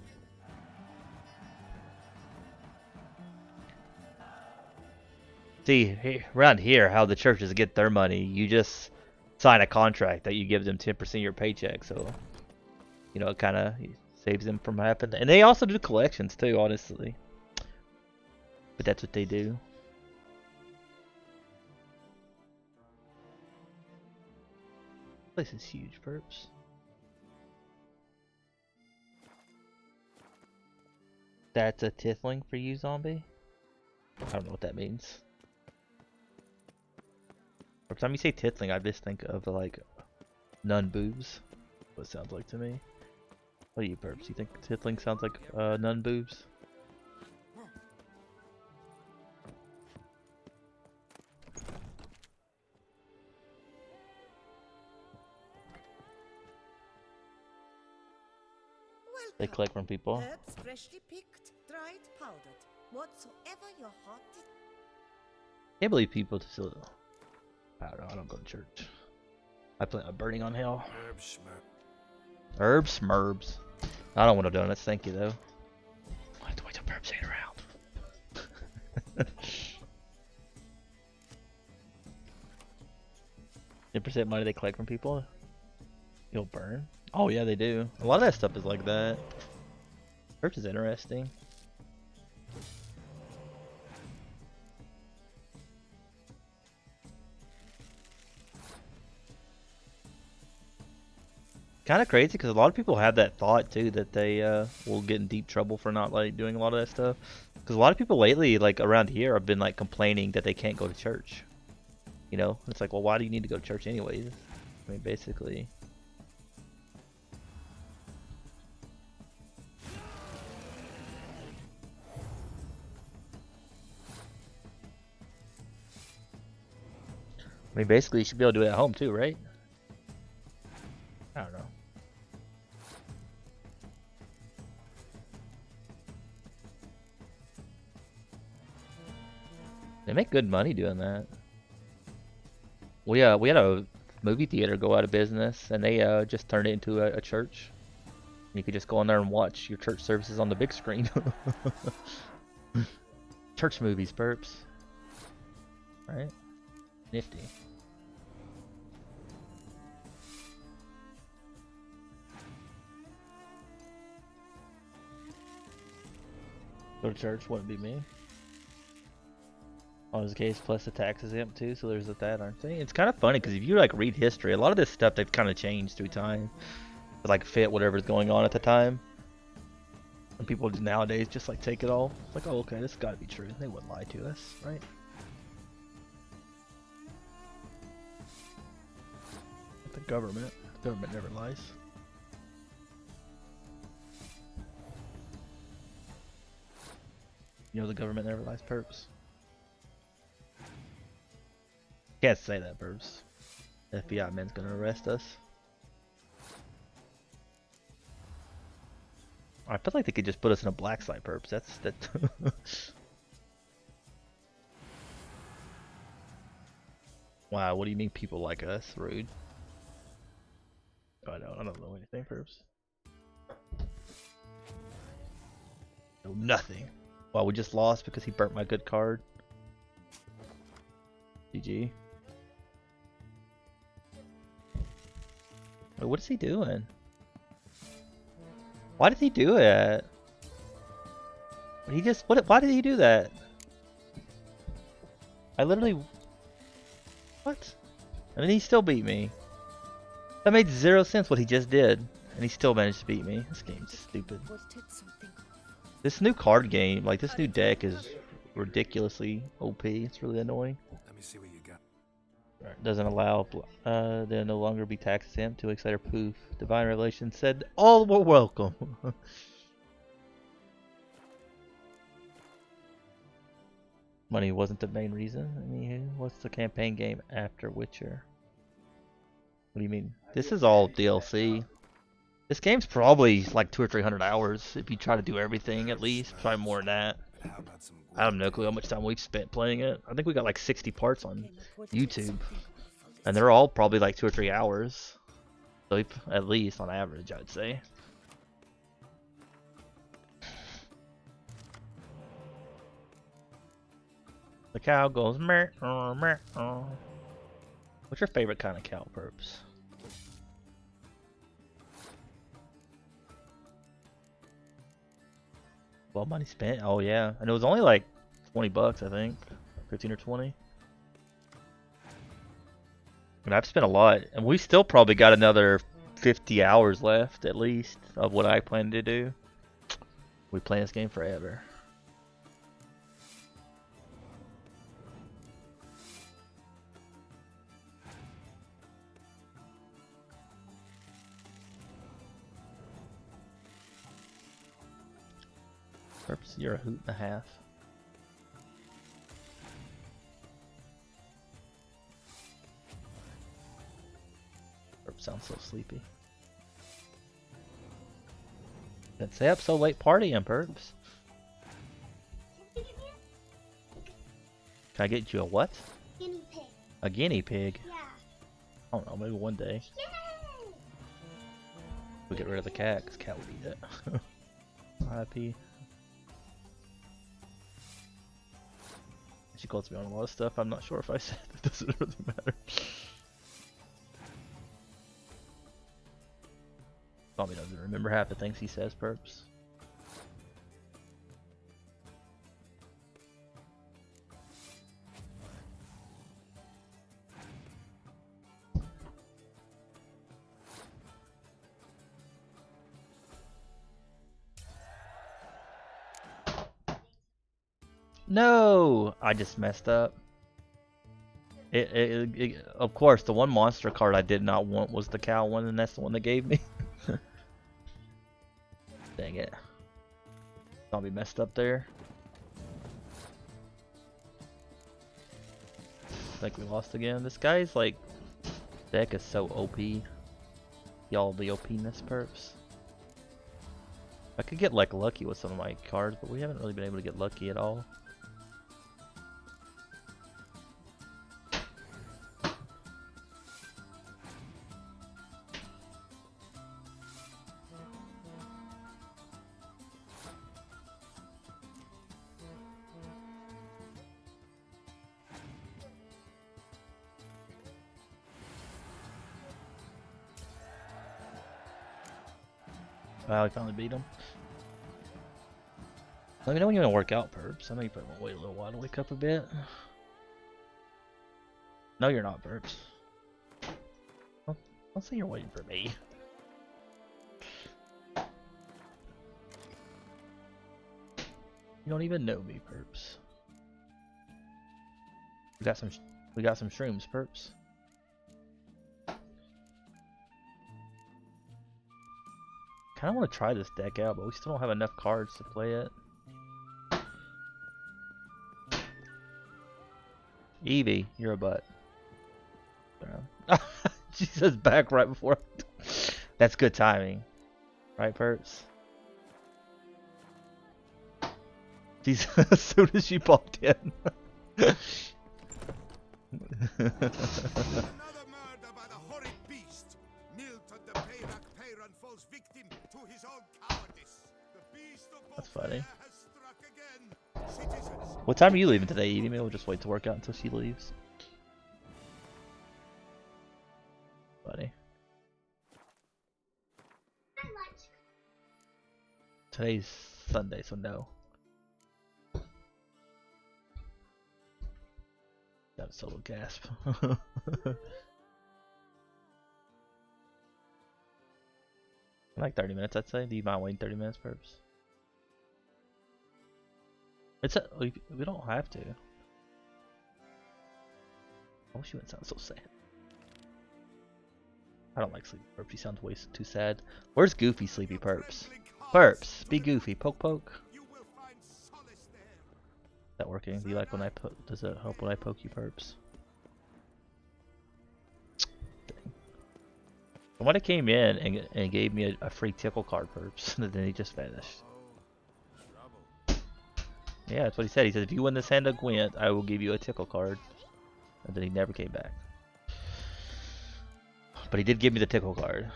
See, around here, how the churches get their money, you just sign a contract that you give them 10% of your paycheck, so, you know, it kind of saves them from happening. And they also do collections, too, honestly. But that's what they do. This is huge, perps. That's a tiefling for you, zombie? I don't know what that means. Every time you say tiefling, I just think of like nun boobs. What it sounds like to me. What do you, perps? You think tiefling sounds like nun boobs? They collect from people. Herbs freshly picked, dried, powdered. Whatsoever your heart is. Can't believe people still. I don't know. I don't go to church. I plan on burning on hell. Herbs smerbs. I don't want to donuts. Thank you though. I have to wait till Burbs ain't around. 10% money they collect from people. You'll burn. Oh yeah, they do. A lot of that stuff is like that. Herbs is interesting. Kind of crazy because a lot of people have that thought too that they will get in deep trouble for not like doing a lot of that stuff. Because a lot of people lately, like around here, have been like complaining that they can't go to church. You know, it's like, well, why do you need to go to church anyways? I mean, basically. I mean, basically, you should be able to do it at home too, right? I don't know. They make good money doing that. We had a movie theater go out of business, and they just turned it into a church. You could just go in there and watch your church services on the big screen. Church movies, perps. Right? Nifty. Go to church wouldn't be me. On his case, plus the tax exempt too, so there's that, aren't they? It's kind of funny because if you like read history, a lot of this stuff they've kind of changed through time to like fit whatever's going on at the time. And people just nowadays just like take it all. It's like, oh, okay, this got to be true. They wouldn't lie to us, right? But the government never lies. You know the government never lies, perps. Can't say that, perps. FBI man's gonna arrest us. I feel like they could just put us in a black site, perps. That's that. Wow, what do you mean people like us? Rude. Oh, I don't know anything, perps. No, nothing. Wow, we just lost because he burnt my good card. GG. Wait, what is he doing? Why did he do it? He just why did he do that? I literally what? I mean, he still beat me. That made 0 sense what he just did, and he still managed to beat me. This game's stupid. This new card game, like this new deck, is ridiculously OP. It's really annoying. Let me see what you got. Doesn't allow there no longer be tax exempt. 2 weeks later, poof. Divine Revelation said all were welcome. Money wasn't the main reason. I mean, what's the campaign game after Witcher? What do you mean? This is all DLC. This game's probably like 200 or 300 hours if you try to do everything at least. Probably more than that. I have no clue how much time we've spent playing it. I think we got like 60 parts on YouTube. And they're all probably like 2 or 3 hours. So at least on average, I'd say. The cow goes meh, meh. What's your favorite kind of cow, perps? Well, money spent. Oh yeah, and it was only like 20 bucks, I think, 15 or 20. I And I've spent a lot, and we still probably got another 50 hours left, at least, of what I plan to do. We play this game forever. Perhaps you're a hoot and a half. Perhaps sounds so sleepy. Didn't stay up so late partying, Perps. Can I get you a what? Guinea pig. A guinea pig? Yeah. I don't know, maybe one day. Yay! We'll get rid of the cat, because cat would eat it. RIP. She calls me on a lot of stuff. I'm not sure if I said it. Doesn't really matter. Tommy doesn't remember half the things he says, Perps. No! I just messed up. Of course, the one monster card I did not want was the cow one, and that's the one they gave me. Dang it. I'll be messed up there. I think we lost again. This guy's like, deck is so OP. Y'all the OP-ness, Perps. I could get like lucky with some of my cards, but we haven't really been able to get lucky at all. Wow, we finally beat him. Let me know when you want to work out, Perps. I know you probably want to wait a little while to wake up a bit. No, you're not, Perps. Don't say you're waiting for me. You don't even know me, Perps. We got some shrooms, Perps. Kinda want to try this deck out, but we still don't have enough cards to play it. Evie, you're a butt. She says back right before. That's good timing. Right, Perps? She's as soon as she popped in. Another murder by the horrid beast. Milton the Peyrac Peyran falls victim to his own cowardice. The beast of That's funny. has struck again. Citizens. What time are you leaving today, Evie? Maybe we'll just wait to work out until she leaves. Funny. Today's Sunday, so no. Got a solo gasp. Like 30 minutes, I'd say. Do you mind waiting 30 minutes, Perps? We don't have to. I wish you wouldn't sound so sad. I don't like Sleepy Perps. He sounds way too sad. Where's Goofy Sleepy Perps? Perps, be Goofy. Poke poke. Is that working? Do you like when I poke? Does it help when I poke you, Perps? Dang. Somebody came in and gave me a free tickle card, Perps, and then he just vanished. Yeah, that's what he said. He said, if you win this Hand of Gwent, I will give you a tickle card. And then he never came back. But he did give me the tickle card.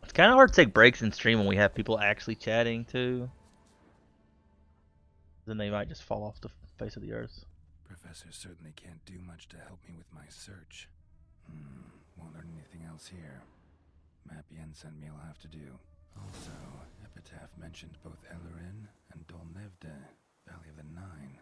It's kind of hard to take breaks in stream when we have people actually chatting too. Then they might just fall off the face of the earth. Professor certainly can't do much to help me with my search. Won't learn anything else here. Map Yen sent me I'll have to do. Also, Epitaph mentioned both Ellerin and Dolnevde. Valley of the Nine.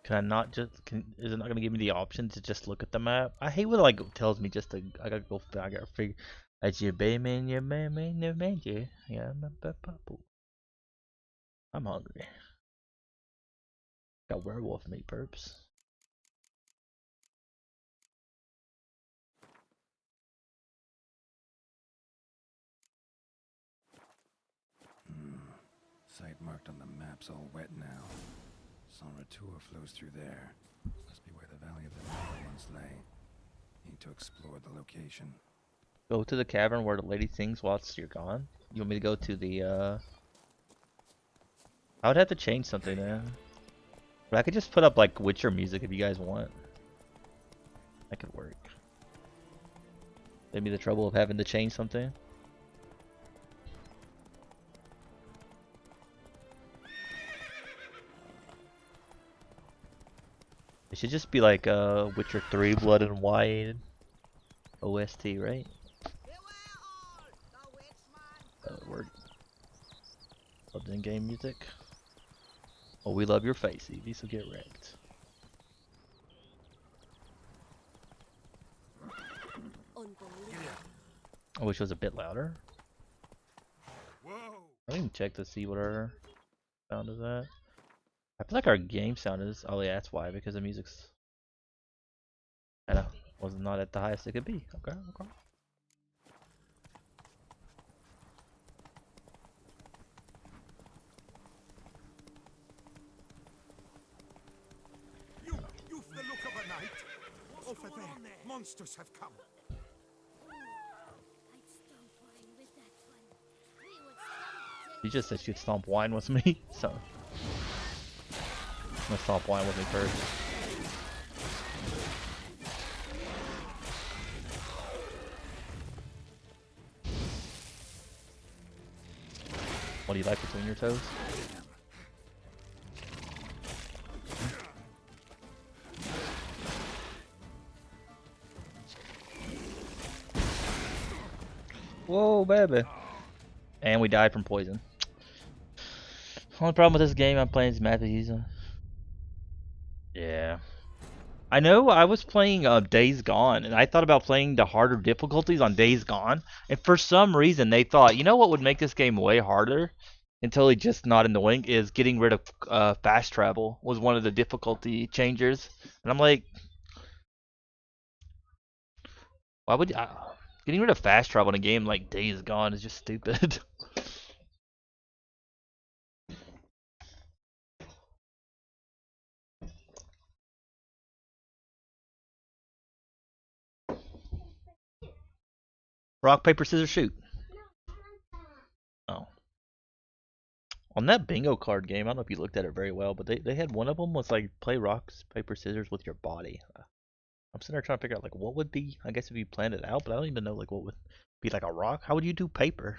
Can I not just? Is it not gonna give me the option to just look at the map? I hate when it like tells me just to. I gotta go. I gotta figure. As your baby, your man, your man, yeah, I'm hungry. Got werewolf meat, perps. Site marked on the map's all wet now. Sonratur flows through there. Must be where the Valley of the Nine once lay. Need to explore the location. Go to the cavern where the lady sings whilst you're gone. You want me to go to the I would have to change something then. But I could just put up like Witcher music if you guys want. That could work. Maybe the trouble of having to change something. It should just be like Witcher 3 Blood and Wine OST, right? That would work. Loved in-game music. Oh, we love your face, Evie, so get wrecked. I wish it was a bit louder. I didn't check to see what our sound is at. I feel like our game sound is. Oh yeah, that's why, because the music's. I know, was not at the highest it could be. Okay, okay. You've the look of a knight. Over there, monsters have come. You just said she'd stomp wine with me, so. I'm gonna stomp wine with me first. What do you like between your toes? Whoa, baby. And we died from poison. Only problem with this game I'm playing is Matthews. Yeah. I know I was playing Days Gone, and I thought about playing the harder difficulties on Days Gone, and for some reason they thought, you know what would make this game way harder, and totally just not annoying, is getting rid of fast travel was one of the difficulty changers, and I'm like, why would getting rid of fast travel in a game like Days Gone is just stupid. Rock, paper, scissors, shoot. Oh. On that bingo card game, I don't know if you looked at it very well, but they had one of them was like play rock, paper, scissors with your body. I'm sitting there trying to figure out like what would be, I guess if you planned it out, but I don't even know like what would be like a rock. How would you do paper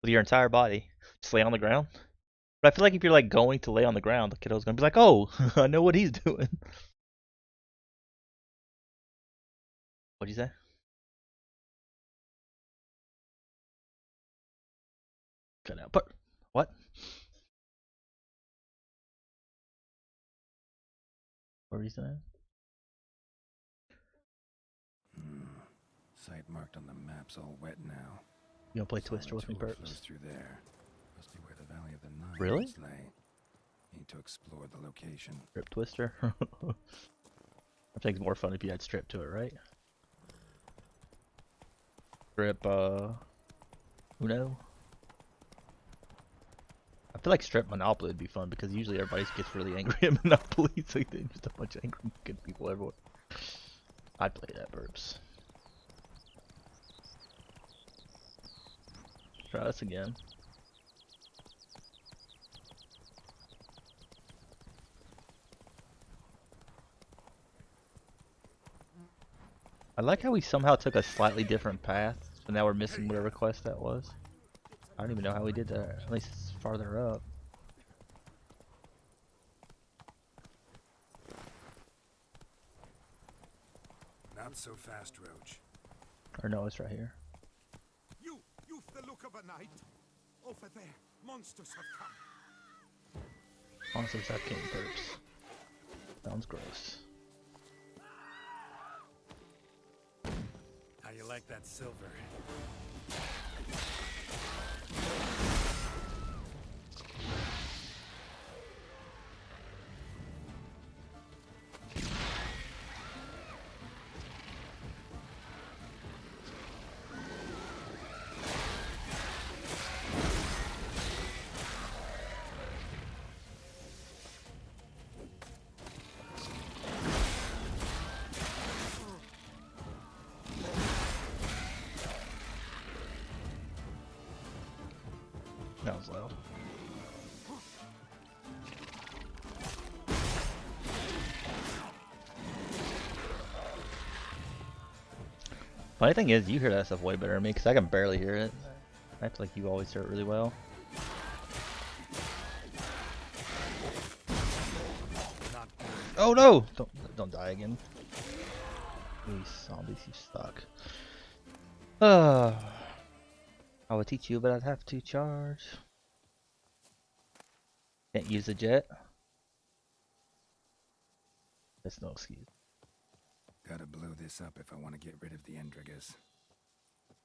with your entire body? Just lay on the ground? But I feel like if you're like going to lay on the ground, the kiddo's gonna be like, oh, I know what he's doing. What'd you say? Cut out. But what? What were you saying? Site marked on the map's all wet now. You gonna play Twister with me, Flows perps? through there. Must be where the Valley of the Nine Really? once lay. Need to explore the location. Strip Twister? I think it's more fun if you had strip to it, right? Strip, Uno? I feel like strip Monopoly would be fun because usually everybody gets really angry at Monopoly, so there's just a bunch of angry good people everywhere. I'd play that, burps. Try this again. I like how we somehow took a slightly different path, so now we're missing whatever quest that was. I don't even know how we did that, at least it's farther up. Not so fast, Roach. Or no, it's right here. You've the look of a knight. Over there, monsters have come. Honestly, stop getting burps. Sounds gross. How you like that silver? That was loud. Funny thing is, you hear that stuff way better than me, because I can barely hear it. I feel like you always hear it really well. Oh no! Don't die again. These zombies, you suck. I would teach you, but I'd have to charge. Can't use the jet. That's no excuse. Gotta blow this up if I want to get rid of the Endrigas.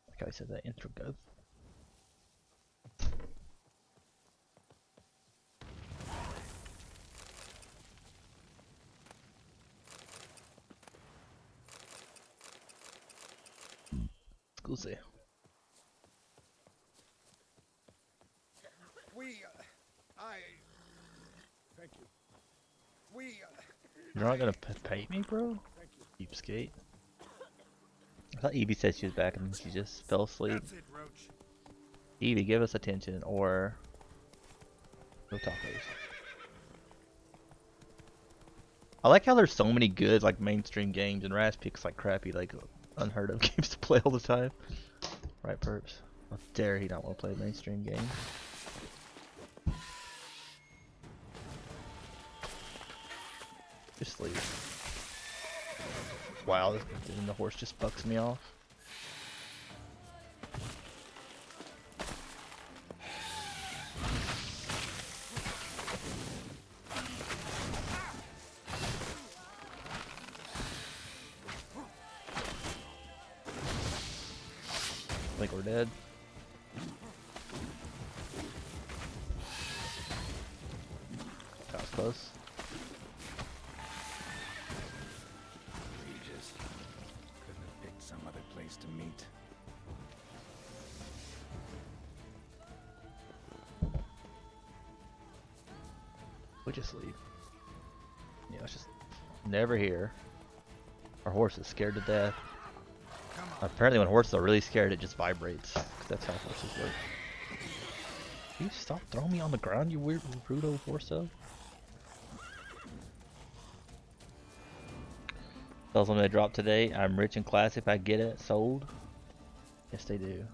Like I said, that intro goes. Scusi. Thank you. You're not gonna pay me, bro? Cheapskate. I thought Evie said she was back and she just fell asleep. Evie, give us attention, or no tacos. I like how there's so many good like mainstream games and Raz picks like crappy like unheard of games to play all the time. Right, perps? How dare he not want to play a mainstream game? Just leave. Wow, and the horse just bucks me off. I think we're dead. That was close. Regis. Couldn't have picked some other place to meet. We just leave. Yeah, it's just never here. Our horse is scared to death. Apparently when horses are really scared, it just vibrates. 'Cause that's how horses work. Can you stop throwing me on the ground, you weird rude horso? Tells them they dropped today. I'm rich and classy if I get it sold. Yes, they do.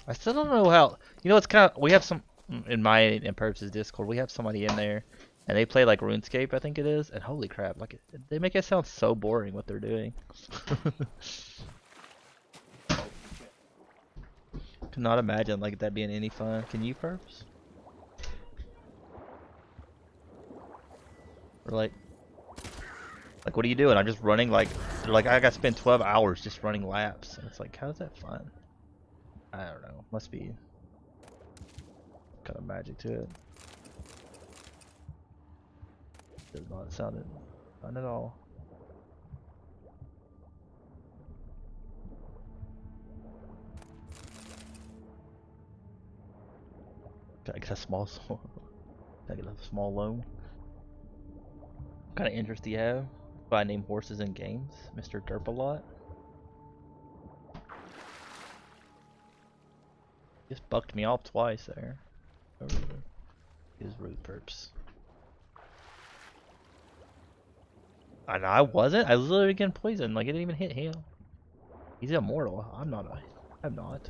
I still don't know how. You know, it's kind of. We have some in my and Purpse's Discord. We have somebody in there, and they play like RuneScape, I think it is. And holy crap, like they make it sound so boring what they're doing. Cannot imagine like that being any fun. Can you, Purps? Or like what are you doing? I'm just running like. They're like I got to spend 12 hours just running laps, and it's like how's that fun? I don't know. Must be kind of magic to it. Does not sound fun at all. Can I get a small can I get a small loan? What kind of interest do you have? Do I name horses in games? Mr. Derp-a-lot? Just bucked me off twice there. His rude Perps. I know I wasn't. I was literally getting poisoned. Like it didn't even hit him. He's immortal. I'm not. I'm not.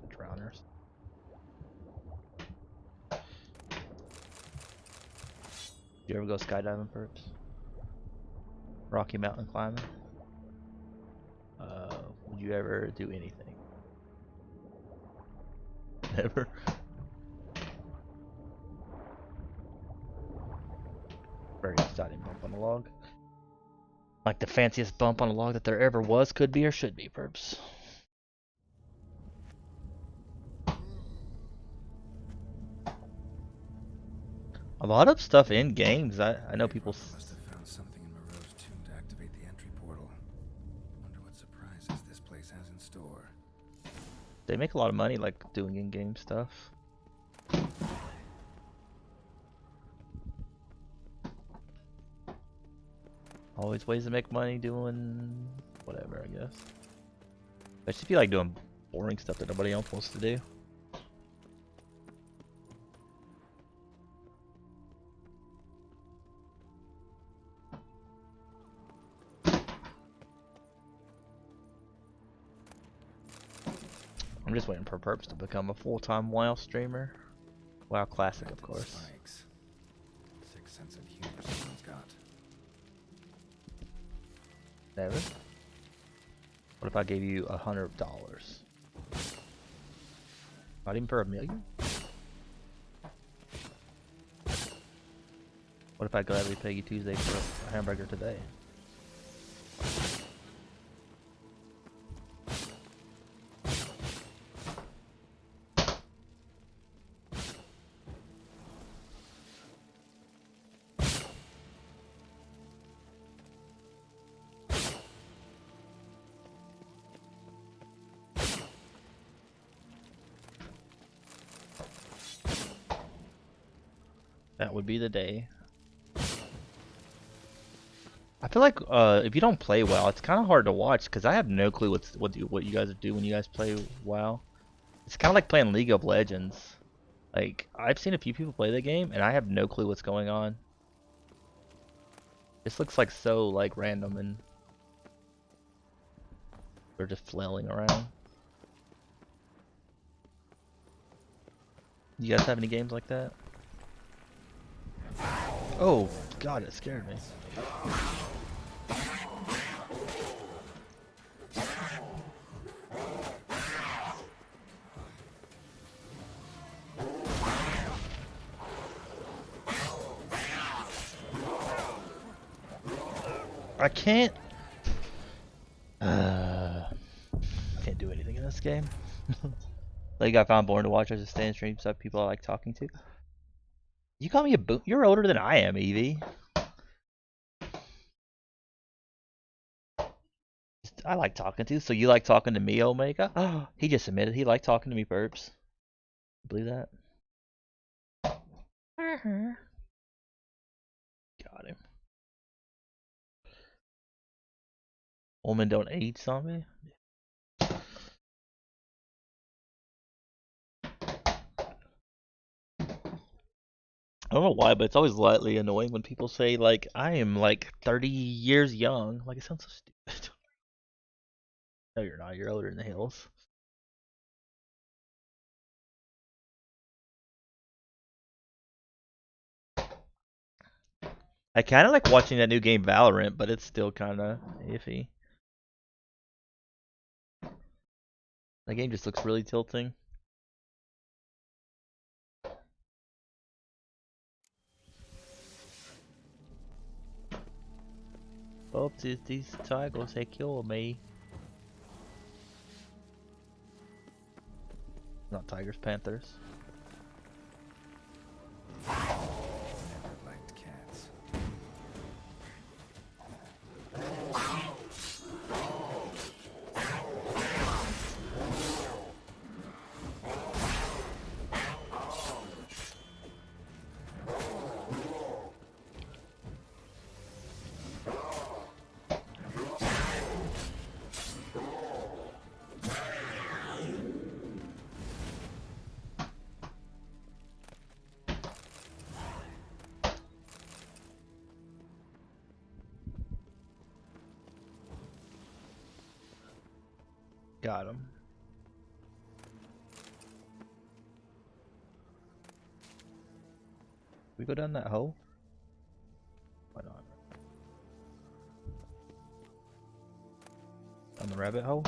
The drowners. You ever go skydiving, perps? Rocky Mountain climbing? Would you ever do anything? Never. Very exciting bump on the log. Like the fanciest bump on a log that there ever was, could be, or should be, perps. A lot of stuff in games. I know people Must have found something in Moreau's tomb to activate the entry portal. Wonder what surprises this place has in store. They make a lot of money like doing in-game stuff. Always ways to make money doing whatever, I guess. I just feel like doing boring stuff that nobody else wants to do. I'm just waiting for Perps to become a full-time WoW streamer. WoW Classic, of course. Spikes. Sick sense of humor someone's got. Never. What if I gave you $100? Not even for $1 million? What if I gladly pay you Tuesday for a hamburger today? That would be the day. I feel like if you don't play WoW, it's kind of hard to watch because I have no clue what you guys do when you guys play WoW. It's kind of like playing League of Legends. Like I've seen a few people play the game and I have no clue what's going on. This looks like so like random and they're just flailing around. You guys have any games like that? Oh god, it scared me. I can't do anything in this game. Like I found boring to watch. I just stay in streams of people I like talking to. You call me a boom? You're older than I am, Evie. I like talking to. So you like talking to me, Omega? Oh, he just admitted he liked talking to me, Burps. Believe that? Got him. Woman don't age, zombie. I don't know why, but it's always slightly annoying when people say like I am like 30 years young. Like it sounds so stupid. No, you're not. You're older than the hills. I kind of like watching that new game Valorant, but it's still kind of iffy. That game just looks really tilting. Hope these tigers they kill me. Not tigers, panthers. Never liked cats. Got him. We go down that hole? rabbit hole.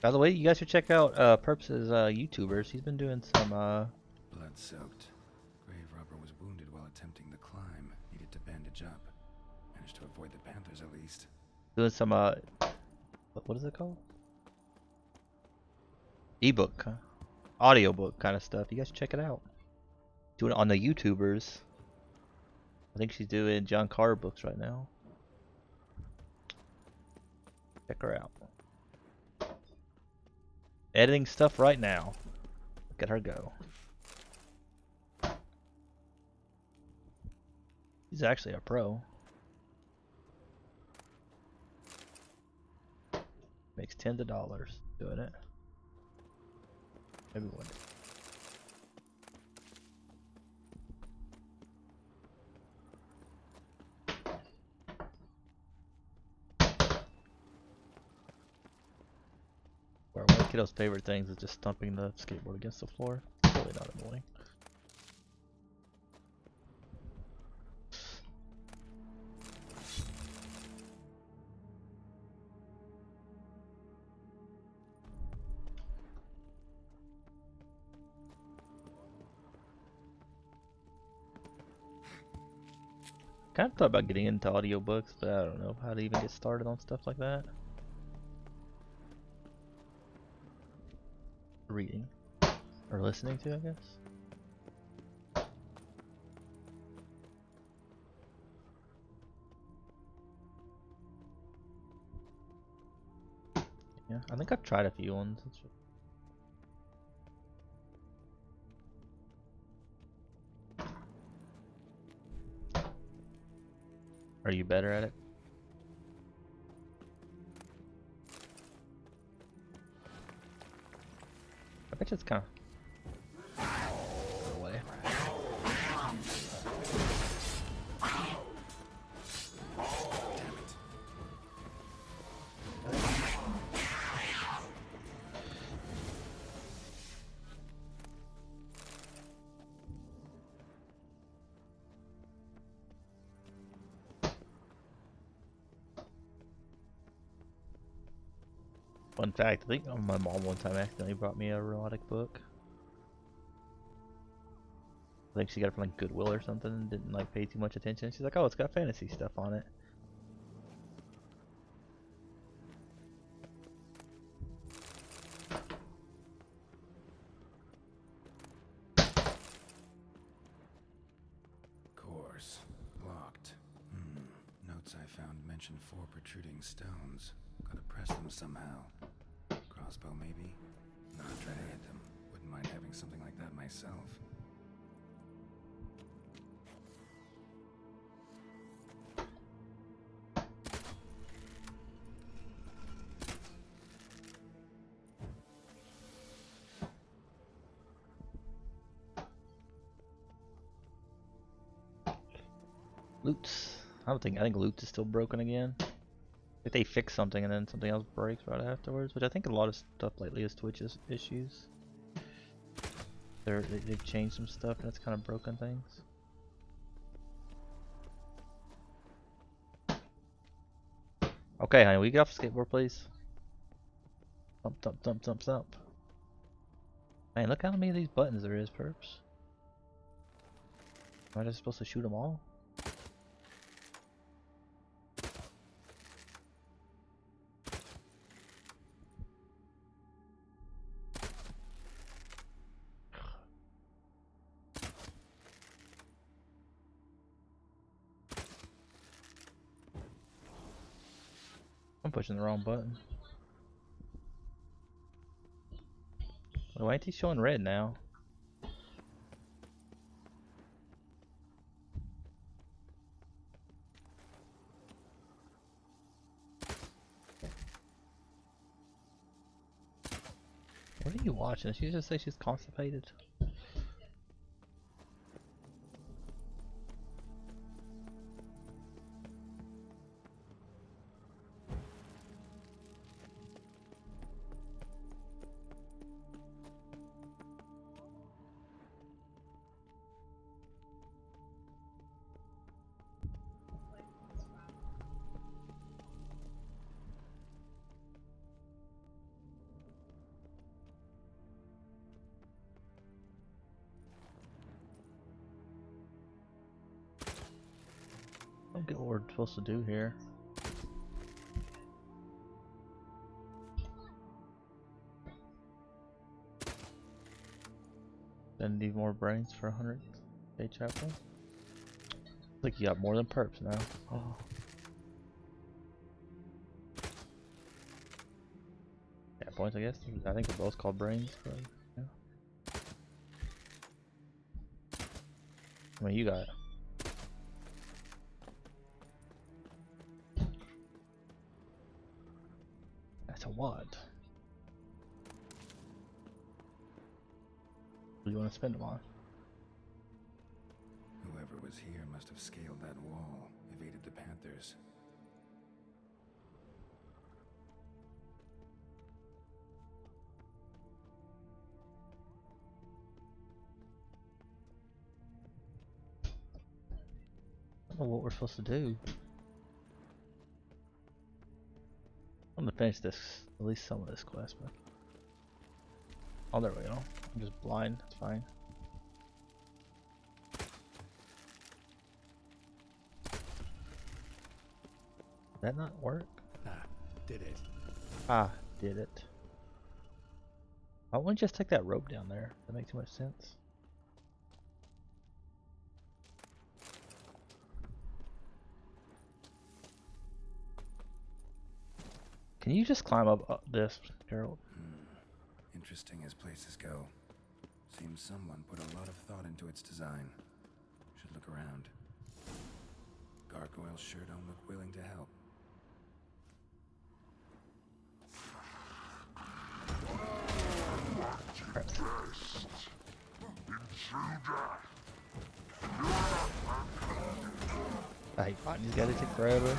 By the way, you guys should check out Purpse's YouTubers. He's been doing some Blood-soaked. Grave robber was wounded while attempting the climb. Needed to bandage up. Managed to avoid the panthers at least. doing some what is it called? Ebook, audiobook kind of stuff. You guys should check it out. Doing it on the YouTubers. I think she's doing John Carter books right now. Check her out. Editing stuff right now. Look at her go. She's actually a pro. Makes tens of dollars doing it. Everyone. One of kiddo's favorite things is just stumping the skateboard against the floor. It's really not annoying. Kind of thought about getting into audiobooks, but I don't know how to even get started on stuff like that. Reading. Or listening to, I guess. Yeah, I think I've tried a few ones. Are you better at it? I bet you it's kind of away. Fun fact, I think my mom one time accidentally brought me a erotic book. I think she got it from like Goodwill or something and didn't like pay too much attention. She's like, oh, it's got fantasy stuff on it. Course. Locked. Notes I found mention 4 protruding stones. Gotta press them somehow. Crossbow maybe? Not try to hit them. Wouldn't mind having something like that myself. Loots. I think loot is still broken again. Like they fix something and then something else breaks right afterwards, which I think a lot of stuff lately is Twitch's issues. They've changed some stuff and it's kind of broken things. Okay, honey, will you get off the skateboard, please? Thump, thump, thump, thump, thump. Man, look how many of these buttons there is, perps. Am I just supposed to shoot them all? I'm pushing the wrong button. Why ain't he showing red now? What are you watching? Did she just say she's constipated? I don't get what we're supposed to do here. Then need more brains for 100 day chapel. Like you got more than perps now. Oh. Yeah, points I guess. I think they're both called brains. But, yeah. I mean, you got. That's a what? What do you want to spend them on? Whoever was here must have scaled that wall, evaded the Panthers. I don't know what we're supposed to do. I'm gonna finish this, at least some of this quest, but. Oh, there we go. I'm just blind, it's fine. Did that not work? Did it. Did it. Why wouldn't you just take that rope down there? That makes too much sense. Can you just climb up this, Geralt? Interesting as places go. Seems someone put a lot of thought into its design. Should look around. Gargoyles sure don't look willing to help. I hate fighting these guys, they take forever.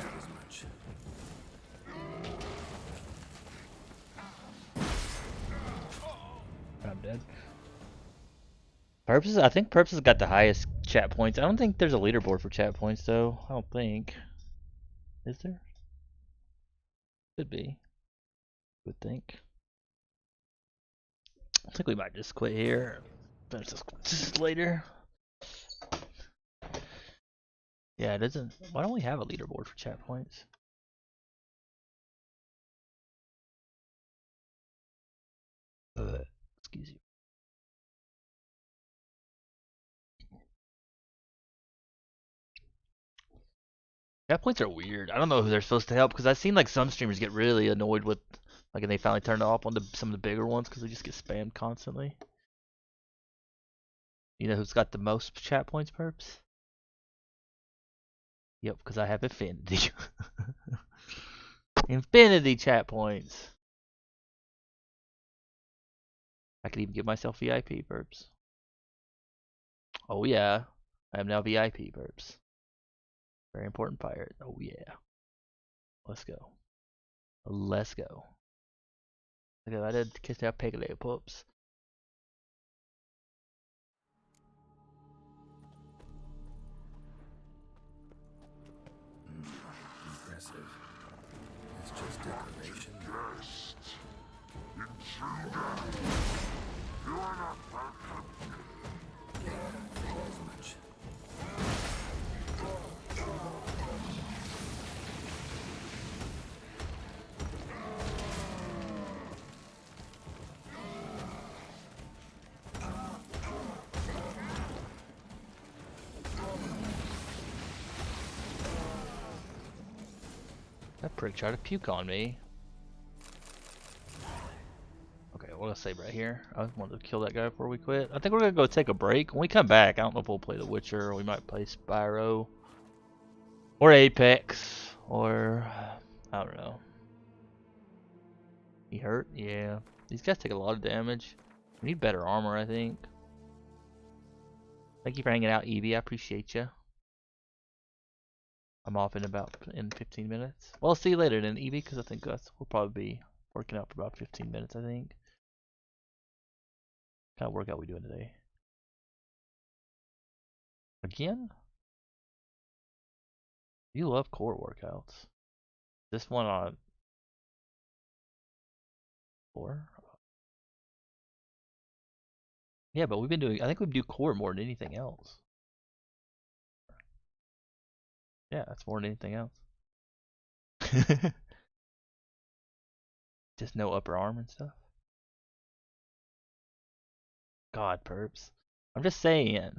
I'm dead. Purpose, I think Purpose has got the highest chat points. I don't think there's a leaderboard for chat points though. I don't think. Is there? Could be. Would think. I think we might just quit here. Finish this quest later. Yeah, it doesn't. Why don't we have a leaderboard for chat points? Excuse you. Chat points are weird. I don't know who they're supposed to help because I've seen like some streamers get really annoyed with, like, and they finally turn it off on some of the bigger ones because they just get spammed constantly. You know who's got the most chat points, Perps? Yep, because I have Infinity. Infinity chat points. I could even give myself VIP, Perps. Oh yeah, I am now VIP, Perps. Very important pirate. Oh yeah. Let's go. Let's go. Okay, I did kiss that peggle pups. Impressive. It's just decoration. That prick tried to puke on me. Okay, what I'll save right here. I wanted to kill that guy before we quit. I think we're gonna go take a break. When we come back, I don't know if we'll play The Witcher or we might play Spyro. Or Apex. Or I don't know. He hurt? Yeah. These guys take a lot of damage. We need better armor, I think. Thank you for hanging out, Evie. I appreciate you. I'm off in 15 minutes. Well, I'll see you later then, Evie, because I think we'll probably be working out for about 15 minutes, I think. What kind of workout we doing today? Again? You love core workouts. This one on 4? Yeah, but we've been doing, I think we do core more than anything else. Yeah, that's more than anything else. Just no upper arm and stuff. God, perps. I'm just saying.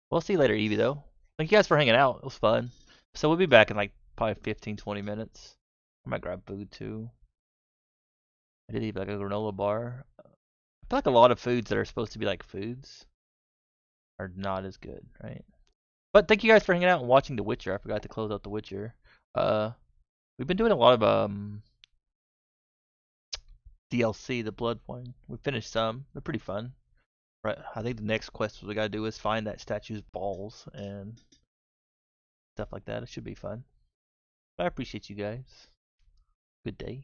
We'll see you later, Evie, though. Thank you guys for hanging out. It was fun. So we'll be back in like probably 15, 20 minutes. I might grab food too. I did eat like a granola bar. I feel like a lot of foods that are supposed to be like foods are not as good, right? But thank you guys for hanging out and watching The Witcher. I forgot to close out The Witcher. We've been doing a lot of DLC, the Blood one. We finished some. They're pretty fun. Right. I think the next quest we gotta do is find that statue's balls and stuff like that. It should be fun. But I appreciate you guys. Good day.